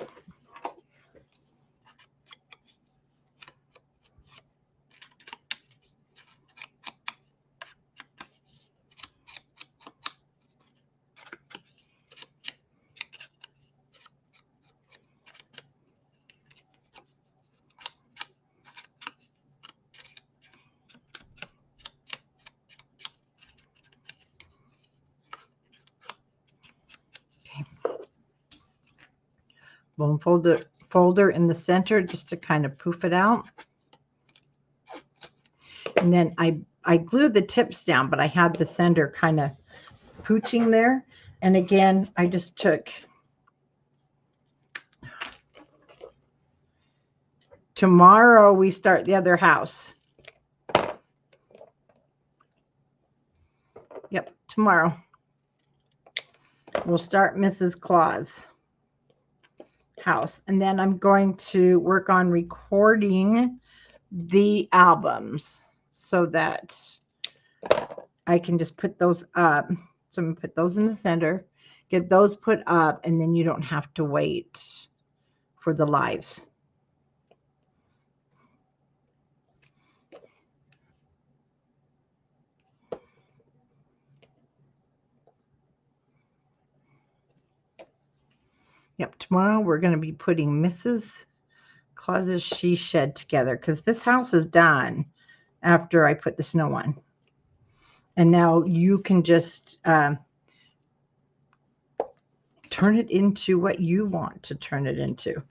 Bone folder in the center just to kind of poof it out. And then I glued the tips down, but I had the center kind of pooching there. And again, I just took, tomorrow we start the other house. Yep, tomorrow we'll start Mrs. Claus' house. And then I'm going to work on recording the albums so that I can just put those up. So I'm going to put those in the center, get those put up, and then you don't have to wait for the lives. Yep, tomorrow we're going to be putting Mrs. Claus's she shed together because this house is done after I put the snow on. And now you can just turn it into what you want to turn it into.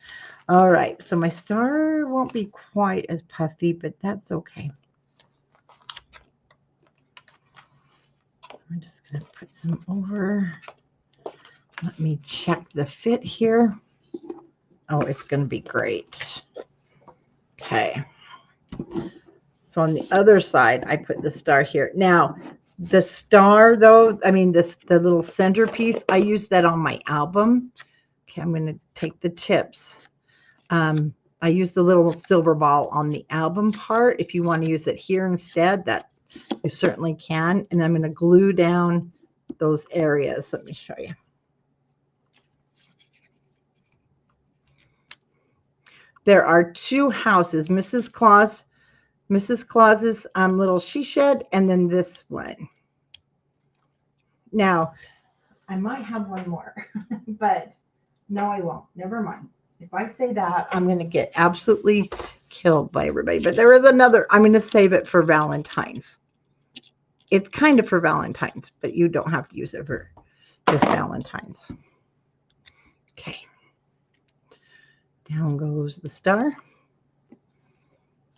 All right, so my star won't be quite as puffy, but that's okay. I'm just going to put some over. Let me check the fit here. Oh, it's going to be great. Okay. So on the other side, I put the star here. Now, the star, though, I mean, the little centerpiece, I use that on my album. Okay, I'm going to take the tips. I use the little silver ball on the album part. If you want to use it here instead, that you certainly can. And I'm going to glue down those areas. Let me show you. There are two houses, Mrs. Claus's little she shed, and then this one. Now, I might have one more, but no, I won't. Never mind. If I say that, I'm going to get absolutely killed by everybody. But there is another. I'm going to save it for Valentine's. It's kind of for Valentine's, but you don't have to use it for just Valentine's. Okay. Down goes the star.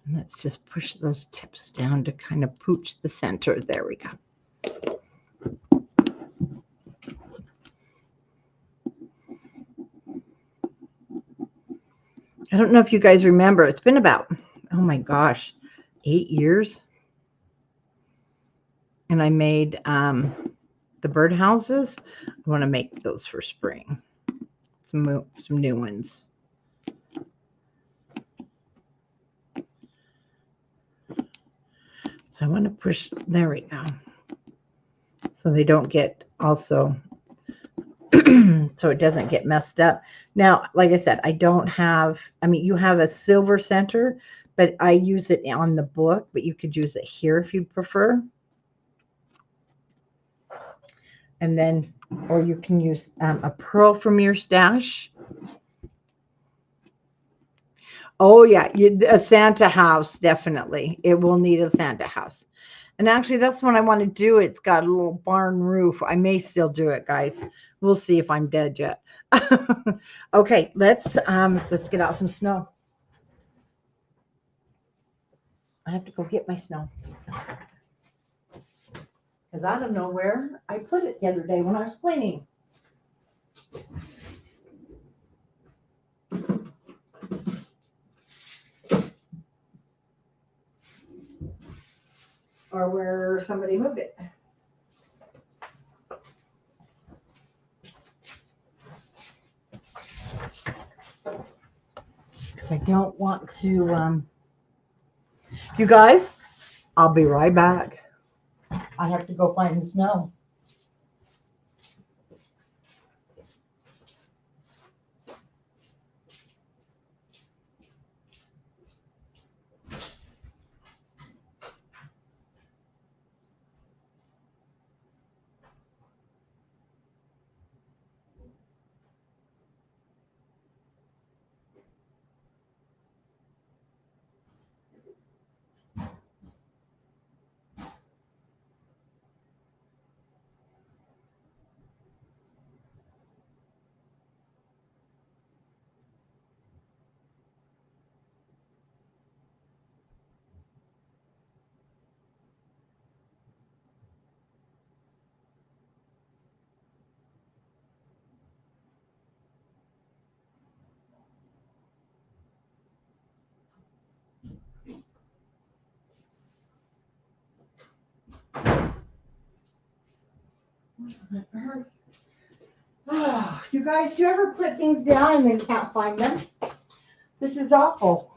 And let's just push those tips down to kind of pooch the center. There we go. I don't know if you guys remember. It's been about, oh my gosh, 8 years. And I made the birdhouses. I want to make those for spring. Some new ones. So I want to push, there we go. So they don't get also, so it doesn't get messed up. Now, like I said, I don't have, I mean, you have a silver center, but I use it on the book, but you could use it here if you prefer. And then, or you can use a pearl from your stash. Oh, yeah, a Santa house, definitely. It will need a Santa house. And actually, that's what I want to do. It's got a little barn roof. I may still do it, guys. We'll see if I'm dead yet. Okay, let's get out some snow. I have to go get my snow. Because I don't know where I put it the other day when I was cleaning. Or where somebody moved it. Because I don't want to, you guys, I'll be right back. I have to go find the snow. Oh, you guys, do you ever put things down and then can't find them? This is awful.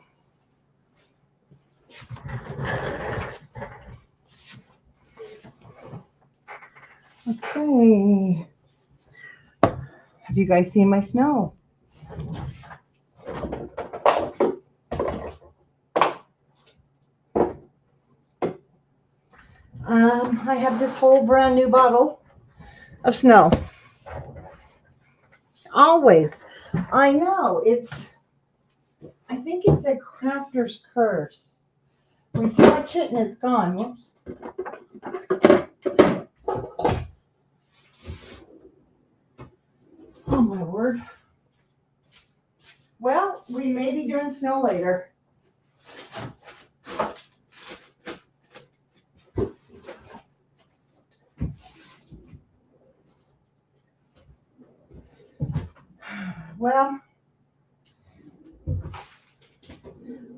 Okay. Have you guys seen my snow? I have this whole brand new bottle of snow. Always. I know. I think it's a crafter's curse. We touch it and it's gone. Whoops. Oh my word. Well, we may be doing snow later. Well,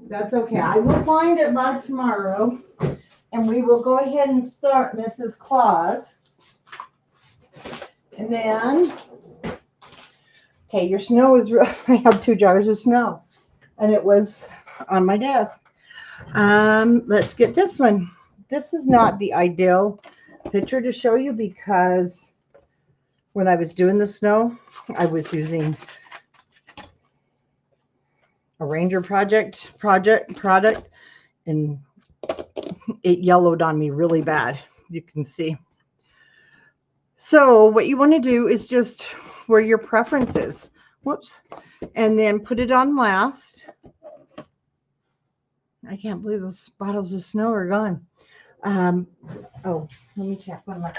that's okay. I will find it by tomorrow, and we will go ahead and start Mrs. Claus. And then, okay, your snow is real. I have 2 jars of snow, and it was on my desk. Let's get this one. This is not the ideal picture to show you because when I was doing the snow, I was using a Ranger product, and it yellowed on me really bad. You can see. So what you want to do is just where your preference is. Whoops. And then put it on last. I can't believe those bottles of snow are gone. Oh, let me check one more.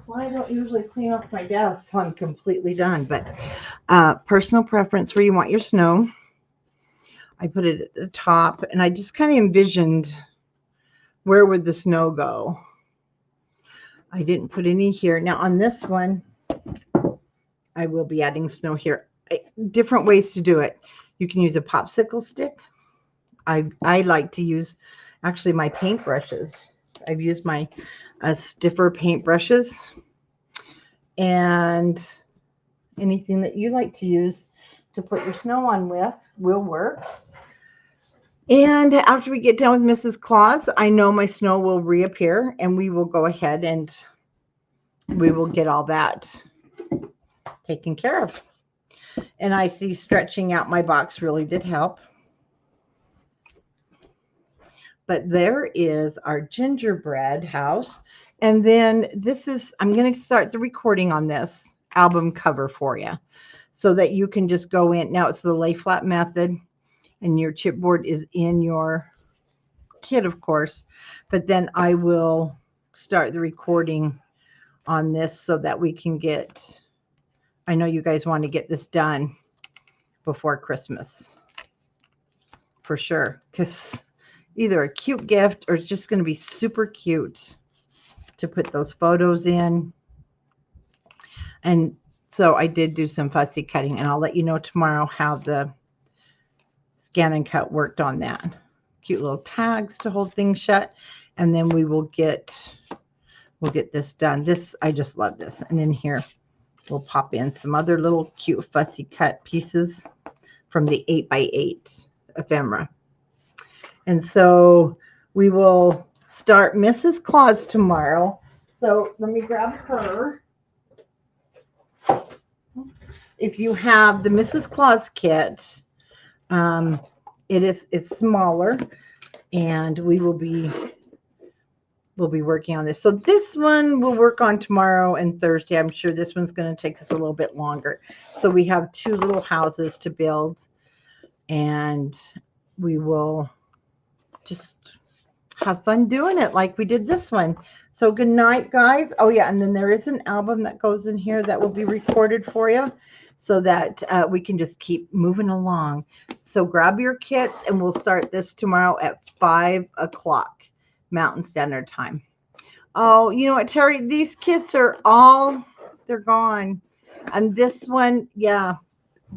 So I don't usually clean up my desk so I'm completely done. But personal preference where you want your snow. I put it at the top, and I just kind of envisioned where would the snow go. I didn't put any here. Now on this one, I will be adding snow here. Different ways to do it. You can use a popsicle stick. I like to use actually my paint brushes. I've used my stiffer paint brushes, and anything that you like to use to put your snow on with will work. And after we get done with Mrs. Claus, I know my snow will reappear, and we will go ahead and we will get all that taken care of. And I see stretching out my box really did help. But there is our gingerbread house. And then this is, I'm going to start the recording on this album cover for you so that you can just go in. Now it's the lay flat method, and your chipboard is in your kit, of course. But then I will start the recording on this so that we can get, I know you guys want to get this done before Christmas for sure, because either a cute gift or it's just going to be super cute to put those photos in. And so I did do some fussy cutting, and I'll let you know tomorrow how the scan and cut worked on that. Cute little tags to hold things shut, and then we'll get this done. This, I just love this. And in here we'll pop in some other little cute fussy cut pieces from the 8x8 ephemera. And so we will start Mrs. Claus tomorrow. So let me grab her. If you have the Mrs. Claus kit, it's smaller, and we'll be working on this. So this one we'll work on tomorrow and Thursday. I'm sure this one's going to take us a little bit longer. So we have 2 little houses to build, and we will just have fun doing it like we did this one. So good night, guys. Oh yeah, and then there is an album that goes in here that will be recorded for you so that we can just keep moving along. So grab your kits, and we'll start this tomorrow at 5 o'clock Mountain Standard Time. Oh, you know what, Terry? These kits are they're gone. And this one, yeah,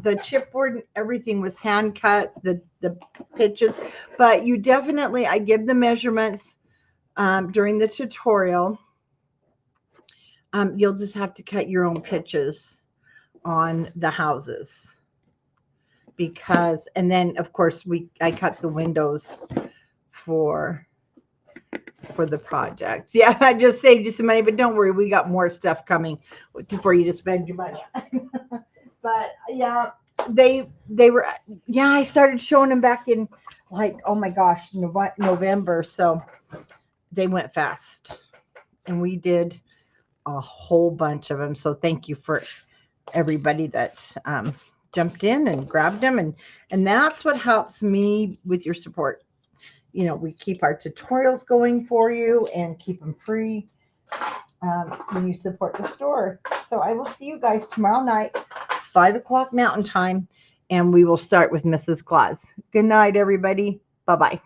the chipboard, everything was hand cut, the pitches, but you definitely, I give the measurements during the tutorial. You'll just have to cut your own pitches on the houses because, and then of course I cut the windows for the project. Yeah, I just saved you some money, but don't worry, we got more stuff coming for you to spend your money on. But yeah, they were, yeah, I started showing them back in like, oh my gosh, November. So they went fast and we did a whole bunch of them. So thank you for everybody that jumped in and grabbed them. And that's what helps me with your support. You know, we keep our tutorials going for you and keep them free when you support the store. So I will see you guys tomorrow night, 5 o'clock Mountain Time, and we will start with Mrs. Claus. Good night, everybody. Bye-bye.